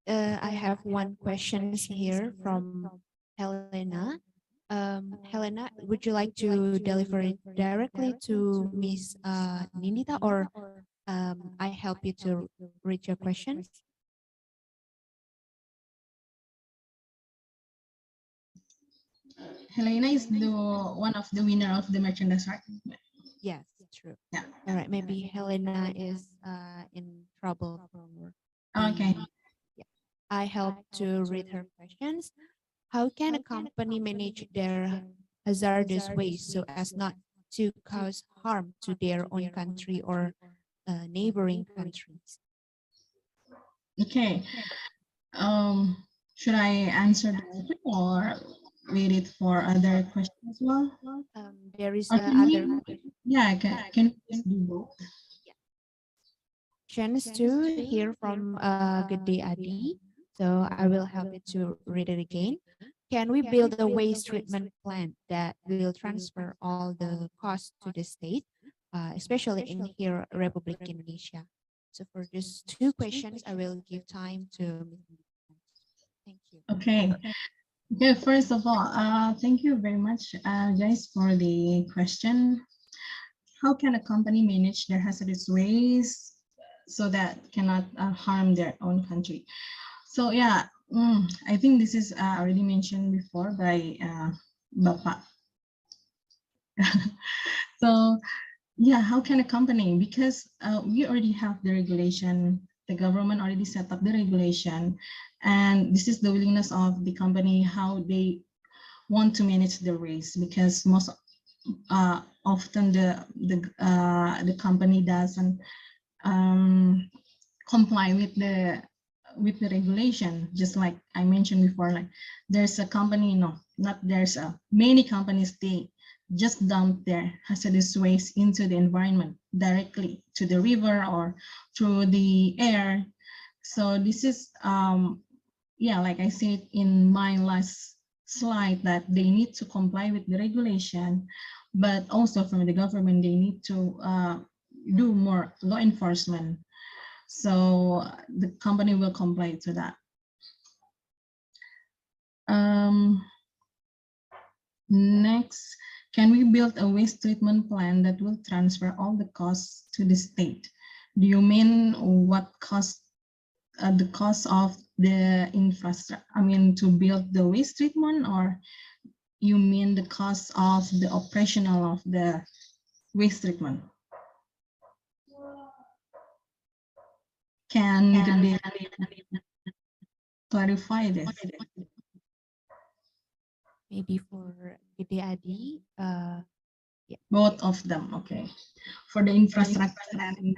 I have one question here from Helena. Helena, would you like to deliver it directly to Ms. Nindita, or I help you to read your questions? Helena is the one of the winner of the merchandise, right? Yes, true. Yeah. All right. Maybe Helena is in trouble. Okay. Yeah. I help to read her questions. How can a company manage their hazardous waste so as not to cause harm to their own country or neighboring countries? Okay. Should I answer directly or wait it for other questions as well? There is Or other question. Yeah, can we just do both? chance to hear from GDLN. So I will help you to read it again. Can we build a waste treatment plant that will transfer all the costs to the state, especially in here, Republic Indonesia? So for just two questions, I will give time to Ms. Nita. Thank you. Okay. Okay, first of all, thank you very much, guys, for the question. How can a company manage their hazardous waste so that cannot harm their own country? So yeah, I think this is already mentioned before by Bapak. So yeah, how can a company? Because we already have the regulation, the government already set up the regulation, and this is the willingness of the company, how they want to manage the waste, because most often the company doesn't comply with the regulation. Just like I mentioned before, like there's a company, no, not there's a many companies, they just dump their hazardous waste into the environment directly to the river or through the air. So this is yeah, like I said in my last slide, that they need to comply with the regulation, but also from the government they need to do more law enforcement, so the company will comply to that. Next, can we build a waste treatment plant that will transfer all the costs to the state? Do you mean what cost, the cost of the infrastructure, I mean to build the waste treatment, or you mean the cost of the operational of the waste treatment? Can they clarify this? Maybe for GDLN, yeah. Both of them, okay. For the infrastructure and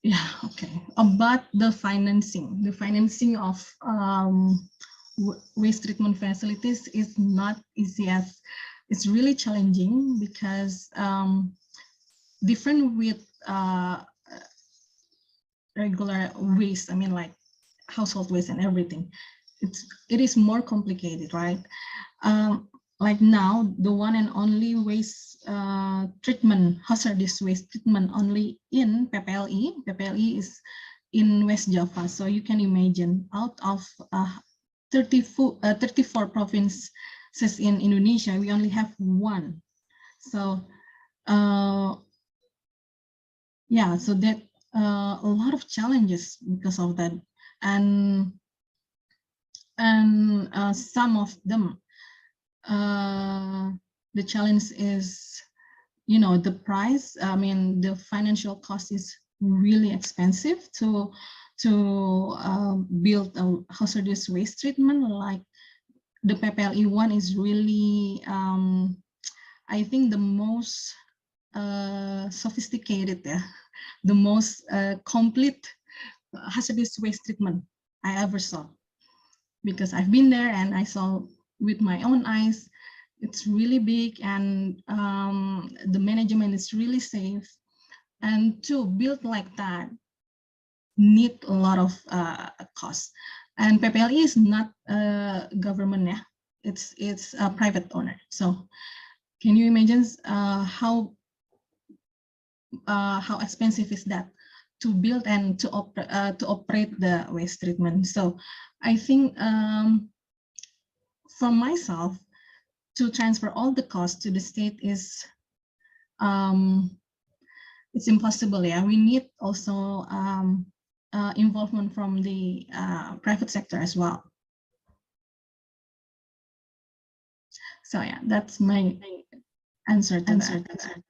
yeah, okay. About the financing of waste treatment facilities is not easy, as it's really challenging, because different with regular waste, I mean like household waste and everything, it is more complicated, right? Like now, the one and only waste treatment, hazardous waste treatment, only in PPLE. PPLE is in West Java, so you can imagine out of 34 provinces in Indonesia, we only have one. So yeah, so that a lot of challenges because of that, and some of them, the challenge is, you know, the price. I mean, the financial cost is really expensive to build a hazardous waste treatment. Like the PPLE one is really, I think, the most sophisticated, yeah, the most complete hazardous waste treatment I ever saw, because I've been there and I saw with my own eyes. It's really big, and the management is really safe. And to build like that need a lot of cost. And PPLE is not government, yeah, it's a private owner. So can you imagine how expensive is that to build and to operate the waste treatment? So I think for myself, to transfer all the costs to the state is it's impossible. Yeah, we need also involvement from the private sector as well. So yeah, that's my answer to that.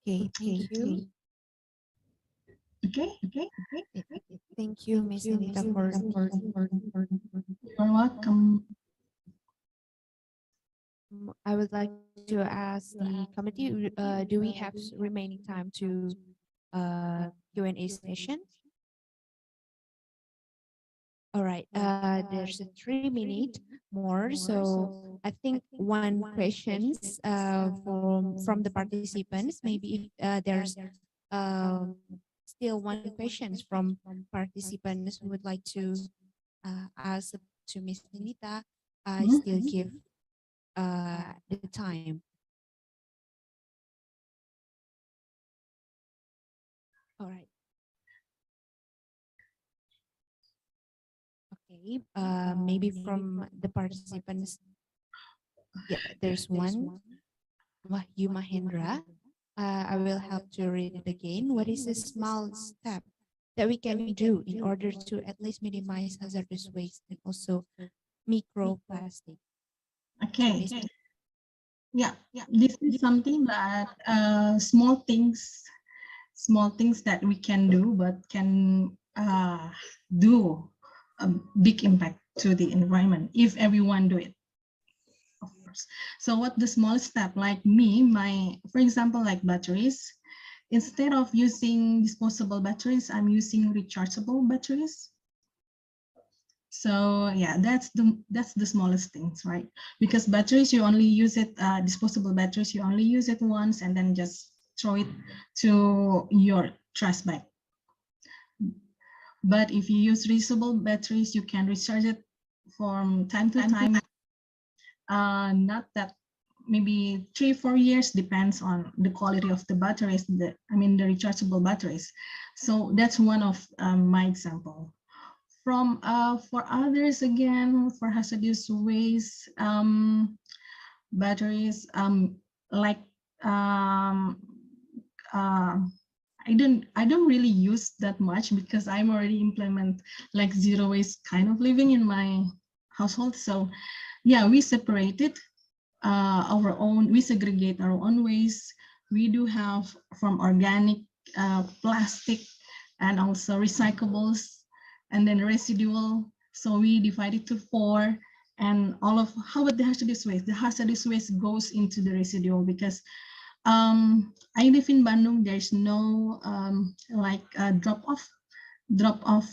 Okay, thank you. Okay. Thank you, Ms. Anita, for You're welcome. I would like to ask the committee, do we have remaining time to Q&A session? All right. There's a 3 minute more, so I think one questions from the participants. Maybe if there's still one questions from participants who would like to ask to Miss Nindita, I still give the time. All right. Okay, maybe from the participants, yeah, there's one, Wahyu Mahendra. I will have to read it again. What is a small step that we can do in order to at least minimize hazardous waste and also microplastic? Okay. Yeah, this is something that small things that we can do, but can do a big impact to the environment if everyone do it, of course. So what the small step, like me, for example, like batteries, instead of using disposable batteries, I'm using rechargeable batteries. So yeah, that's the smallest things, right? Because batteries, you only use it, disposable batteries, you only use it once and then just throw it to your trash bag. But if you use reusable batteries, you can recharge it from time to time. Not that, maybe 3-4 years, depends on the quality of the batteries, the rechargeable batteries. So that's one of my example. From for others, again, for hazardous waste, batteries, like I don't really use that much because I'm already implement like zero waste kind of living in my household. So yeah, we separated our own, we segregate our own waste. We do have from organic, plastic, and also recyclables, and then residual. So we divide it to 4, and all of, how about the hazardous waste? The hazardous waste goes into the residual because I live in Bandung. There's no like a drop off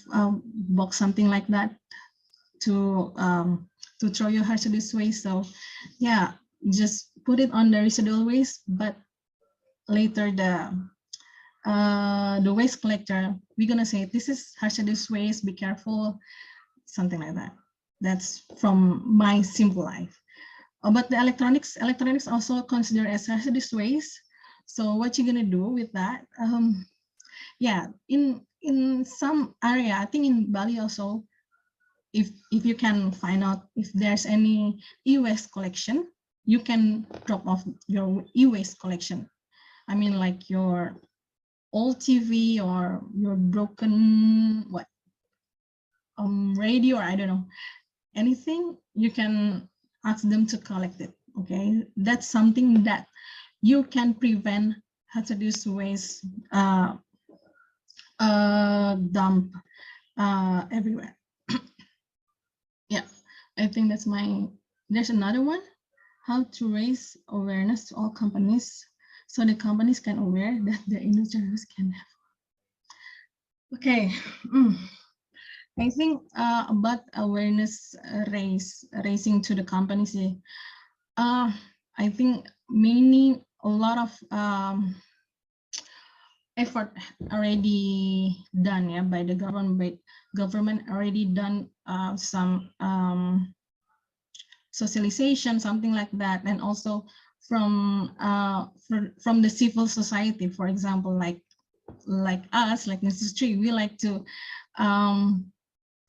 box, something like that, to throw your hazardous waste. So yeah, just put it on the residual waste, but later the waste collector, we're gonna say this is hazardous waste, be careful, something like that. That's from my simple life. But the electronics also considered as hazardous waste. So what you're gonna do with that? Yeah, in some area, I think in Bali also, if you can find out if there's any e-waste collection, you can drop off your e-waste collection. I mean, like your old TV or your broken radio, or I don't know, anything, you can ask them to collect it. Okay, that's something that you can prevent hazardous waste dump everywhere. Yeah, I think that's there's another one, how to raise awareness to all companies so the companies can aware that the individuals can have. Okay, I think about awareness raising to the companies. I think a lot of effort already done, yeah, by the government already done some socialization, something like that, and also from the civil society, for example, like us, like Mrs. Tree, we like to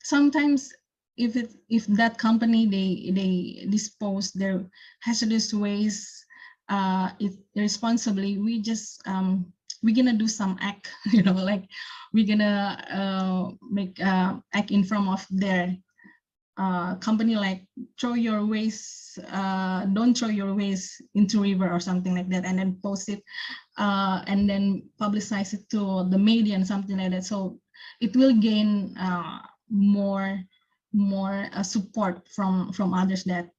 sometimes if that company they dispose their hazardous waste irresponsibly, we just we're gonna do some act, you know, like we're gonna make act in front of their company, like throw your waste, don't throw your waste into river or something like that, and then post it and then publicize it to the media and something like that. So it will gain more support from others, that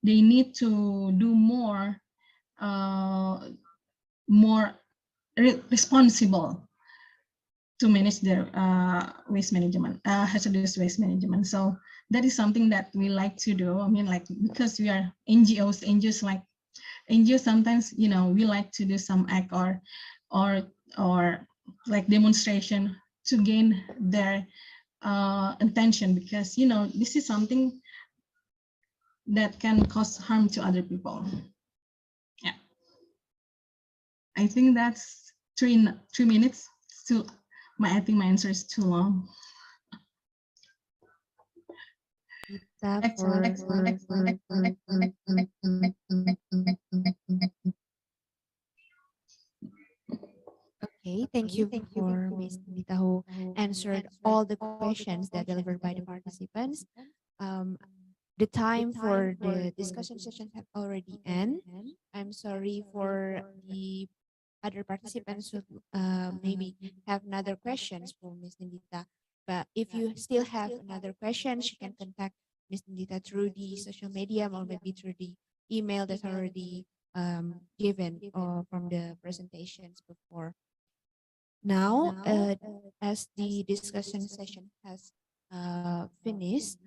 they need to do more responsible to manage their waste management, hazardous waste management. So that is something that we like to do. I mean, like, because we are NGOs like NGOs, sometimes, you know, we like to do some act or like demonstration to gain their attention, because, you know, this is something that can cause harm to other people. Yeah, I think that's 3 minutes. Still, I think my answer is too long. Okay, thank you for Ms. Nita, who answered all the questions that delivered by the participants. Um, the time for the discussion session have already end. I'm sorry for the other participants who maybe have another questions for Ms. Nindita. But if you still have another questions, you can contact Ms. Nindita through the social media or maybe through the email that's already given from the presentations before. Now, as the discussion session has finished,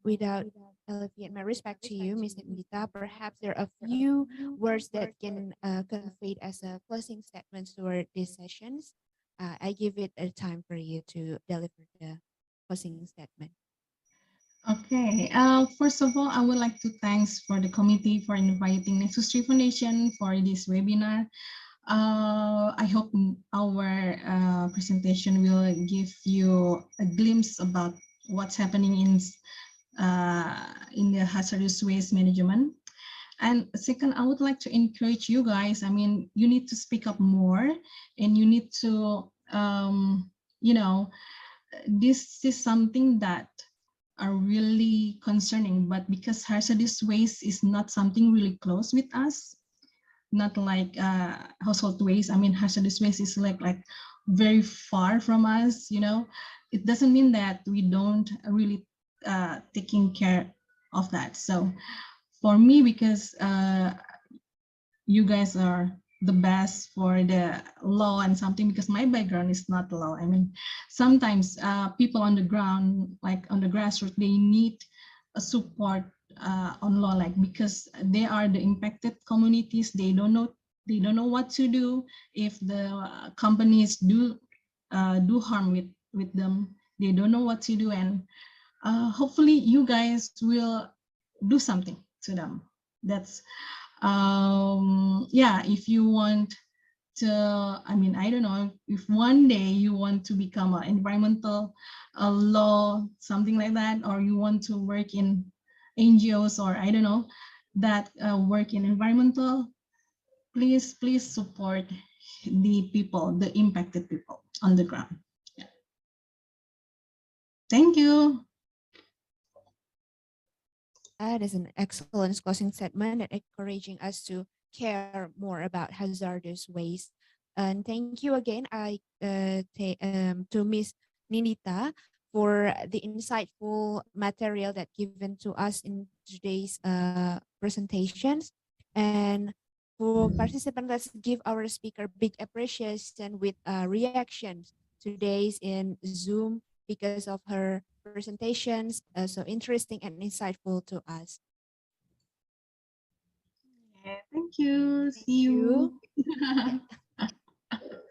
without alleviate my respect to you, Ms. Nindita, perhaps there are a few words that can convey as a closing statement toward these sessions. I give it a time for you to deliver the closing statement. Okay, first of all, I would like to thanks for the committee for inviting Nexus 3 Foundation for this webinar. I hope our presentation will give you a glimpse about what's happening in the hazardous waste management. And second, I would like to encourage you guys. I mean, you need to speak up more, and you need to, you know, this is something that are really concerning, but because hazardous waste is not something really close with us, not like household waste. I mean, hazardous waste is like very far from us, you know. It doesn't mean that we don't really taking care of that. So for me, because you guys are the best for the law and something, because my background is not law. I mean, sometimes people on the ground, like on the grassroots, they need a support on law, like, because they are the impacted communities. They don't know what to do if the companies do harm with them. They don't know what to do, and hopefully you guys will do something to them. That's yeah, if you want to, I mean, I don't know, if one day you want to become an environmental law, something like that, or you want to work in NGOs, or I don't know, that work in environmental, please support the people, the impacted people on the ground. Yeah. Thank you. That is an excellent closing statement and encouraging us to care more about hazardous waste. And thank you again, to Ms. Ninita for the insightful material that given to us in today's presentations. And for participants, let's give our speaker big appreciation with reactions today's in Zoom because of her presentations, so interesting and insightful to us. Thank you. See you.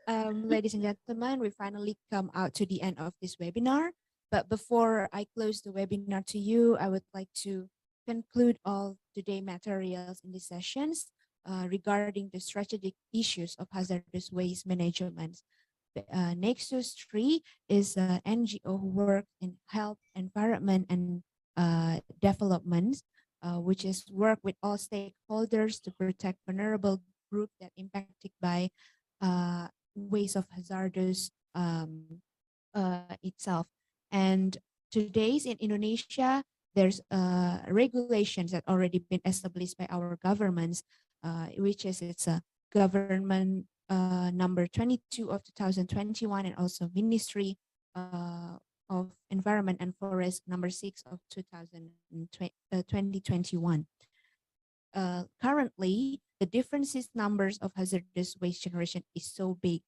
Ladies and gentlemen, we finally come out to the end of this webinar. But before I close the webinar to you, I would like to conclude all today materials in these sessions regarding the strategic issues of hazardous waste management. Nexus 3 is an NGO who works in health, environment, and development, which is work with all stakeholders to protect vulnerable groups that impacted by waste of hazardous itself. And today's in Indonesia, there's regulations that already been established by our governments, which is it's a government number 22 of 2021, and also Ministry of Environment and Forest number 6 of 2021. Currently, the differences numbers of hazardous waste generation is so big,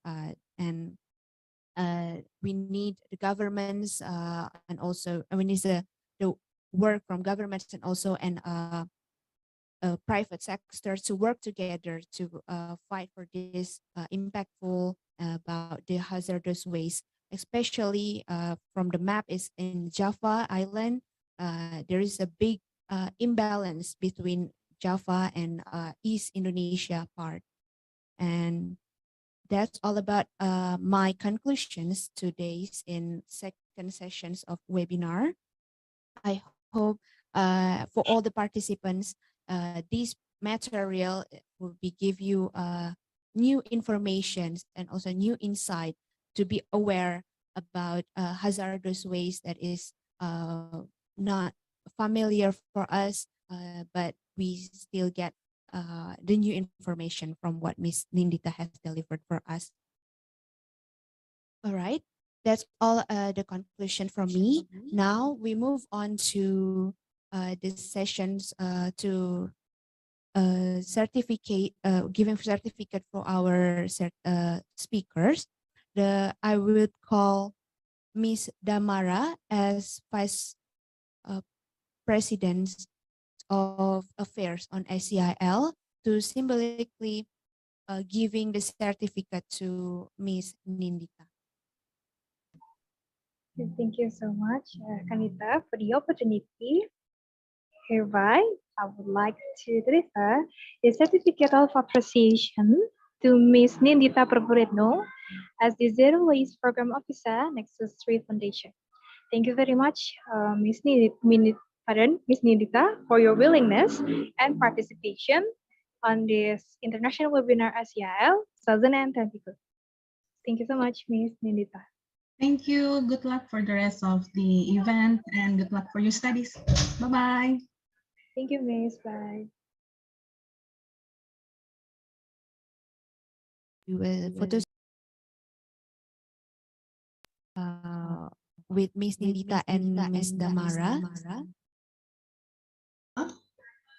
and we need the governments and also we need the work from governments and also private sectors to work together to fight for this impactful about the hazardous waste, especially from the map is in Java Island. There is a big imbalance between Java and East Indonesia part. And that's all about my conclusions today's in second sessions of webinar. I hope for all the participants, this material will be give you new information and also new insight to be aware about hazardous waste that is not familiar for us, but we still get the new information from what Miss Nindita has delivered for us. All right, that's all the conclusion from me. Now we move on to the sessions to certificate, giving certificate for our speakers. I would call Miss Damara as Vice President of Affairs on SCIL to symbolically giving the certificate to Miss Nindita. Thank you so much, Kanita, for the opportunity. Hereby, I would like to deliver a certificate of appreciation to Ms. Nindita Praburetno as the Zero Waste Program Officer, Nexus 3 Foundation. Thank you very much, Ms. Nindita, for your willingness and participation on this international webinar SCIL 2022. Thank you so much, Ms. Nindita. Thank you. Good luck for the rest of the event and good luck for your studies. Bye-bye. Thank you, Miss. Bye. You will photos with Miss Nindita and Miss Damara.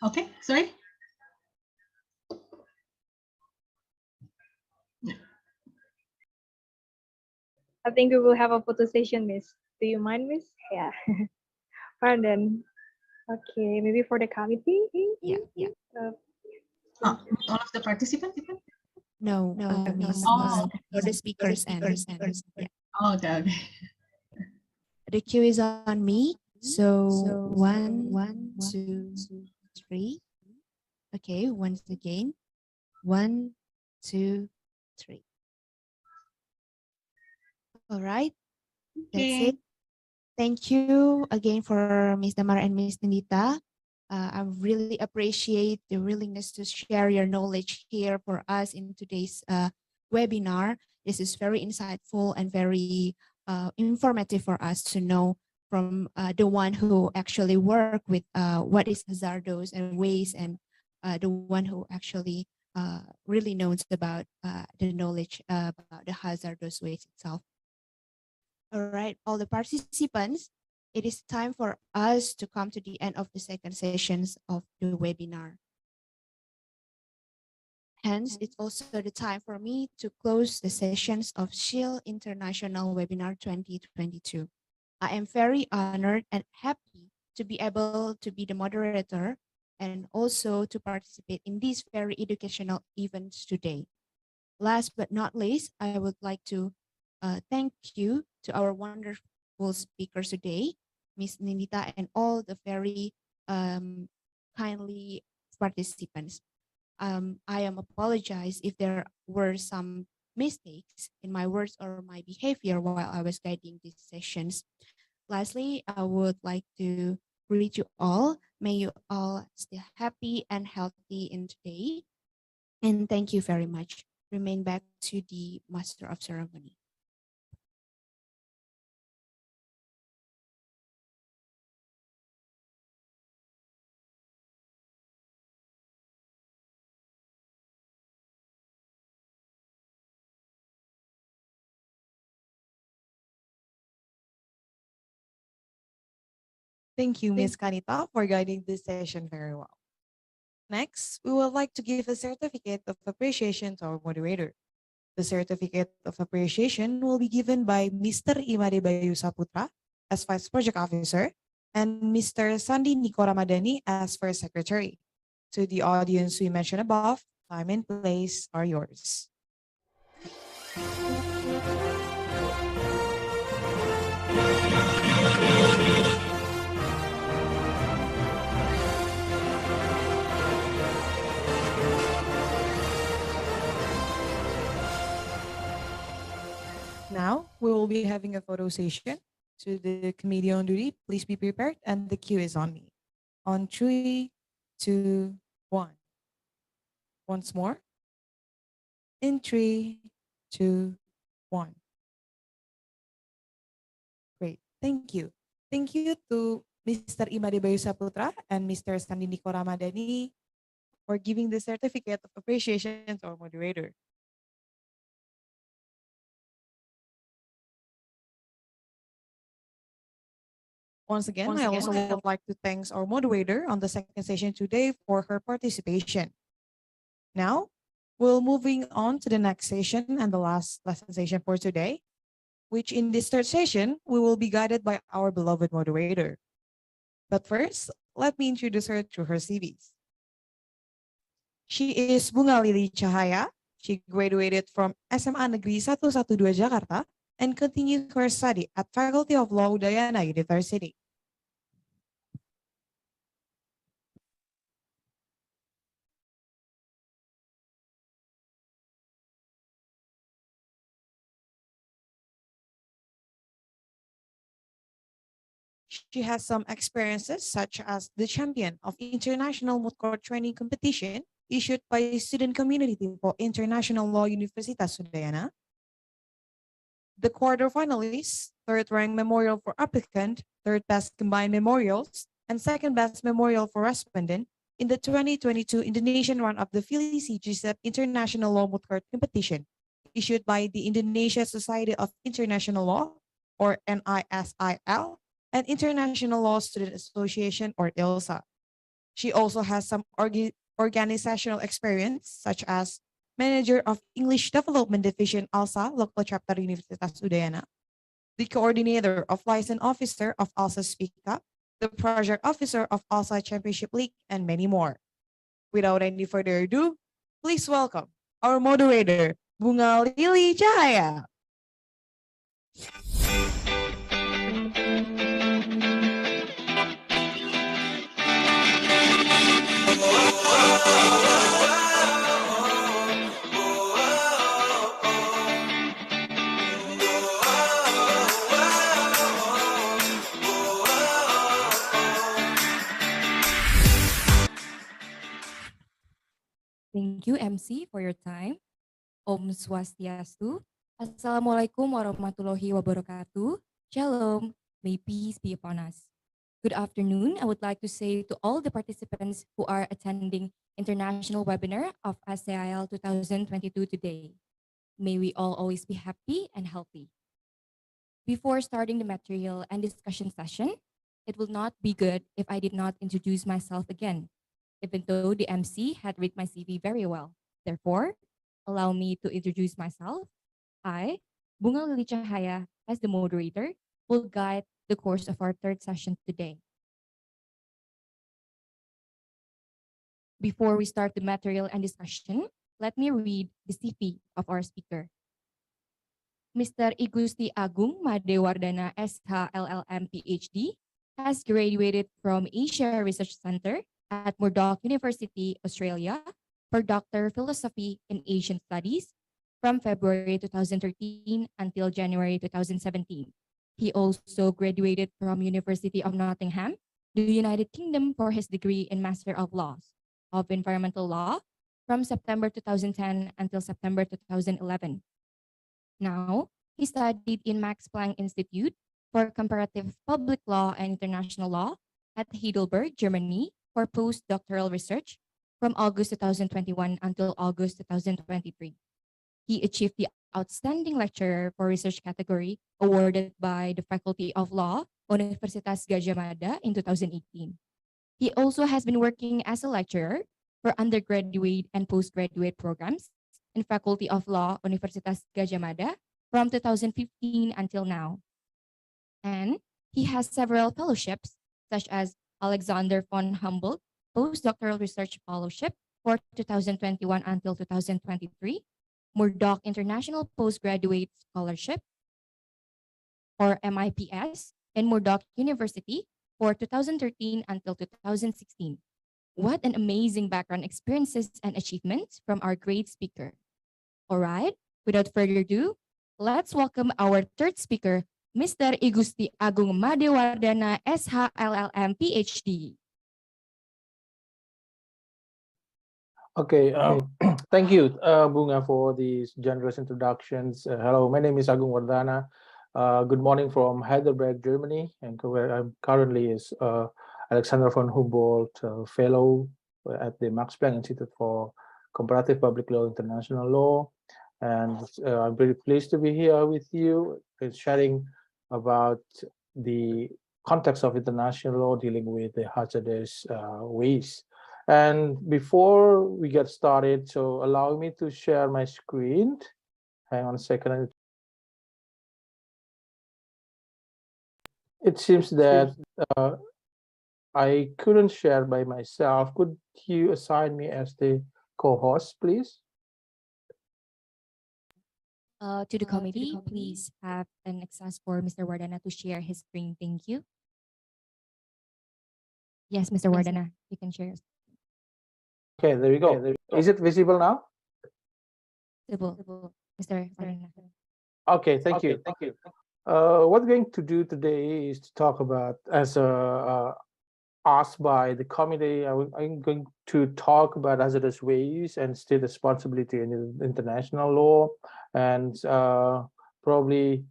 Okay, sorry. I think we will have a photo session, Miss. Do you mind, Miss? Yeah. Pardon. Okay, maybe for the committee. Yeah. All of the participants? No, Miss. For the speakers and yeah. Okay. The queue is on me. So 1, 2, 3. Okay, once again. 1, 2, 3. All right. That's it. Thank you again for Ms. Damara and Ms. Nindita. I really appreciate the willingness to share your knowledge here for us in today's webinar. This is very insightful and very informative for us to know from the one who actually work with what is hazardous and waste, and the one who actually really knows about the knowledge about the hazardous waste itself. All right, all the participants, it is time for us to come to the end of the second sessions of the webinar. Hence, it's also the time for me to close the sessions of SCIL International Webinar 2022. I am very honored and happy to be able to be the moderator and also to participate in these very educational events today. Last but not least, I would like to thank you to our wonderful speakers today, Ms. Nindita, and all the very kindly participants. I am apologize if there were some mistakes in my words or my behavior while I was guiding these sessions. Lastly, I would like to greet you all. May you all stay happy and healthy in today. And thank you very much. Remain back to the Master of Ceremony. Thank you, Ms. Kanita, for guiding this session very well. Next, we would like to give a certificate of appreciation to our moderator. The certificate of appreciation will be given by Mr. Imade Bayu Saputra as Vice Project Officer and Mr. Sandi Niko Ramadhani as First Secretary. To the audience we mentioned above, time and place are yours. Now, we will be having a photo session. To the committee on duty, please be prepared, and the cue is on me. On 3, 2, 1. Once more. In 3, 2, 1. Great, thank you. Thank you to Mr. Imade Bayu Saputra and Mr. Sandi Niko Ramadhani for giving the certificate of appreciation to our moderator. Once again, I also would like to thank our moderator on the second session today for her participation. Now, we're moving on to the next session and the last lesson session for today, which in this third session, we will be guided by our beloved moderator. But first, let me introduce her through her CVs. She is Bunga Lili Cahaya. She graduated from SMA Negeri 112 Jakarta and continued her study at Faculty of Law Udayana University. She has some experiences such as the champion of International Moot Court Training Competition issued by Student Community for International Law Universitas Udayana, the quarterfinalists, third rank memorial for applicant, third best combined memorials, and second best memorial for respondent in the 2022 Indonesian round of the Filisi GSEP International Law Moot Court Competition issued by the Indonesia Society of International Law, or NISIL, and International Law Student Association, or ILSA. She also has some organizational experience, such as Manager of English Development Division, ALSA, Local Chapter Universitas Udayana, the Coordinator of License Officer of ALSA Speak Up, the Project Officer of ALSA Championship League, and many more. Without any further ado, please welcome our moderator, Bunga Lili Cahaya. Thank you, MC, for your time. Om Swastiastu. Assalamualaikum warahmatullahi wabarakatuh. Shalom. May peace be upon us. Good afternoon. I would like to say to all the participants who are attending international webinar of SCIL 2022 today. May we all always be happy and healthy. Before starting the material and discussion session, it will not be good if I did not introduce myself again, even though the MC had read my CV very well. Therefore, allow me to introduce myself. I, Bunga Lili Cahaya, as the moderator, will guide the course of our third session today. Before we start the material and discussion, let me read the CV of our speaker. Mr. Igusti Agung Madewardana SHLLM PhD has graduated from Asia Research Center at Murdoch University, Australia, for Doctor Philosophy in Asian Studies from February 2013 until January 2017. He also graduated from University of Nottingham, the United Kingdom, for his degree in Master of Laws of Environmental Law from September 2010 until September 2011. Now, he studied in Max Planck Institute for Comparative Public Law and International Law at Heidelberg, Germany, for postdoctoral research from August 2021 until August 2023. He achieved the Outstanding Lecturer for Research category awarded by the Faculty of Law, Universitas Gadjah Mada in 2018. He also has been working as a lecturer for undergraduate and postgraduate programs in Faculty of Law, Universitas Gadjah Mada from 2015 until now. And he has several fellowships, such as Alexander von Humboldt Postdoctoral Research Fellowship for 2021 until 2023, Murdoch International Postgraduate Scholarship, or MIPS, in Murdoch University for 2013 until 2016. What an amazing background, experiences, and achievements from our great speaker. All right, without further ado, let's welcome our third speaker, Mr. Igusti Agung Madewardana, SHLLM, PhD. Okay, thank you, Bunga, for these generous introductions. Hello, my name is Agung Wardana. Good morning from Heidelberg, Germany, and where I'm currently is Alexander von Humboldt Fellow at the Max Planck Institute for Comparative Public Law, International Law. And I'm very pleased to be here with you, sharing about the context of international law dealing with the hazardous waste. And before we get started, so allow me to share my screen. Hang on a second. It seems that I couldn't share by myself. Could you assign me as the co-host, please? To the committee, please have an access for Mr. Wardana to share his screen. Thank you. Yes, Mr. Wardana, you can share. Okay, there we go. Is it visible now? Visible, Mr. Wardana. Okay, thank you. What we're going to do today is to talk about, as asked by the committee, I'm going to talk about hazardous waste and state responsibility in international law, and probably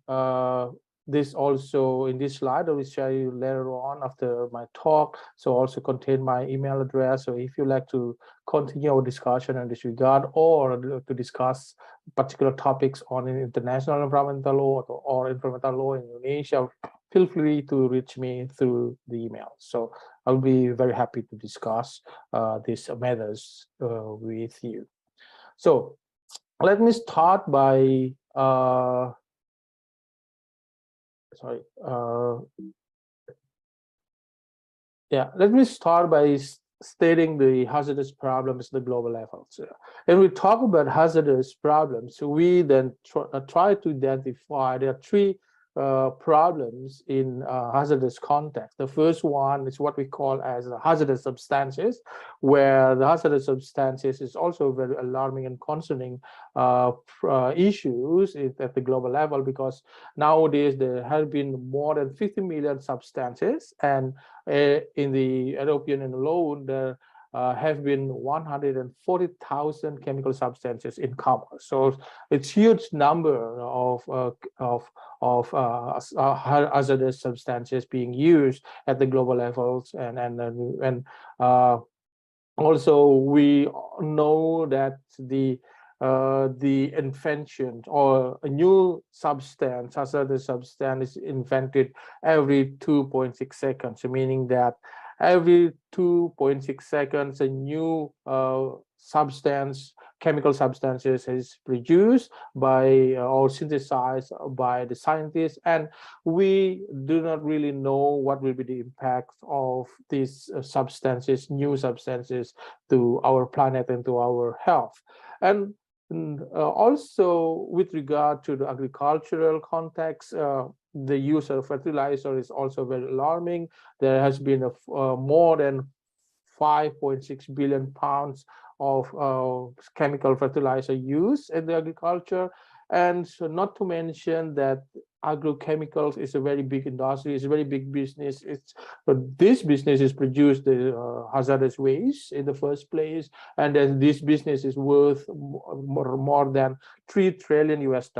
this also in this slide I will share you later on after my talk, so also contain my email address. So if you like to continue our discussion in this regard, or to discuss particular topics on international environmental law or environmental law in Indonesia, feel free to reach me through the email. So I'll be very happy to discuss these matters with you. So let me start by let me start by stating the hazardous problems at the global level. So, when we talk about hazardous problems, we then try to identify there are three problems in hazardous context. The first one is what we call as hazardous substances, where the hazardous substances is also very alarming and concerning issues at the global level, because nowadays there have been more than 50 million substances, and in the European Union alone there have been 140,000 chemical substances in commerce. So it's huge number of hazardous substances being used at the global levels, and also we know that the invention or a new substance, hazardous substance, is invented every 2.6 seconds, meaning that every 2.6 seconds a new substance, chemical substances is produced by or synthesized by the scientists, and we do not really know what will be the impact of these substances, new substances, to our planet and to our health. And also with regard to the agricultural context, the use of fertilizer is also very alarming. There has been more than 5.6 billion pounds of chemical fertilizer use in the agriculture, and so not to mention that agrochemicals is a very big industry, it's a very big business. This business is produced the hazardous waste in the first place, and then this business is worth more than $3 trillion US,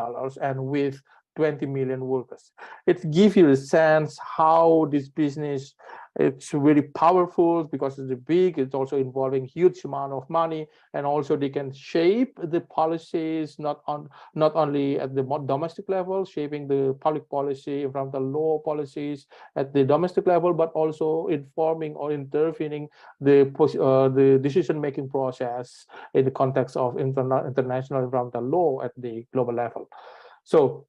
and with 20 million workers. It gives you a sense how this business, it's very powerful because it's big, it's also involving huge amount of money, and also they can shape the policies not only at the domestic level, shaping the public policy from the law policies at the domestic level, but also informing or intervening the decision-making process in the context of international environmental law at the global level. So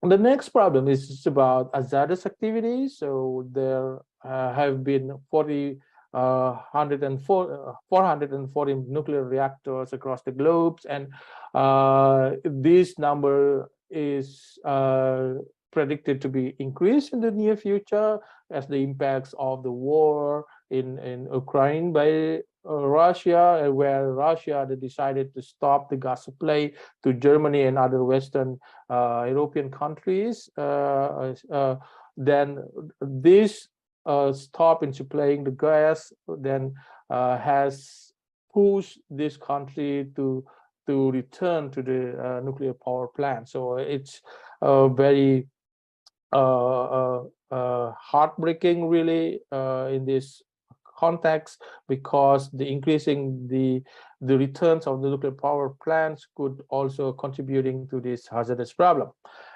the next problem is about hazardous activities. So there have been 440 nuclear reactors across the globe, and this number is predicted to be increased in the near future as the impacts of the war in Ukraine by Russia, where Russia decided to stop the gas supply to Germany and other Western European countries. Then this stop in supplying the gas then has pushed this country to return to the nuclear power plant. So it's very heartbreaking, really, in this context, because the increasing the returns of the nuclear power plants could also contributing to this hazardous problem.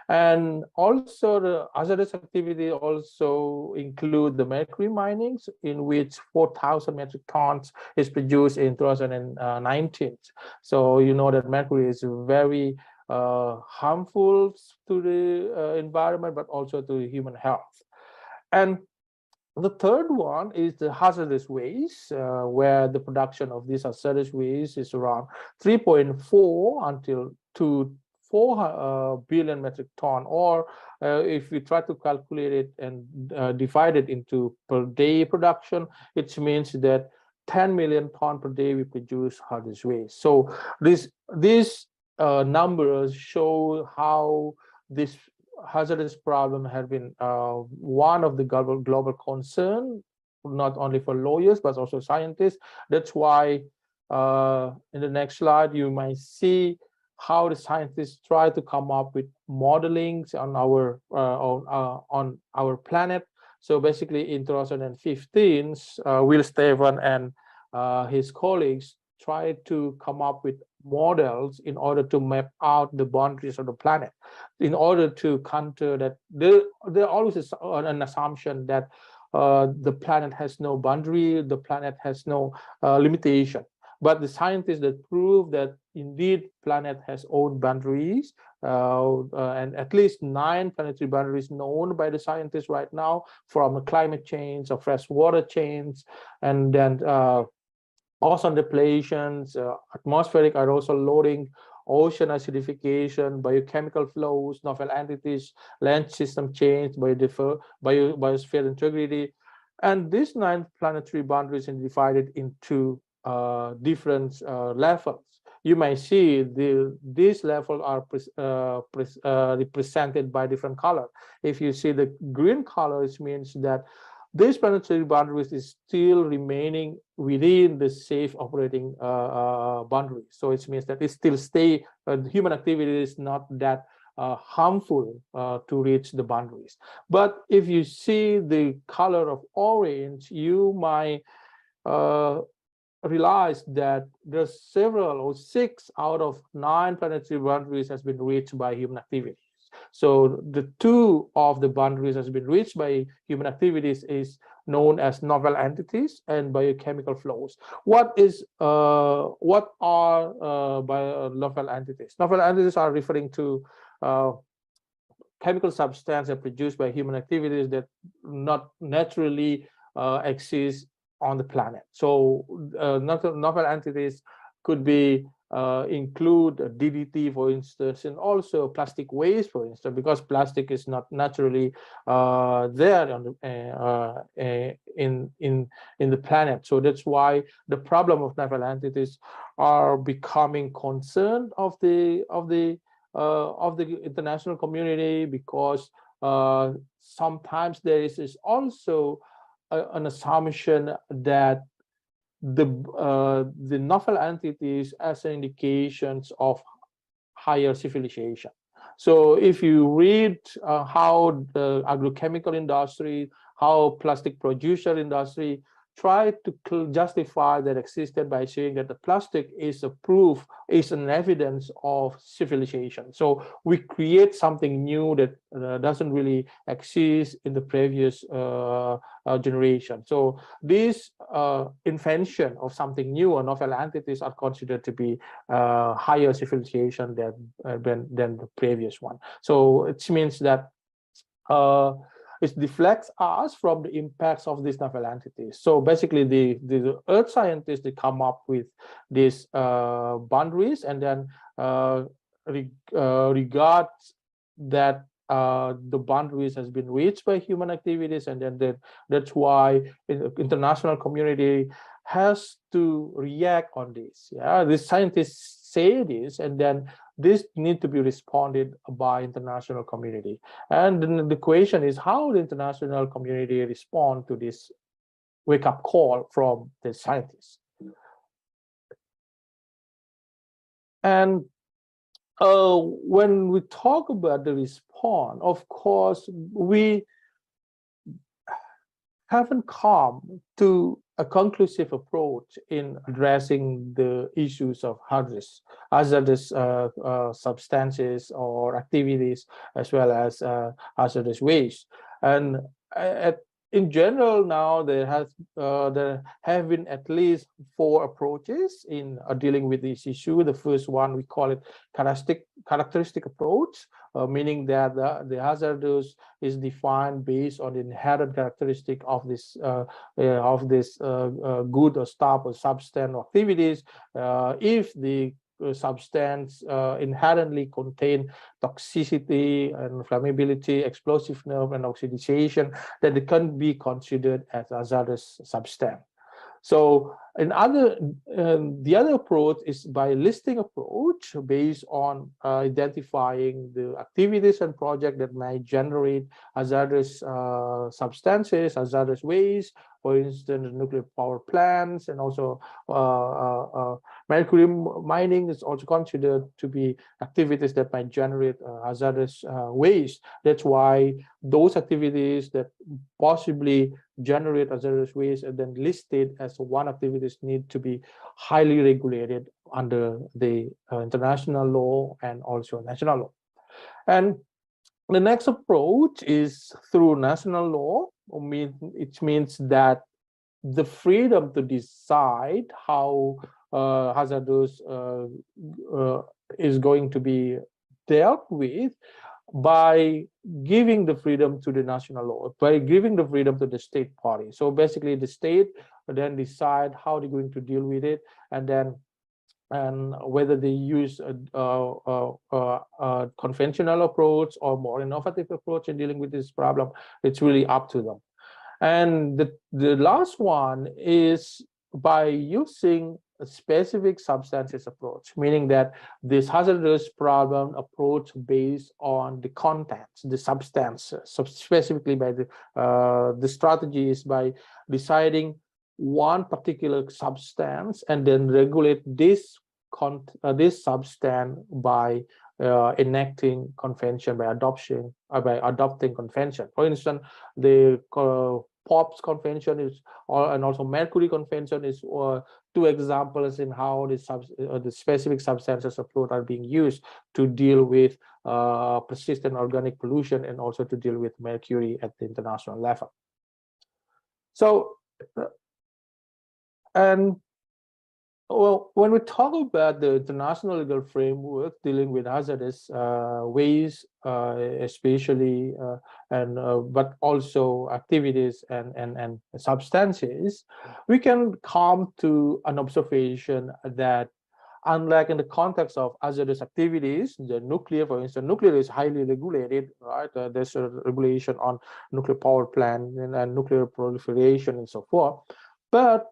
And also the hazardous activity also include the mercury minings, in which 4,000 metric tons is produced in 2019. So you know that mercury is very harmful to the environment, but also to human health. And the third one is the hazardous waste, where the production of these hazardous waste is around 3.4 until to 4 billion metric ton, or if we try to calculate it and divide it into per day production, it means that 10 million ton per day we produce hazardous waste. So these numbers show how this hazardous problem has been one of the global concern, not only for lawyers but also scientists. That's why in the next slide you might see how the scientists try to come up with modelings on our planet. So basically in 2015, Will Steven and his colleagues tried to come up with models in order to map out the boundaries of the planet, in order to counter that there always is an assumption that the planet has no boundary, the planet has no limitation. But the scientists that prove that indeed planet has own boundaries, and at least 9 planetary boundaries known by the scientists right now, from climate change or freshwater change, and then ozone depletions, atmospheric aerosol loading, ocean acidification, biochemical flows, novel entities, land system change, biosphere integrity. And these 9 planetary boundaries are divided into different levels. You may see these levels are represented by different color. If you see the green colors, means that this planetary boundaries is still remaining within the safe operating boundary. So it means that it still stay, human activity is not that harmful to reach the boundaries. But if you see the color of orange, you might realize that there's several or 6 out of 9 planetary boundaries has been reached by human activities. So the 2 of the boundaries has been reached by human activities is known as novel entities and biochemical flows. What are novel entities? Novel entities are referring to chemical substances produced by human activities that not naturally exist on the planet. So novel entities could be include DDT, for instance, and also plastic waste, for instance, because plastic is not naturally there on the, in the planet. So that's why the problem of novel entities are becoming concern of the international community, because sometimes there is also an assumption that the novel entities as indications of higher civilization. So if you read how the agrochemical industry, how plastic producer industry try to justify their existence by saying that the plastic is a proof, is an evidence of civilization. So we create something new that doesn't really exist in the previous generation. So this invention of something new or novel entities are considered to be higher civilization than the previous one. So it means that it deflects us from the impacts of these novel entities. So basically, the earth scientists, they come up with these boundaries and then regard that the boundaries has been reached by human activities, and then that's why the international community has to react on this. Yeah, the scientists say this, and then this need to be responded by international community. And then the question is how the international community respond to this wake-up call from the scientists. And when we talk about the response, of course, we haven't come to a conclusive approach in addressing the issues of hazardous substances or activities, as well as hazardous waste. And in general, now there have been at least 4 approaches in dealing with this issue. The first one, we call it characteristic approach, meaning that the hazardous is defined based on the inherent characteristic of this good or stuff or substance or activities. If the substance inherently contain toxicity and flammability, explosiveness, and oxidation, that it can be considered as hazardous substance. So the other approach is by listing approach based on identifying the activities and projects that might generate hazardous substances, hazardous waste, for instance, nuclear power plants, and also mercury mining is also considered to be activities that might generate hazardous waste. That's why those activities that possibly generate hazardous waste and then listed as one activities need to be highly regulated under the international law and also national law. And the next approach is through national law. It means that the freedom to decide how hazardous is going to be dealt with by giving the freedom to the national law, by giving the freedom to the state party. So basically the state then decide how they're going to deal with it, and whether they use a conventional approach or more innovative approach in dealing with this problem, it's really up to them. And the last one is by using a specific substances approach, meaning that this hazardous problem approach based on the contents, the substance. So specifically by the strategy is by deciding one particular substance and then regulate this substance by enacting convention, by adopting convention. For instance, the POPs convention is, and also mercury convention is 2 examples in how the specific substances approach are being used to deal with persistent organic pollution and also to deal with mercury at the international level. So, and well, when we talk about the international legal framework dealing with hazardous waste, especially, but also activities and substances, we can come to an observation that unlike in the context of hazardous activities, the nuclear, for instance, nuclear is highly regulated, right? There's a regulation on nuclear power plant and nuclear proliferation and so forth. But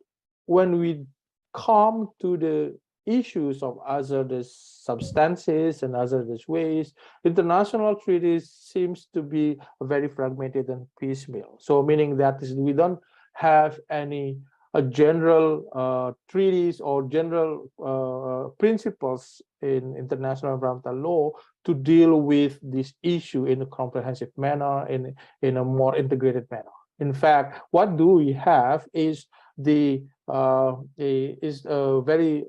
when we come to the issues of hazardous substances and hazardous waste, international treaties seems to be very fragmented and piecemeal. So meaning that we don't have any general treaties or general principles in international environmental law to deal with this issue in a comprehensive manner, in a more integrated manner. In fact, what do we have is a very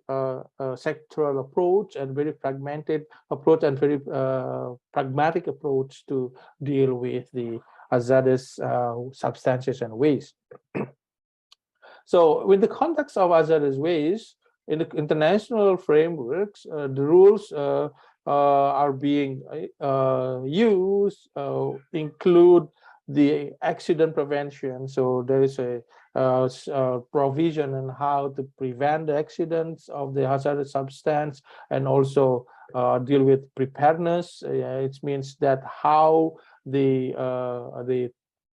sectoral approach and very fragmented approach and very pragmatic approach to deal with the hazardous substances and waste. So, with the context of hazardous waste, in the international frameworks, the rules are being used include the accident prevention. So there is a provision on how to prevent the accidents of the hazardous substance, and also deal with preparedness. It means that how the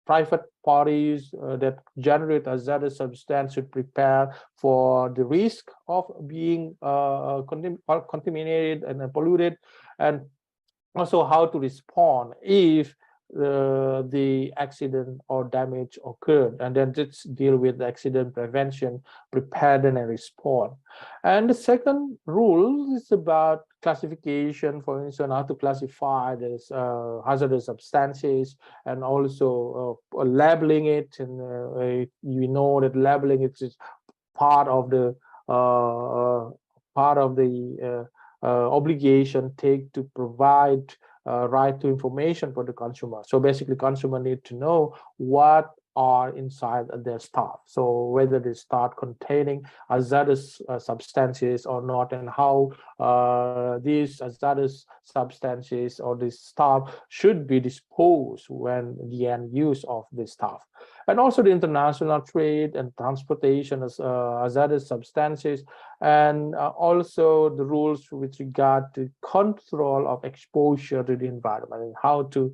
private parties that generate hazardous substance should prepare for the risk of being contaminated and polluted, and also how to respond if the accident or damage occurred, and then just deal with the accident prevention, preparedness, and respond. And the second rule is about classification, for instance, how to classify this hazardous substances, and also labeling it. And you know that labeling it is part of the obligation take to provide right to information for the consumer. So basically, consumer need to know what are inside their stuff. So whether they start containing hazardous substances or not, and how these hazardous substances or this stuff should be disposed when the end use of this stuff. And also the international trade and transportation as hazardous substances, and also the rules with regard to control of exposure to the environment, and how to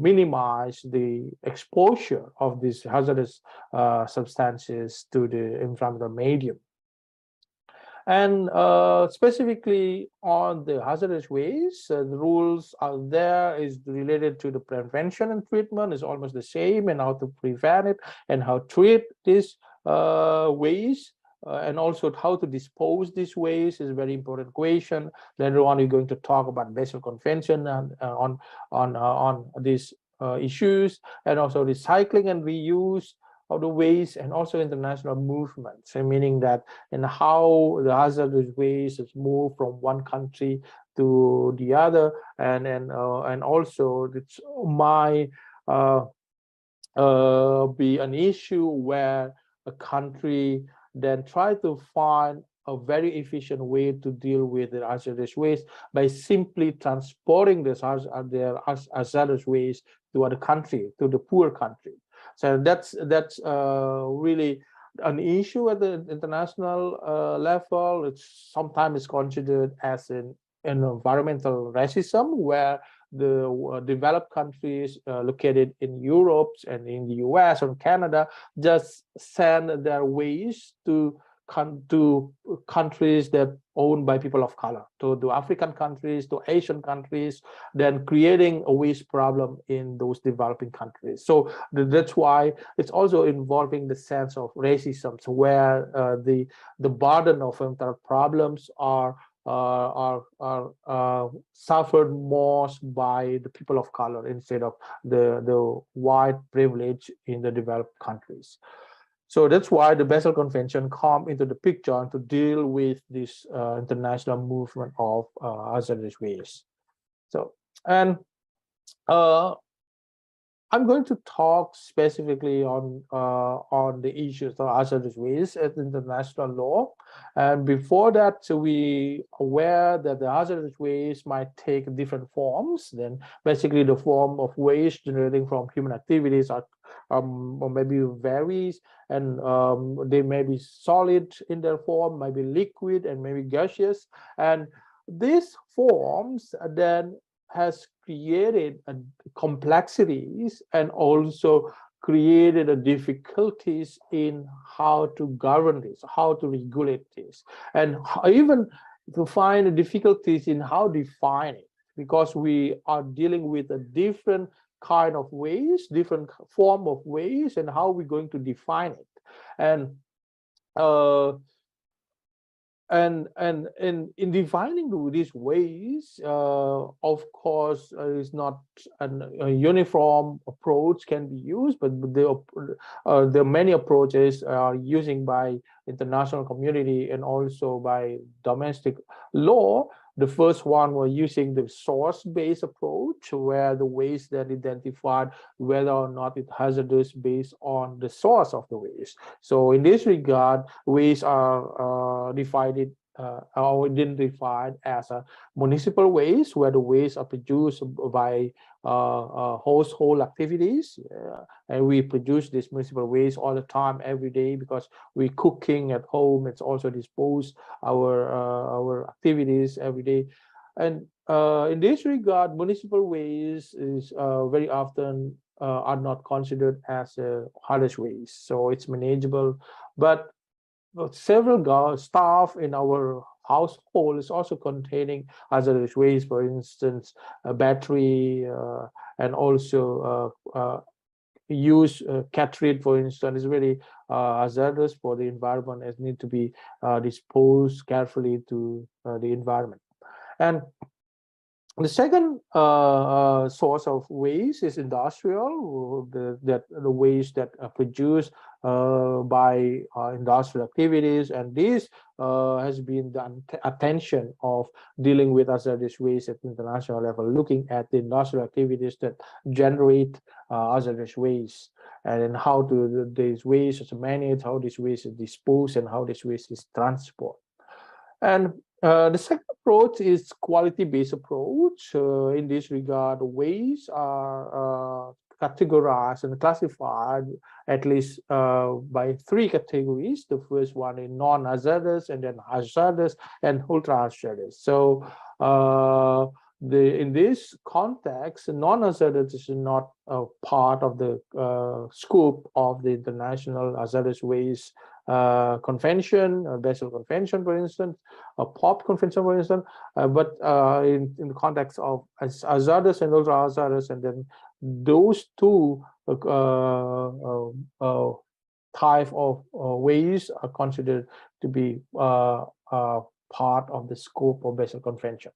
minimize the exposure of these hazardous substances to the environmental medium. And specifically on the hazardous waste, the rules out there is related to the prevention and treatment is almost the same, and how to prevent it and how to treat this waste. And also how to dispose this waste is a very important question. Later on, we're going to talk about Basel Convention and, on these issues, and also recycling and reuse of the waste, and also international movements, and meaning that and how the hazardous waste is moved from one country to the other, and also it's might be an issue where a country then try to find a very efficient way to deal with the hazardous waste by simply transporting this hazardous waste to other country, to the poor country. So that's really an issue at the international level. It's sometimes considered as an environmental racism, where the developed countries located in Europe and in the US or Canada just send their waste to countries that owned by people of color, to the African countries, to Asian countries, then creating a waste problem in those developing countries. So that's why it's also involving the sense of racism, so where the burden of environmental problems are suffered most by the people of color instead of the white privilege in the developed countries. So that's why the Basel Convention come into the picture to deal with this international movement of hazardous waste. So, and I'm going to talk specifically on the issues of hazardous waste at international law. And before that, so we aware that the hazardous waste might take different forms. Then basically the form of waste generating from human activities are or maybe varies, and they may be solid in their form, maybe liquid, and maybe gaseous. And these forms then has created complexities and also created difficulties in how to govern this, how to regulate this, and even to find difficulties in how to define it, because we are dealing with a different kind of waste, different form of waste, and how we're going to define it. And and in defining these ways, of course, is not a uniform approach can be used, but there are many approaches are using by international community and also by domestic law. The first one was using the source-based approach, where the waste that identified whether or not it hazardous based on the source of the waste. So in this regard, waste are divided or identified as a municipal waste, where the waste are produced by household activities, and we produce this municipal waste all the time, every day, because we cooking at home. It's also dispose our activities every day, and in this regard, municipal waste is very often are not considered as a hazardous waste, so it's manageable. But several staff in our household is also containing hazardous waste, for instance, a battery, and also use cartridge, for instance, is very hazardous for the environment, as need to be disposed carefully to the environment. And the second source of waste is industrial, the waste that are produced by industrial activities, and this has been the attention of dealing with hazardous waste at international level, looking at the industrial activities that generate hazardous waste, and how do these waste is managed, how this waste is disposed, and how this waste is transported. And the second approach is quality-based approach. In this regard, waste are categorized and classified at least by three categories. The first one is non-hazardous, and then hazardous, and ultra-hazardous. So in this context, non-hazardous is not a part of the scope of the International Hazardous Waste Convention, Basel Convention, for instance, a POP Convention, for instance, but in the context of hazardous and ultra hazardous, and then those two type of waste are considered to be part of the scope of Basel Convention.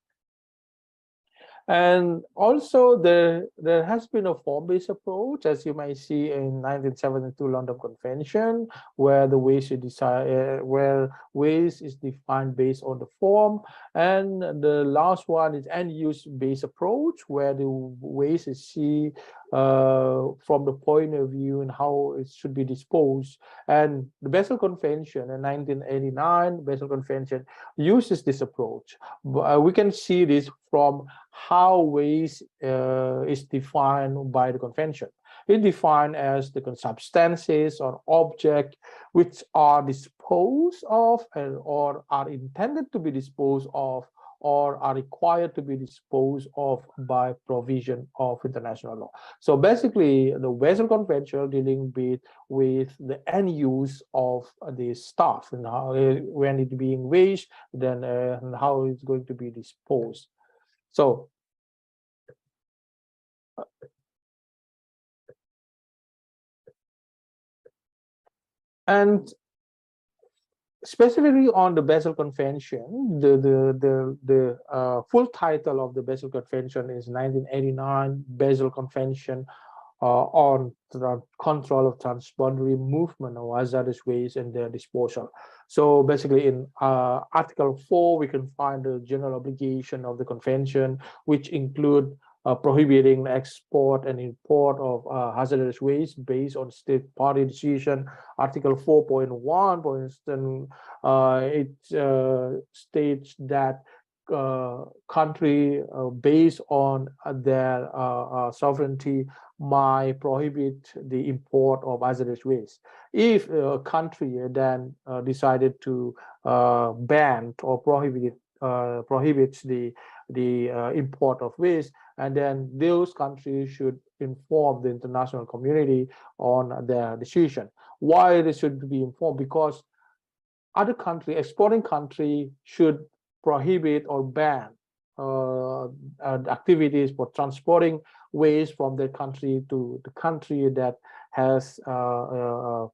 And also there has been a form-based approach, as you might see in 1972 London Convention, where the waste is where waste is defined based on the form. And the last one is end-use based approach, where the waste is seen from the point of view and how it should be disposed. And the Basel Convention in 1989, Basel Convention uses this approach. We can see this from how waste is defined by the convention. It's defined as the substances or objects which are disposed of or are intended to be disposed of, or are required to be disposed of by provision of international law. So basically, the Basel Convention dealing with the end use of the stuff, and how when it's being waste, then and how it's going to be disposed. So and specifically on the Basel Convention, the full title of the Basel Convention is 1989 Basel Convention on the control of transboundary movement of hazardous waste and their disposal. So basically in Article 4, we can find the general obligation of the convention, which include prohibiting export and import of hazardous waste based on state party decision. Article 4.1, for instance, it states that country based on their sovereignty might prohibit the import of hazardous waste. If a country then decided to ban or prohibits the import of waste, and then those countries should inform the international community on their decision. Why they should be informed? Because other country, exporting country, should prohibit or ban activities for transporting waste from their country to the country that has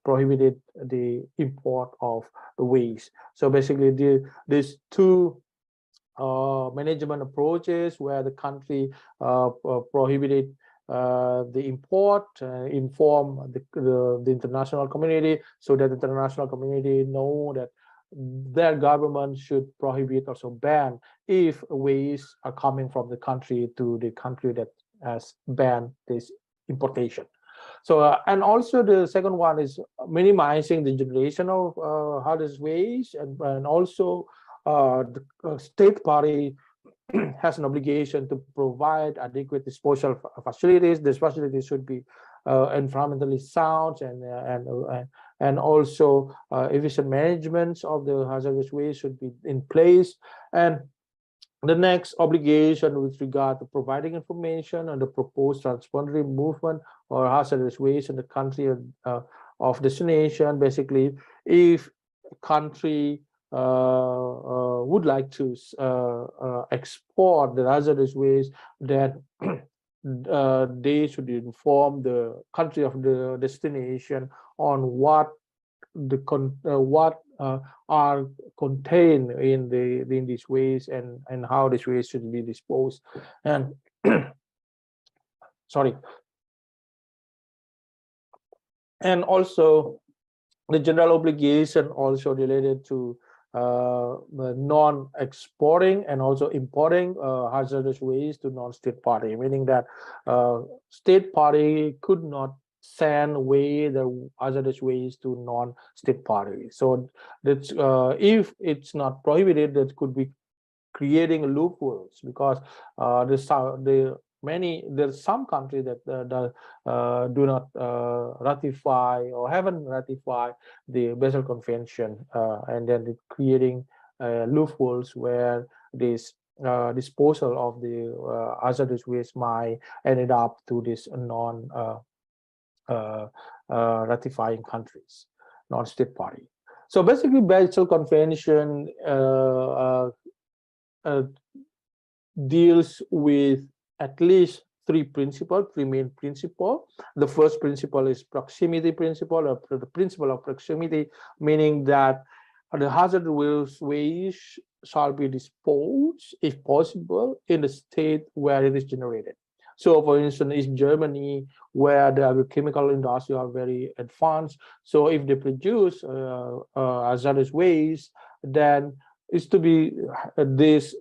prohibited the import of the waste. So basically, these two management approaches where the country prohibited the import, inform the international community, so that the international community know that their government should prohibit, also ban, if waste are coming from the country to the country that has banned this importation. So and also the second one is minimizing the generation of hazardous waste, and also the state party has an obligation to provide adequate disposal facilities. These facilities should be environmentally sound, and also efficient management of the hazardous waste should be in place. And the next obligation with regard to providing information on the proposed transboundary movement or hazardous waste in the country of destination. Basically, if a country would like to export the hazardous waste, then they should inform the country of the destination on what are contained in this waste, and how this waste should be disposed. And sorry, and also the general obligation also related to non-exporting and also importing hazardous waste to non-state party, meaning that state party could not send away the hazardous waste to non-state party. So that's if it's not prohibited, that could be creating loopholes, because there's some countries that do not ratify or haven't ratified the Basel Convention, and then it's creating loopholes where this disposal of the hazardous waste might ended up to this non ratifying countries, non-state party. So basically, Basel Convention deals with at least three main principles. The first principle is proximity principle, or the principle of proximity, meaning that the hazardous waste shall be disposed, if possible, in the state where it is generated. So, for instance, in Germany, where the chemical industry are very advanced, so if they produce hazardous waste, then is to be this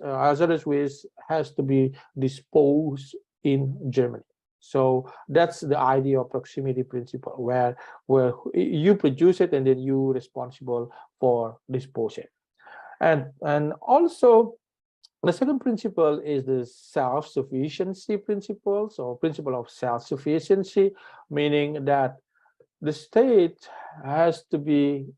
hazardous waste has to be disposed in Germany. So that's the idea of proximity principle, where you produce it and then you responsible for disposing. And also the second principle is the self-sufficiency principle. So principle of self-sufficiency, meaning that the state has to be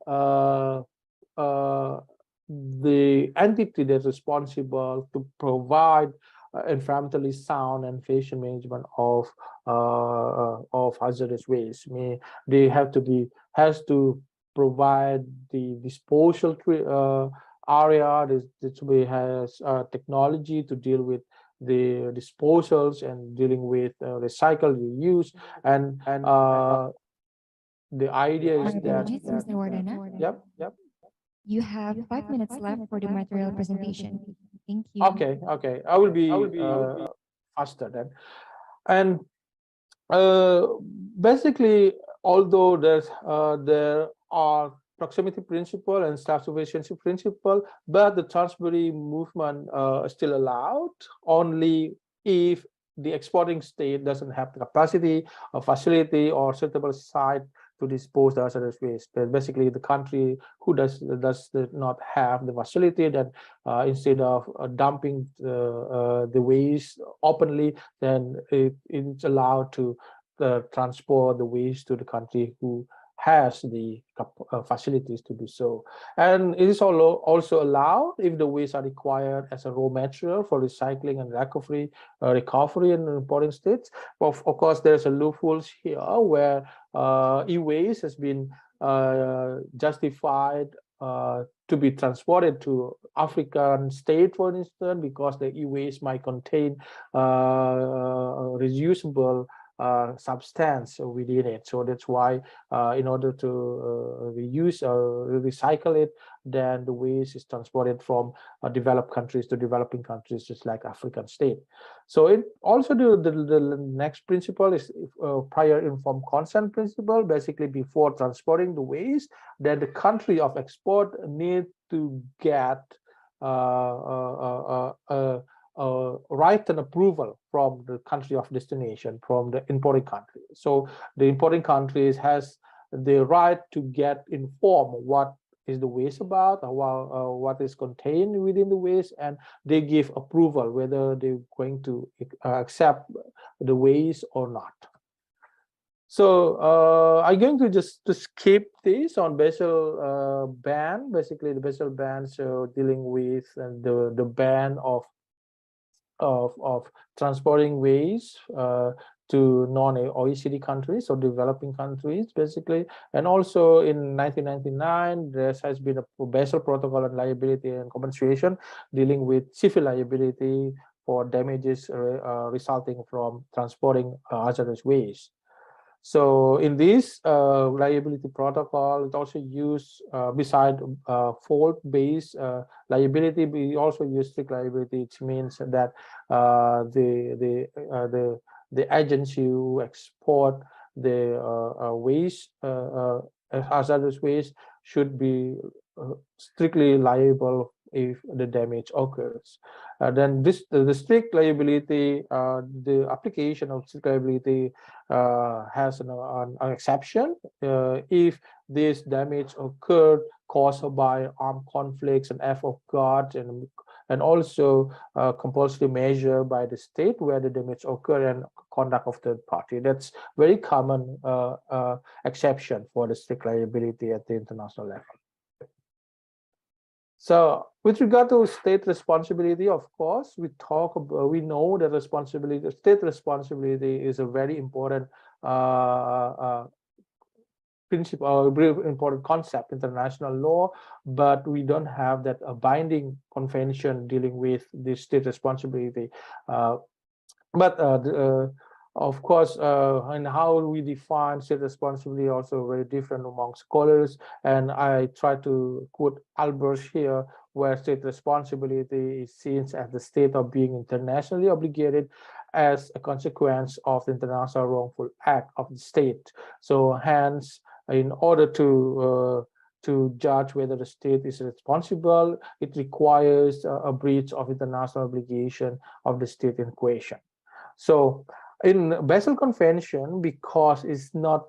the entity that's responsible to provide environmentally sound and efficient management of hazardous waste. They has to provide the disposal area. This has technology to deal with the disposals and dealing with recycle, reuse, and the idea is that. Apologies, Mr. Wardana. Yep. You have 5 minutes left for the material presentation. Thank you. Okay. I will be faster then. And basically, although there are proximity principle and self-sufficiency principle, but the transboundary movement is still allowed only if the exporting state doesn't have the capacity, or facility, or suitable site to dispose the hazardous waste. But basically, the country who does not have the facility, that instead of dumping the waste openly, then it's allowed to transport the waste to the country who has the facilities to do so. And it is also allowed if the waste are required as a raw material for recycling and recovery in importing states. Of course, there's a loopholes here where e-waste has been justified to be transported to African state, for instance, because the e-waste might contain reusable substance within it. So that's why in order to reuse or recycle it, then the waste is transported from developed countries to developing countries, just like African state. So it also the next principle is prior informed consent principle. Basically, before transporting the waste, then the country of export need to get right and approval from the country of destination, from the importing country. So the importing countries has the right to get informed what is the waste about, what is contained within the waste, and they give approval whether they're going to accept the waste or not. So I'm going to just to skip this on Basel ban, basically the Basel ban, so dealing with the ban of transporting waste to non-OECD countries or developing countries, basically. And also in 1999, there has been a Basel Protocol on liability and compensation dealing with civil liability for damages resulting from transporting hazardous waste. So in this liability protocol, it also use beside fault-based liability, we also use strict liability, which means that the agency who export the waste, hazardous waste, should be strictly liable if the damage occurs. Then the strict liability, the application of strict liability has an exception if this damage occurred caused by armed conflicts and act of God, and also compulsory measure by the state where the damage occurred and conduct of third party. That's very common exception for the strict liability at the international level. So with regard to state responsibility, of course, we know that state responsibility is a very important principle, very important concept in international law, but we don't have that binding convention dealing with the state responsibility. Of course, and how we define state responsibility also very different among scholars. And I try to quote Albers here, where state responsibility is seen as the state of being internationally obligated as a consequence of the international wrongful act of the state. So hence, in order to judge whether the state is responsible, it requires a breach of international obligation of the state in question. So in Basel Convention, because it's not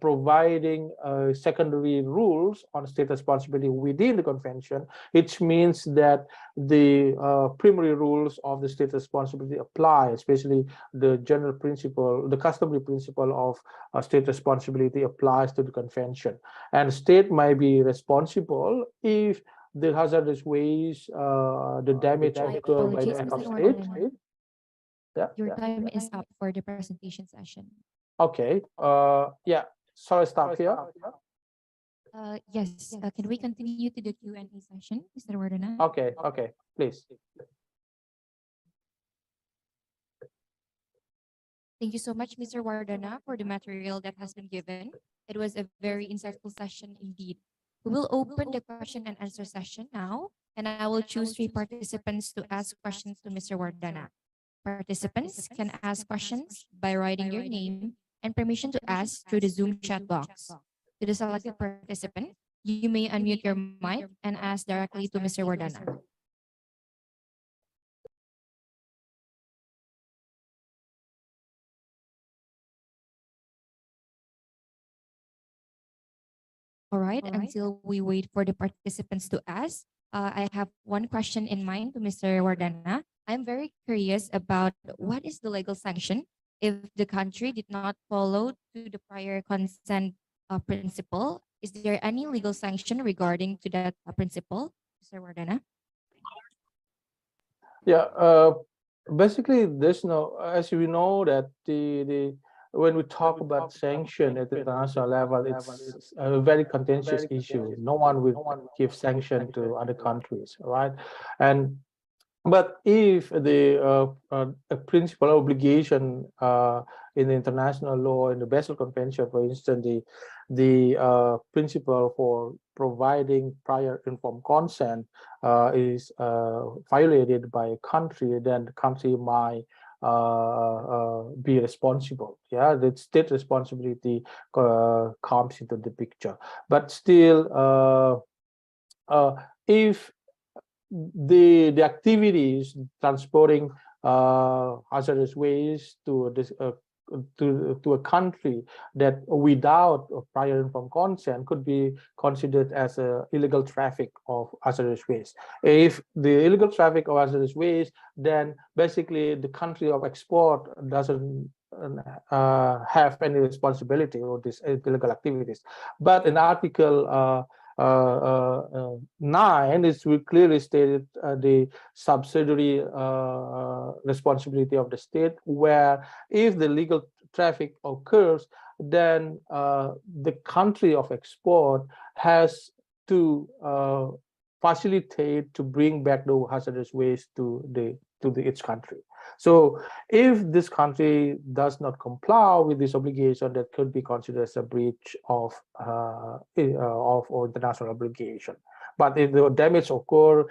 providing secondary rules on state responsibility within the convention, it means that the primary rules of the state responsibility apply, especially the general principle, the customary principle of state responsibility applies to the convention. And state might be responsible if the hazardous waste, the damage occurred by the act of state. Your time is up for the presentation session. Okay. Yeah. Shall I stop here? Yes. Can we continue to the Q&A session, Mr. Wardana? Okay. Okay. Please. Thank you so much, Mr. Wardana, for the material that has been given. It was a very insightful session indeed. We will open the question and answer session now, and I will choose 3 participants to ask questions to Mr. Wardana. Participants can ask questions by writing your name and permission to ask through the Zoom chat box. To the selected participant, you may unmute your mic and ask directly to Mr. Wardana. All right, until we wait for the participants to ask, I have one question in mind to Mr. Wardana. I'm very curious about what is the legal sanction if the country did not follow to the prior consent principle. Is there any legal sanction regarding to that principle, Mr. Wardana? Yeah, basically there's no, as we know that when we talk about sanction at the international level, it's a very contentious issue. No one will give sanction to other countries, right? And But if a principal obligation in the international law, in the Basel Convention, for instance, the principle for providing prior informed consent is violated by a country, then the country might be responsible. Yeah, the state responsibility comes into the picture. But still, if the activities transporting hazardous waste to this to a country that without a prior informed consent could be considered as a illegal traffic of hazardous waste. If the illegal traffic of hazardous waste, then basically the country of export doesn't have any responsibility for these illegal activities. But in Article 9 is clearly stated the subsidiary responsibility of the state, where if the legal traffic occurs, then the country of export has to facilitate to bring back the hazardous waste to its country. So if this country does not comply with this obligation, that could be considered as a breach of international obligation. But if the damage occur,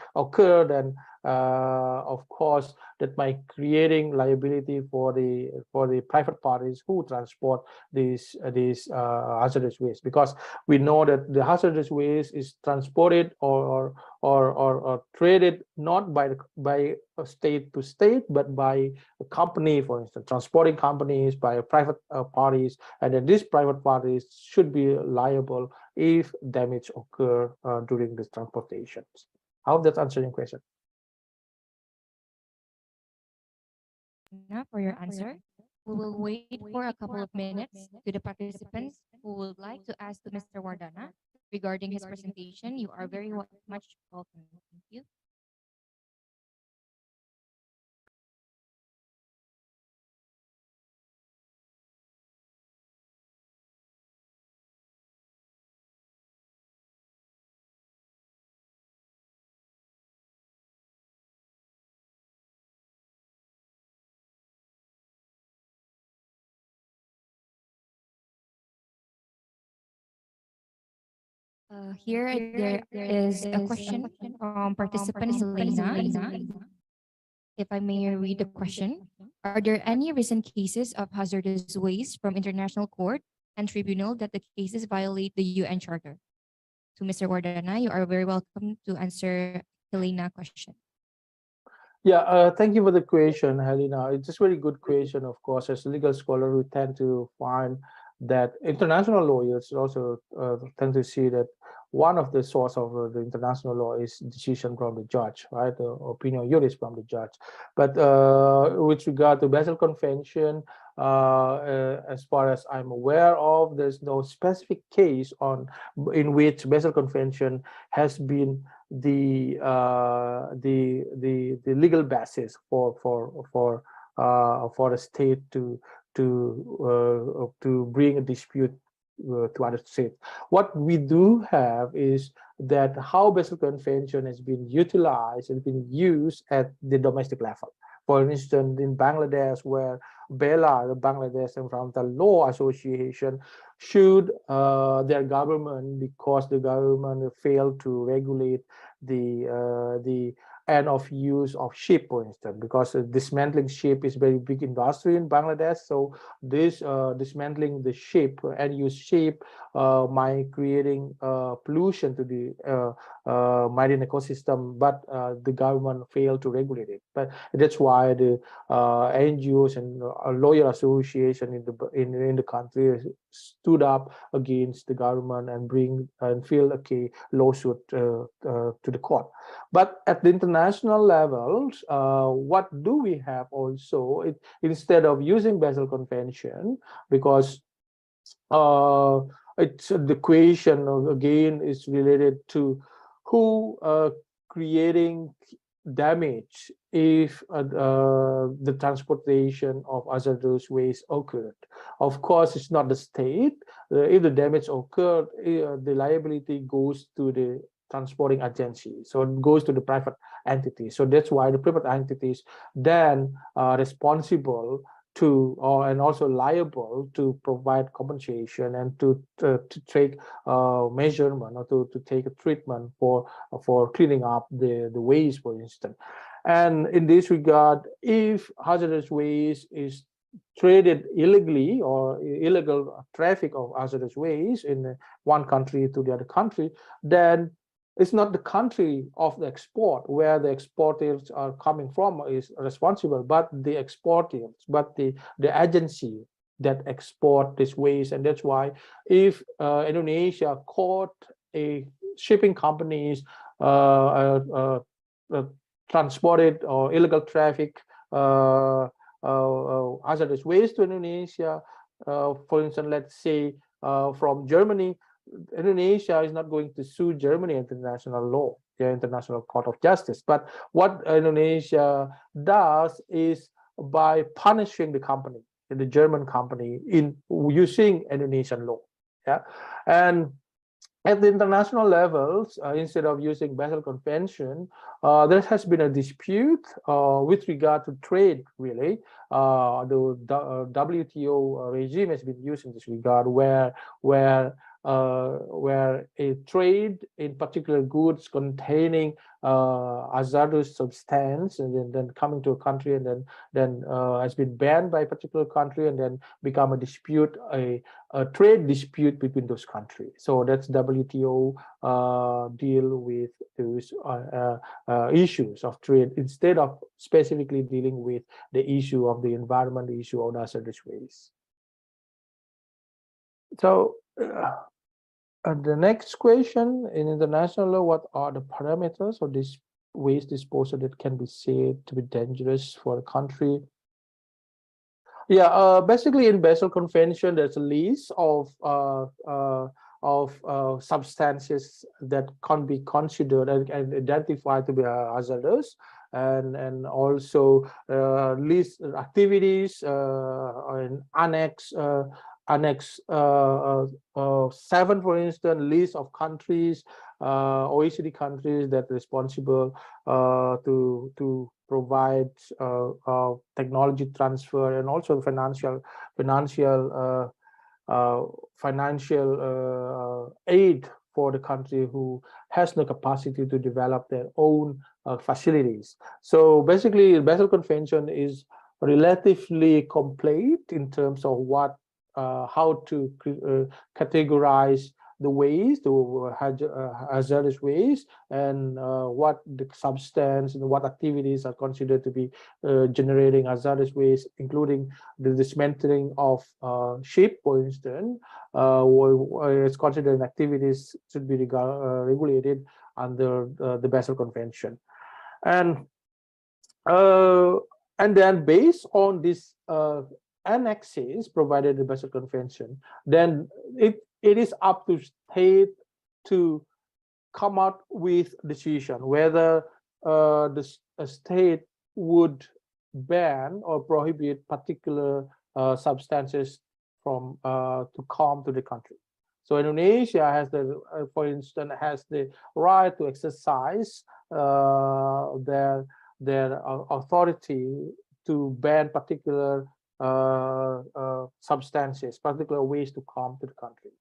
then of course that might creating liability for the private parties who transport these hazardous waste, because we know that the hazardous waste is transported or traded not by state to state, but by a company, for instance, transporting companies, by private parties, and then these private parties should be liable if damage occur during this transportation. I hope that's answering your question. For your answer. We will wait for a couple of minutes to the participants who would like to ask to Mr. Wardana regarding his presentation. You are very much welcome. Thank you. Here there is a question from participant Helena. If I may read the question, are there any recent cases of hazardous waste from international court and tribunal that the cases violate the UN Charter? To Mr. Wardana, you are very welcome to answer Helena question. Yeah, thank you for the question, Helena. It's a very good question, of course. As a legal scholar, we tend to find that international lawyers also tend to see that one of the source of the international law is decision from the judge, right? The opinion juris from the judge. But with regard to Basel Convention, as far as I'm aware of, there's no specific case in which Basel Convention has been the legal basis for a state to bring a dispute to other states. What we do have is that how Basel Convention has been utilized and been used at the domestic level. For instance, in Bangladesh, where BELA, the Bangladesh Environmental Law Association, sued their government because the government failed to regulate the end of use of ship, for instance, because dismantling ship is very big industry in Bangladesh. So this dismantling the ship, end use ship, might creating pollution to the marine ecosystem, but the government failed to regulate it. But that's why the NGOs and lawyer association in the country stood up against the government and filed a lawsuit to the court. But at the international levels, what do we have also? Instead of using Basel Convention, because it's the question again is related to who creating damage if the transportation of hazardous waste occurred. Of course, it's not the state. If the damage occurred, the liability goes to the transporting agency. So it goes to the private entity. So that's why the private entities then are responsible to, and also liable to provide compensation and to take measurement, or to take a treatment for cleaning up the waste, for instance. And in this regard, if hazardous waste is traded illegally, or illegal traffic of hazardous waste in one country to the other country, then it's not the country of the export where the exporters are coming from is responsible, but the exporters, but the agency that export this waste. And that's why if Indonesia caught a shipping companies transported or illegal traffic hazardous waste to Indonesia, for instance, let's say from Germany, Indonesia is not going to sue Germany international law, the International Court of Justice. But what Indonesia does is by punishing the company, the German company, in using Indonesian law. Yeah, and at the international levels, instead of using Basel Convention, there has been a dispute with regard to trade, really. The WTO regime has been used in this regard, where a trade in particular goods containing hazardous substance, and then coming to a country, and then has been banned by a particular country, and then become a dispute, a trade dispute between those countries. So that's WTO deal with those issues of trade, instead of specifically dealing with the issue of the environment, the issue of hazardous waste. So the next question, in international law, what are the parameters of this waste disposal that can be said to be dangerous for a country? Yeah, basically in Basel Convention, there's a list of substances that can be considered and identified to be hazardous, and also list activities in Annex 7, for instance, list of countries, OECD countries that are responsible to provide technology transfer, and also financial aid for the country who has no capacity to develop their own facilities. So basically, Basel Convention is relatively complete in terms of what how to categorize the waste, the hazardous waste, and what the substance and what activities are considered to be generating hazardous waste, including the dismantling of ship, for instance, is considered activities should be regulated under the Basel Convention. And then based on this annexes provided in the Basel Convention, then it is up to state to come out with decision whether the state would ban or prohibit particular substances from to come to the country. So Indonesia has the, for instance, has the right to exercise their authority to ban particular substances, particular ways to come to the country.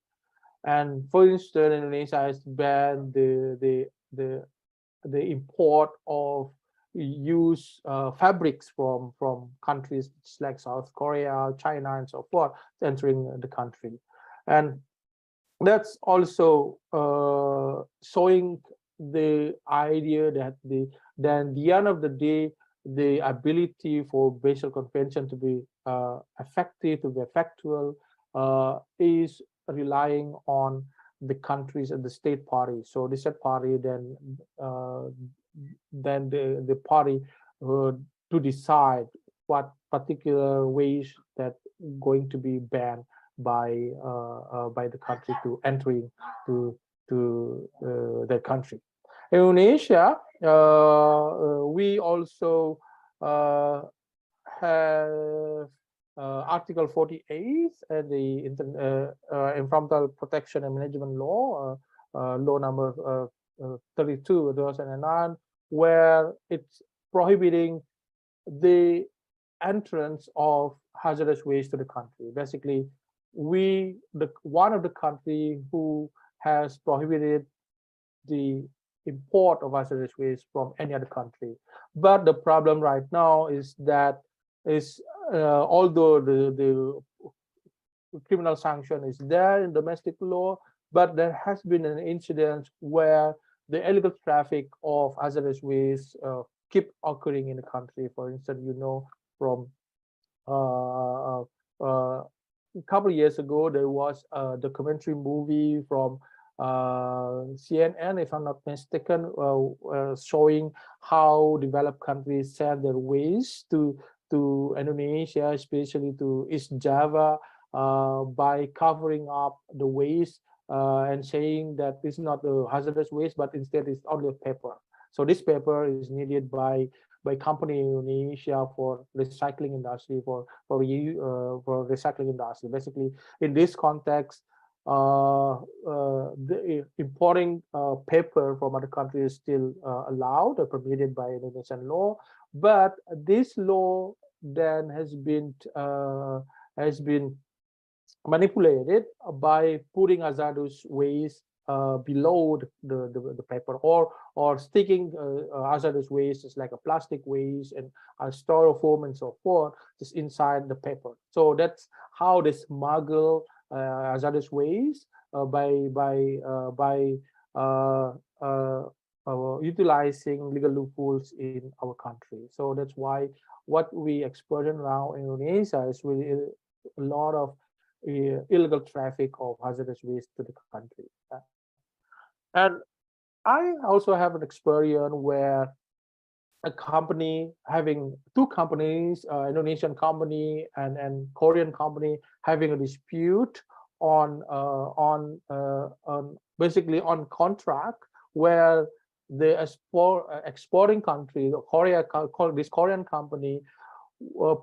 And for instance, Indonesia has banned the import of used fabrics from countries like South Korea, China, and so forth, entering the country. And that's also showing the idea that then the end of the day, the ability for Basel Convention to be effective, to be effectual, is relying on the countries and the state party. So the state party then the party to decide what particular ways that going to be banned by the country to entering to their country. Indonesia, we also have Article 48 and the Environmental Protection and Management Law, law number 32, 2009, where it's prohibiting the entrance of hazardous waste to the country. Basically, one of the country who has prohibited the import of hazardous waste from any other country. But the problem right now is that although the criminal sanction is there in domestic law, but there has been an incident where the illegal traffic of hazardous waste keep occurring in the country. For instance, from a couple of years ago, there was a documentary movie from CNN, if I'm not mistaken, showing how developed countries send their waste to Indonesia, especially to East Java, by covering up the waste and saying that it's not the hazardous waste, but instead it's only paper. So this paper is needed by company in Indonesia for recycling industry, for recycling industry. Basically, in this context, the importing paper from other countries is still allowed or permitted by Indonesian law, but this law then has been manipulated by putting hazardous waste below the paper, or sticking hazardous waste is like a plastic waste and styrofoam and so forth just inside the paper. So that's how they smuggle hazardous waste by utilizing legal loopholes in our country. So that's why what we experience now in Indonesia is really a lot of illegal traffic of hazardous waste to the country. And I also have an experience where a company having two companies, Indonesian company and Korean company, having a dispute on basically on contract, where the exporting country, this Korean company,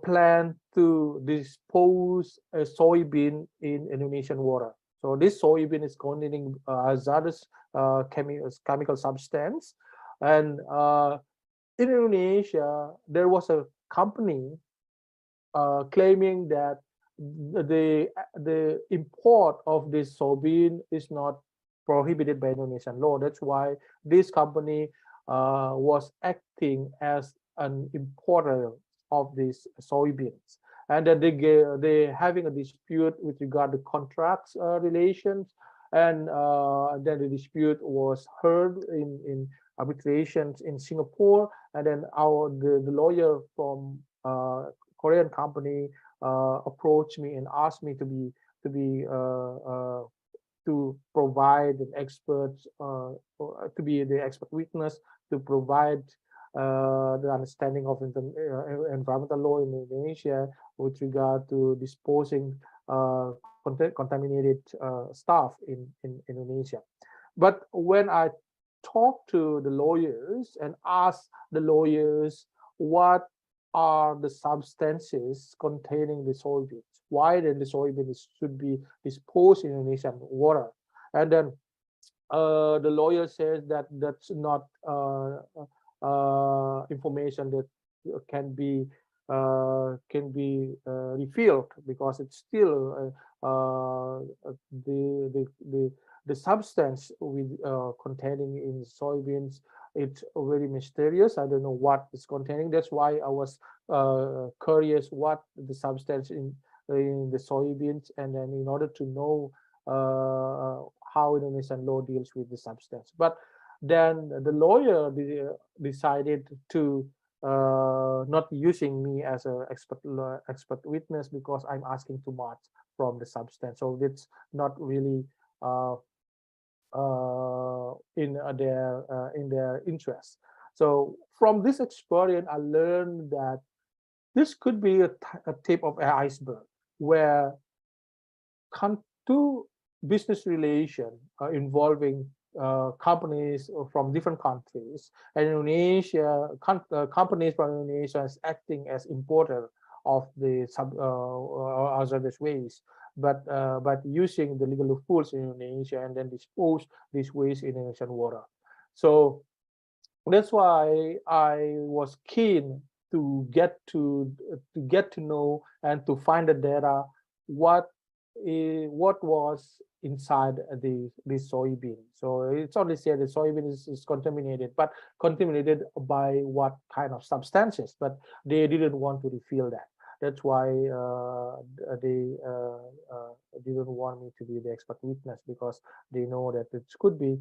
plan to dispose a soybean in Indonesian water. So this soybean is containing hazardous chemical substance, and in Indonesia there was a company claiming that the import of this soybean is not prohibited by Indonesian law. That's why this company was acting as an importer of these soybeans, and then they having a dispute with regard to contracts relations, and then the dispute was heard in arbitrations in Singapore, and then the lawyer from Korean company approached me and asked me to provide an expert, to be the expert witness, to provide the understanding of environmental law in Indonesia with regard to disposing contaminated stuff in Indonesia. But when I talked to the lawyers and asked the lawyers what are the substances containing the soybeans, why then the soybeans should be disposed in Indonesian water, and then the lawyer says that that's not information that can be revealed, because it's still the substance with containing in soybeans, it's very mysterious. I don't know what it's containing. That's why I was curious what the substance in the soybeans, and then in order to know how Indonesian law deals with the substance. But then the lawyer decided to not using me as an expert witness, because I'm asking too much from the substance. So it's not really in their interest. So from this experience, I learned that this could be a tip of an iceberg, where two business relation involving companies from different countries, and Indonesia companies from Indonesia is acting as importer of the hazardous waste, but using the legal loopholes in Indonesia, and then dispose this waste in Indonesian water. So that's why I was keen to get to know and to find the data what was inside the soybean. So it's only said the soybean is contaminated, but contaminated by what kind of substances? But they didn't want to reveal that. That's why they didn't want me to be the expert witness, because they know that it could be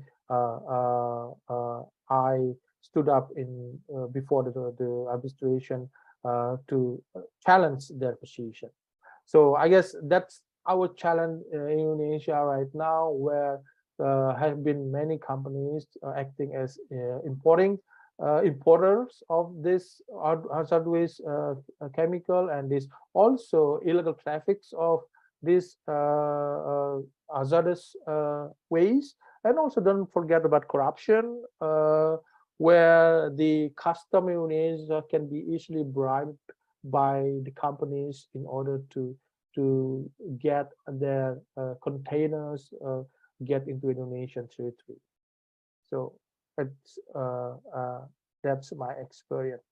I stood up in before the administration to challenge their position. So I guess that's our challenge in Indonesia right now, where have been many companies acting as importers of this hazardous waste chemical, and this also illegal traffics of this hazardous waste. And also don't forget about corruption, where the custom in Indonesia can be easily bribed by the companies in order to get their containers get into Indonesian territory. So it's that's my experience.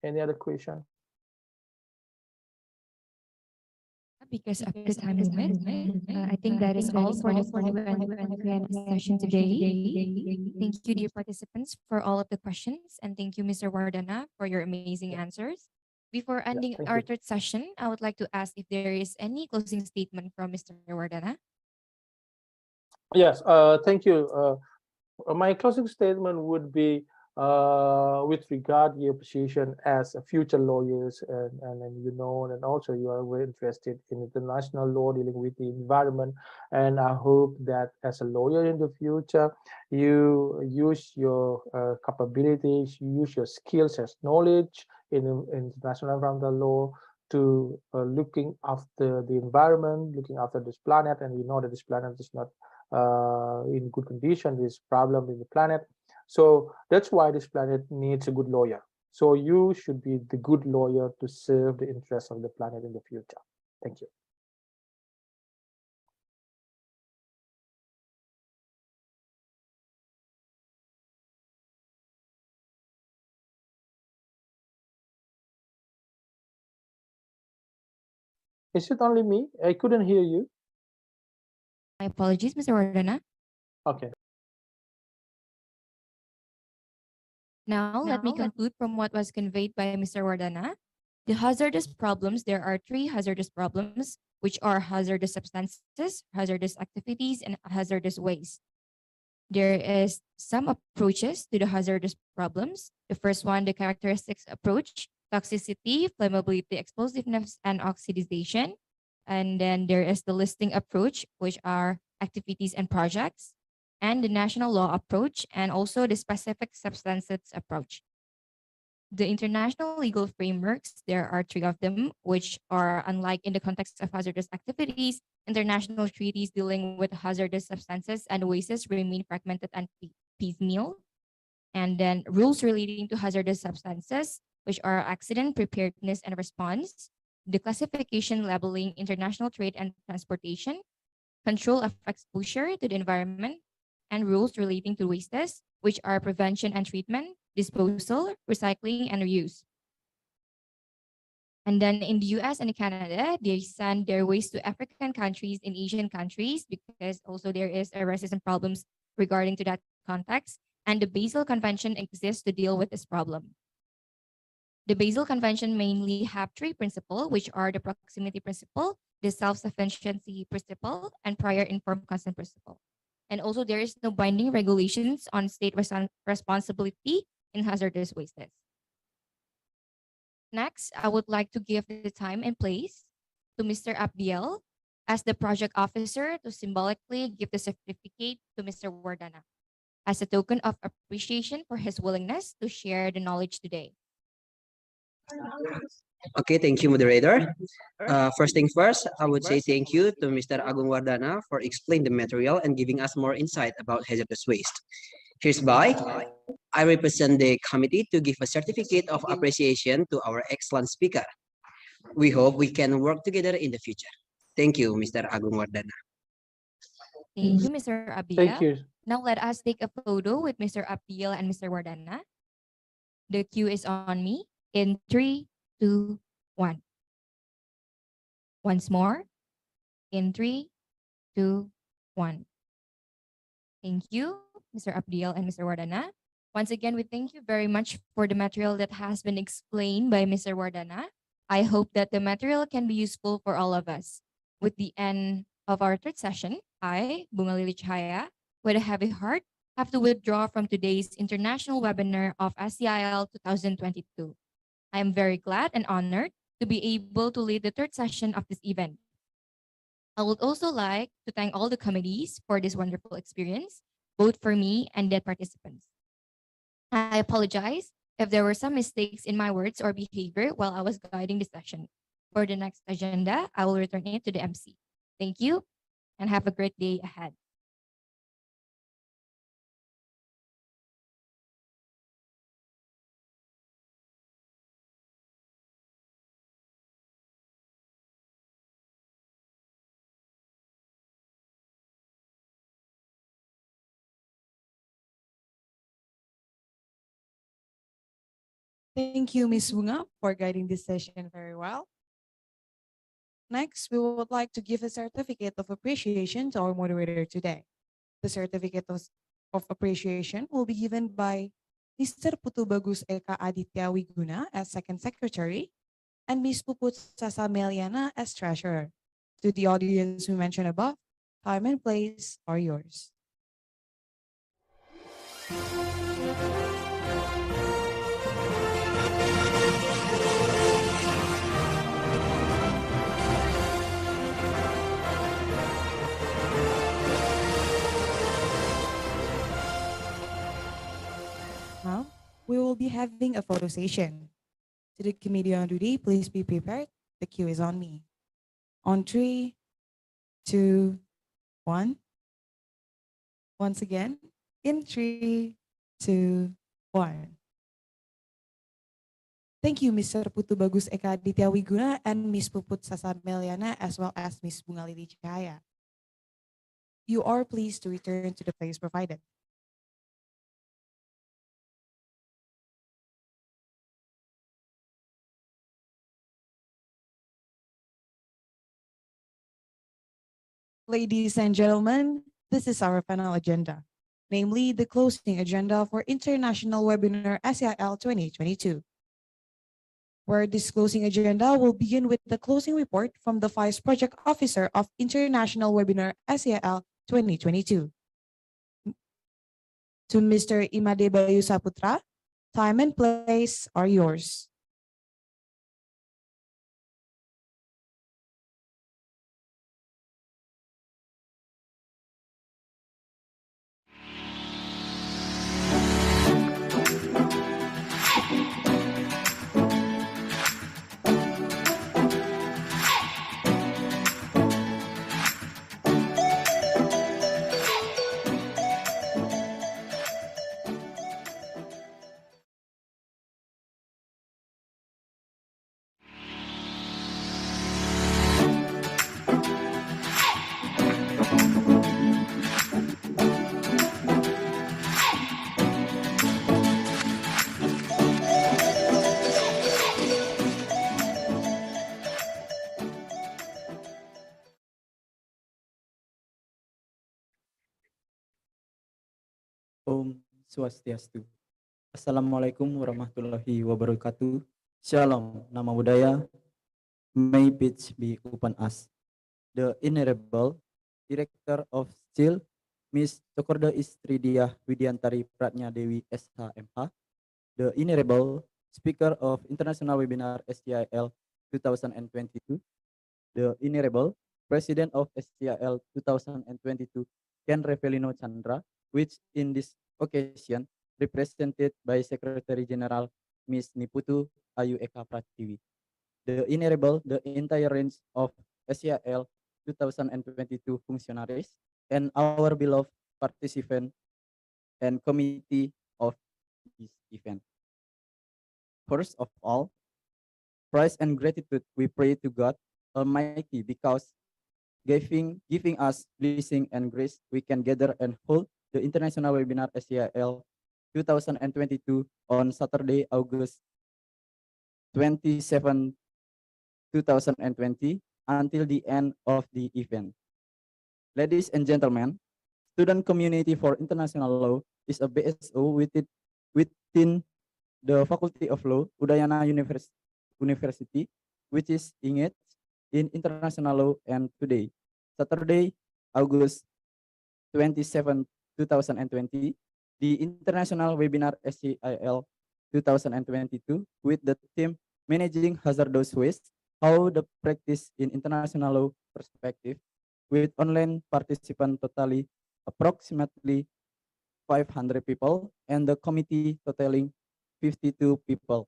Any other question? Because of the time limit, I think that is all for the Q&A session today. Thank you, dear participants, for all of the questions, and thank you, Mr. Wardana, for your amazing answers. Before ending thank our you. third session, I would like to ask if there is any closing statement from Mr. Wardana. Yes, thank you. My closing statement would be with regard your position as a future lawyers, and you know, and also you are very interested in international law dealing with the environment. And I hope that as a lawyer in the future, you use your capabilities, you use your skills as knowledge in international environmental law to looking after the environment, looking after this planet. And we know that this planet is not in good condition. There's problem in the planet, so that's why this planet needs a good lawyer. So you should be the good lawyer to serve the interests of the planet in the future. Thank you. Is it only me? I couldn't hear you. My apologies, Mr. Wardana. Okay. Now, let me conclude from what was conveyed by Mr. Wardana. The hazardous problems, there are three hazardous problems, which are hazardous substances, hazardous activities, and hazardous waste. There is some approaches to the hazardous problems. The first one, the characteristics approach, toxicity, flammability, explosiveness, and oxidization. And then there is the listing approach, which are activities and projects, and the national law approach, and also the specific substances approach. The international legal frameworks, there are three of them, which are, unlike in the context of hazardous activities, international treaties dealing with hazardous substances and wastes remain fragmented and piecemeal. And then rules relating to hazardous substances, which are accident preparedness and response, the classification, labeling, international trade and transportation, control of exposure to the environment, and rules relating to wastes, which are prevention and treatment, disposal, recycling, and reuse. And then in the US and Canada, they send their waste to African countries and Asian countries, because also there is a racism problems regarding to that context. And the Basel Convention exists to deal with this problem. The Basel Convention mainly have three principles, which are the proximity principle, the self-sufficiency principle, and prior informed consent principle. And also there is no binding regulations on state responsibility in hazardous wastes. Next, I would like to give the time and place to Mr. Abdiel as the project officer to symbolically give the certificate to Mr. Wardana as a token of appreciation for his willingness to share the knowledge today. Okay, thank you, moderator. First thing first, I would say thank you to Mr. Agung Wardana for explaining the material and giving us more insight about hazardous waste. Hereby, I represent the committee to give a certificate of appreciation to our excellent speaker. We hope we can work together in the future. Thank you, Mr. Agung Wardana. Thank you, Mr. Abdiel. Thank you. Now let us take a photo with Mr. Abdiel and Mr. Wardana. The cue is on me in 3, 2, 1. Once more in 3, 2, 1. Thank you, Mr. Abdiel and Mr. Wardana. Once again, we thank you very much for the material that has been explained by Mr. Wardana. I hope that the material can be useful for all of us. With the end of our third session, I, Bunga Lili Chaya, with a heavy heart, have to withdraw from today's international webinar of SCIL 2022. I am very glad and honored to be able to lead the third session of this event. I would also like to thank all the committees for this wonderful experience, both for me and the participants. I apologize if there were some mistakes in my words or behavior while I was guiding the session. For the next agenda, I will return it to the MC. Thank you and have a great day ahead. Thank you, Ms. Bunga, for guiding this session very well. Next, we would like to give a certificate of appreciation to our moderator today. The certificate of appreciation will be given by Mr. Putu Bagus Eka Aditya Wiguna as Second Secretary and Ms. Puput Sasa Meliana as Treasurer. To the audience we mentioned above, time and place are yours. Now, we will be having a photo session. To the committee on duty, please be prepared. The cue is on me. On 3, 2, 1. Once again, in 3, 2, 1. Thank you, Mr. Putu Bagus Eka Aditya Wiguna and Ms. Puput Sasa Meliana, as well as Ms. Bunga Lili Chaya. You are pleased to return to the place provided. Ladies and gentlemen, this is our final agenda, namely the closing agenda for International Webinar SIL 2022. Where this closing agenda will begin with the closing report from the Vice Project Officer of International Webinar SIL 2022. To Mr. Imade Bayu Saputra, time and place are yours. Om Swastiastu. Assalamualaikum warahmatullahi wabarakatuh. Shalom, nama budaya. May peace be upon us. The Honorable Director of SCIL, Ms. Cokorda Istridiah Widiantari Pratnya Dewi SHMH. The Honorable Speaker of International Webinar SCIL 2022. The Honorable President of SCIL 2022, Ken Revelino Chandra, which in this occasion represented by Secretary General Ms. Niputu Ayu Eka Pratiwi. The Honorable, the entire range of SCIL 2022 functionaries, and our beloved participant and committee of this event. First of all, praise and gratitude we pray to God Almighty because giving us blessing and grace we can gather and hold the international webinar SCIL 2022 on Saturday, August 27, 2020 until the end of the event. Ladies and gentlemen, Student Community for International Law is a BSO within the Faculty of Law, Udayana University, which is engaged in international law, and today, Saturday, August 27, 2020, the international webinar SCIL 2022 with the theme Managing Hazardous Waste, How the Practice in International Law Perspective, with online participant totally approximately 500 people and the committee totaling 52 people.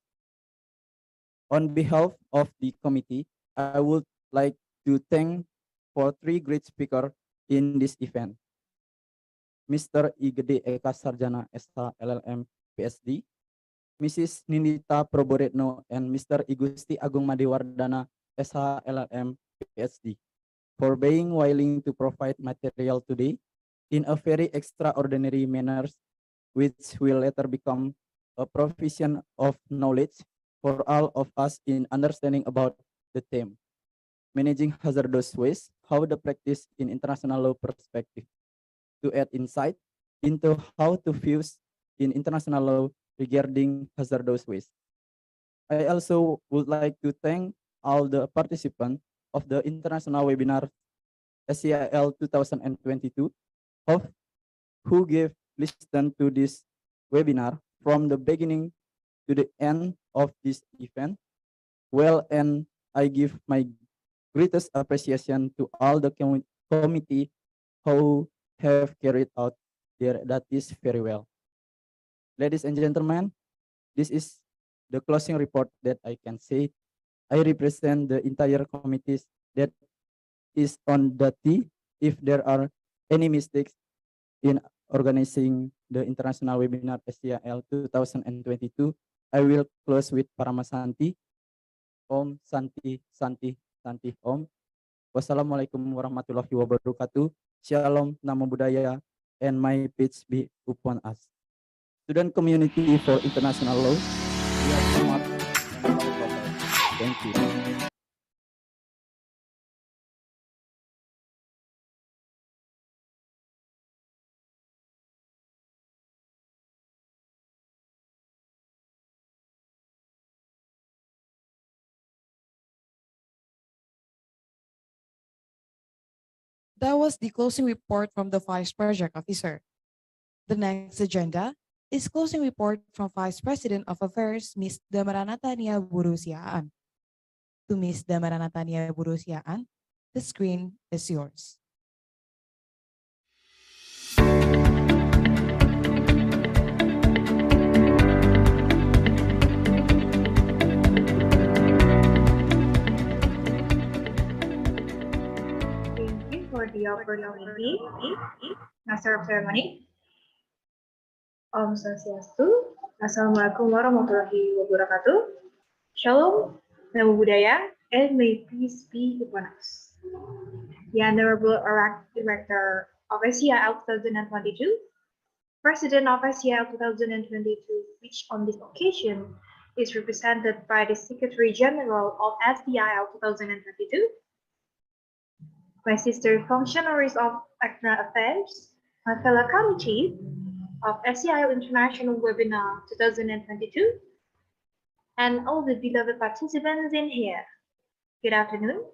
On behalf of the committee, I would like to thank for three great speakers in this event. Mr. Igede Eka Sarjana SH LLM PSD, Mrs. Nindita Proboretno, and Mr. Igusti Agung Madewardana SH LLM PSD for being willing to provide material today in a very extraordinary manner, which will later become a provision of knowledge for all of us in understanding about the theme, Managing Hazardous Waste, How the Practice in International Law Perspective, to add insight into how to fuse in international law regarding hazardous waste. I also would like to thank all the participants of the international webinar SCIL 2022 who gave listen to this webinar from the beginning to the end of this event. Well, and I give my greatest appreciation to all the committee who have carried out their duties very well. Ladies and gentlemen, this is the closing report that I can say. I represent the entire committees that is on duty. If there are any mistakes in organizing the international webinar SCIL 2022, I will close with Paramasanti. Om Santi Santi Santi Om. Wassalamualaikum warahmatullahi wabarakatuh. Shalom, Namo Buddhaya, and my peace be upon us. Student Community for International Law, we are smart and powerful. Thank you. That was the closing report from the Vice Project Officer. The next agenda is closing report from Vice President of Affairs, Ms. Damaranatania Burusiaan. To Ms. Damaranatania Burusiaan, the screen is yours. For the opportunity, Master of Ceremony. Om Swastiastu. Assalamualaikum warahmatullahi wabarakatuh. Shalom, Namo Buddhaya, and may peace be upon us. The Honorable Director of SCIL 2022, President of SCIL 2022, which on this occasion is represented by the Secretary General of SCIL 2022, my sister functionaries of external affairs, my fellow committees of SCIL International Webinar 2022, and all the beloved participants in here. Good afternoon.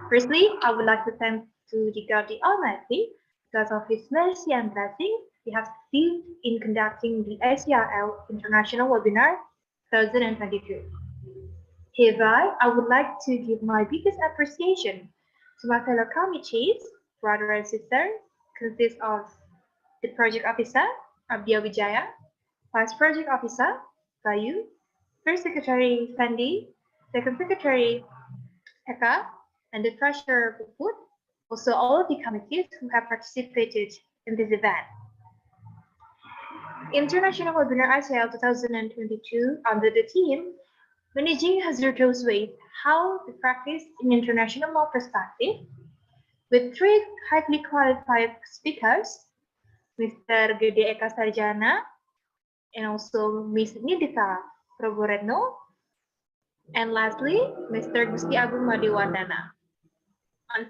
Firstly, I would like to thank to the God the Almighty because of His mercy and blessing we have received in conducting the SCIL International Webinar 2022. Hereby, I would like to give my biggest appreciation to my fellow committees, brother and sister, consist of the Project Officer, Abdia Wijaya, Vice Project Officer, Bayu, First Secretary, Sandy, Second Secretary, Eka, and the Treasurer, Puput, also all of the committees who have participated in this event. International Webinar SCIL 2022 under the theme, Managing Hazardous Waste, How to Practice in International Law Perspective, with three highly qualified speakers, Mr. Gede Eka Sarjana, and also Miss Nidita Proboretno, and lastly, Mr. Gusti Agung Madewardana. On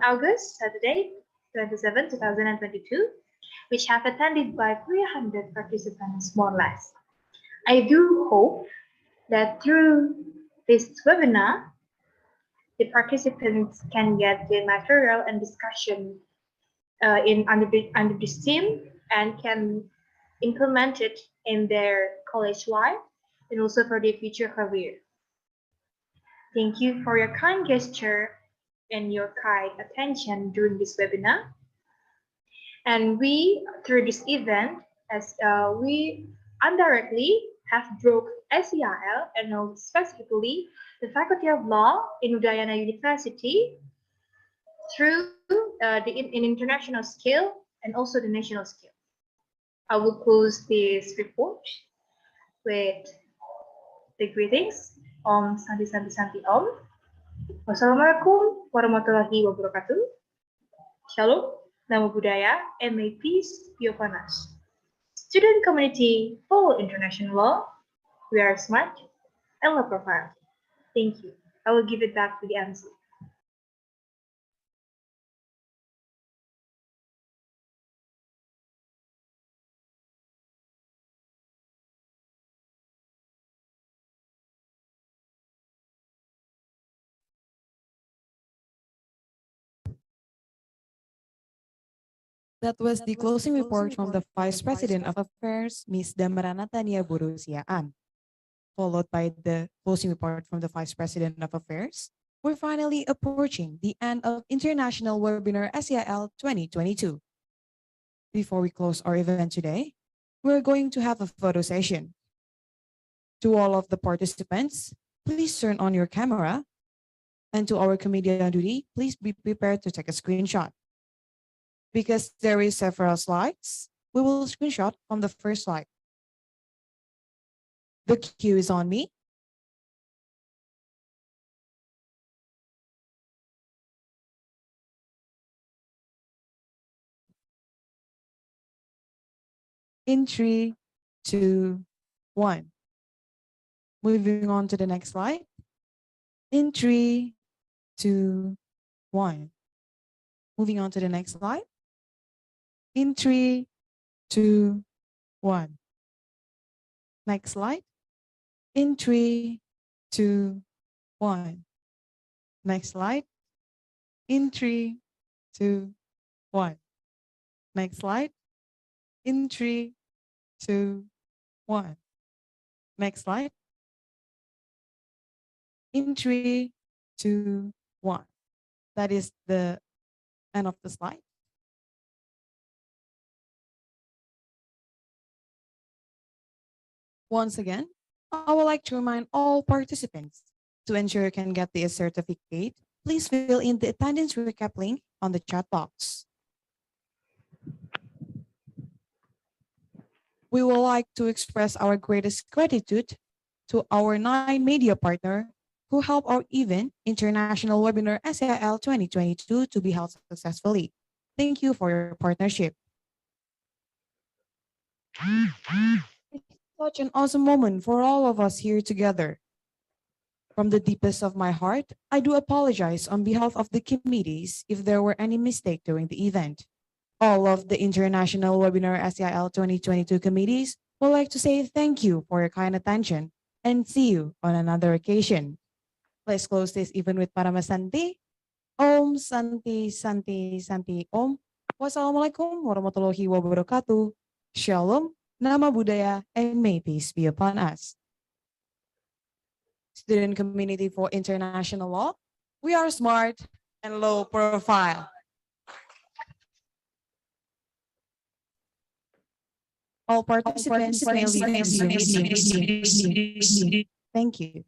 August Saturday, 27, 2022, which have attended by 300 participants, more or less. I do hope that through this webinar, the participants can get the material and discussion under this theme and can implement it in their college life and also for their future career. Thank you for your kind gesture and your kind attention during this webinar. And we, through this event, as we indirectly have broke SCIL and now specifically the Faculty of Law in Udayana University through in international scale and also the national scale. I will close this report with the greetings. Om Santi Santi Santi Om. Wassalamualaikum warahmatullahi wabarakatuh. Shalom, Namo Buddhaya, and may peace be upon us. Student community, follow international law. We are smart and low profile. Thank you. I will give it back to the MC. That was the closing report from the Vice President of Affairs, Ms. Damarana Tania Burusiaan. Followed by the closing report from the Vice President of Affairs, we're finally approaching the end of International Webinar SCIL 2022. Before we close our event today, we're going to have a photo session. To all of the participants, please turn on your camera. And to our comedian on duty, please be prepared to take a screenshot. Because there is several slides, we will screenshot from the first slide. The cue is on me. In 3, 2, 1. Moving on to the next slide. In 3, 2, 1. Moving on to the next slide. In 3, 2, 1. Next slide. In 3, 2, 1. Next slide. In 3, 2, 1. Next slide. In 3, 2, 1. Next slide. In 3, 2, 1. That is the end of the slide. Once again, I would like to remind all participants to ensure you can get the certificate, please fill in the attendance recap link on the chat box. We would like to express our greatest gratitude to our 9 media partner who helped our event, International Webinar SIL 2022, to be held successfully. Thank you for your partnership. Such an awesome moment for all of us here together. From the deepest of my heart, I do apologize on behalf of the committees if there were any mistake during the event. All of the International Webinar SIL 2022 committees would like to say thank you for your kind attention and see you on another occasion. Let's close this event with Paramasanti. Om Santi Santi Santi Om. Wassalamualaikum warahmatullahi wabarakatuh. Shalom, Nama Budaya, and may peace be upon us. Student community for international law, we are smart and low profile. All participants may leave Zoom. Thank you.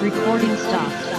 Recording stopped.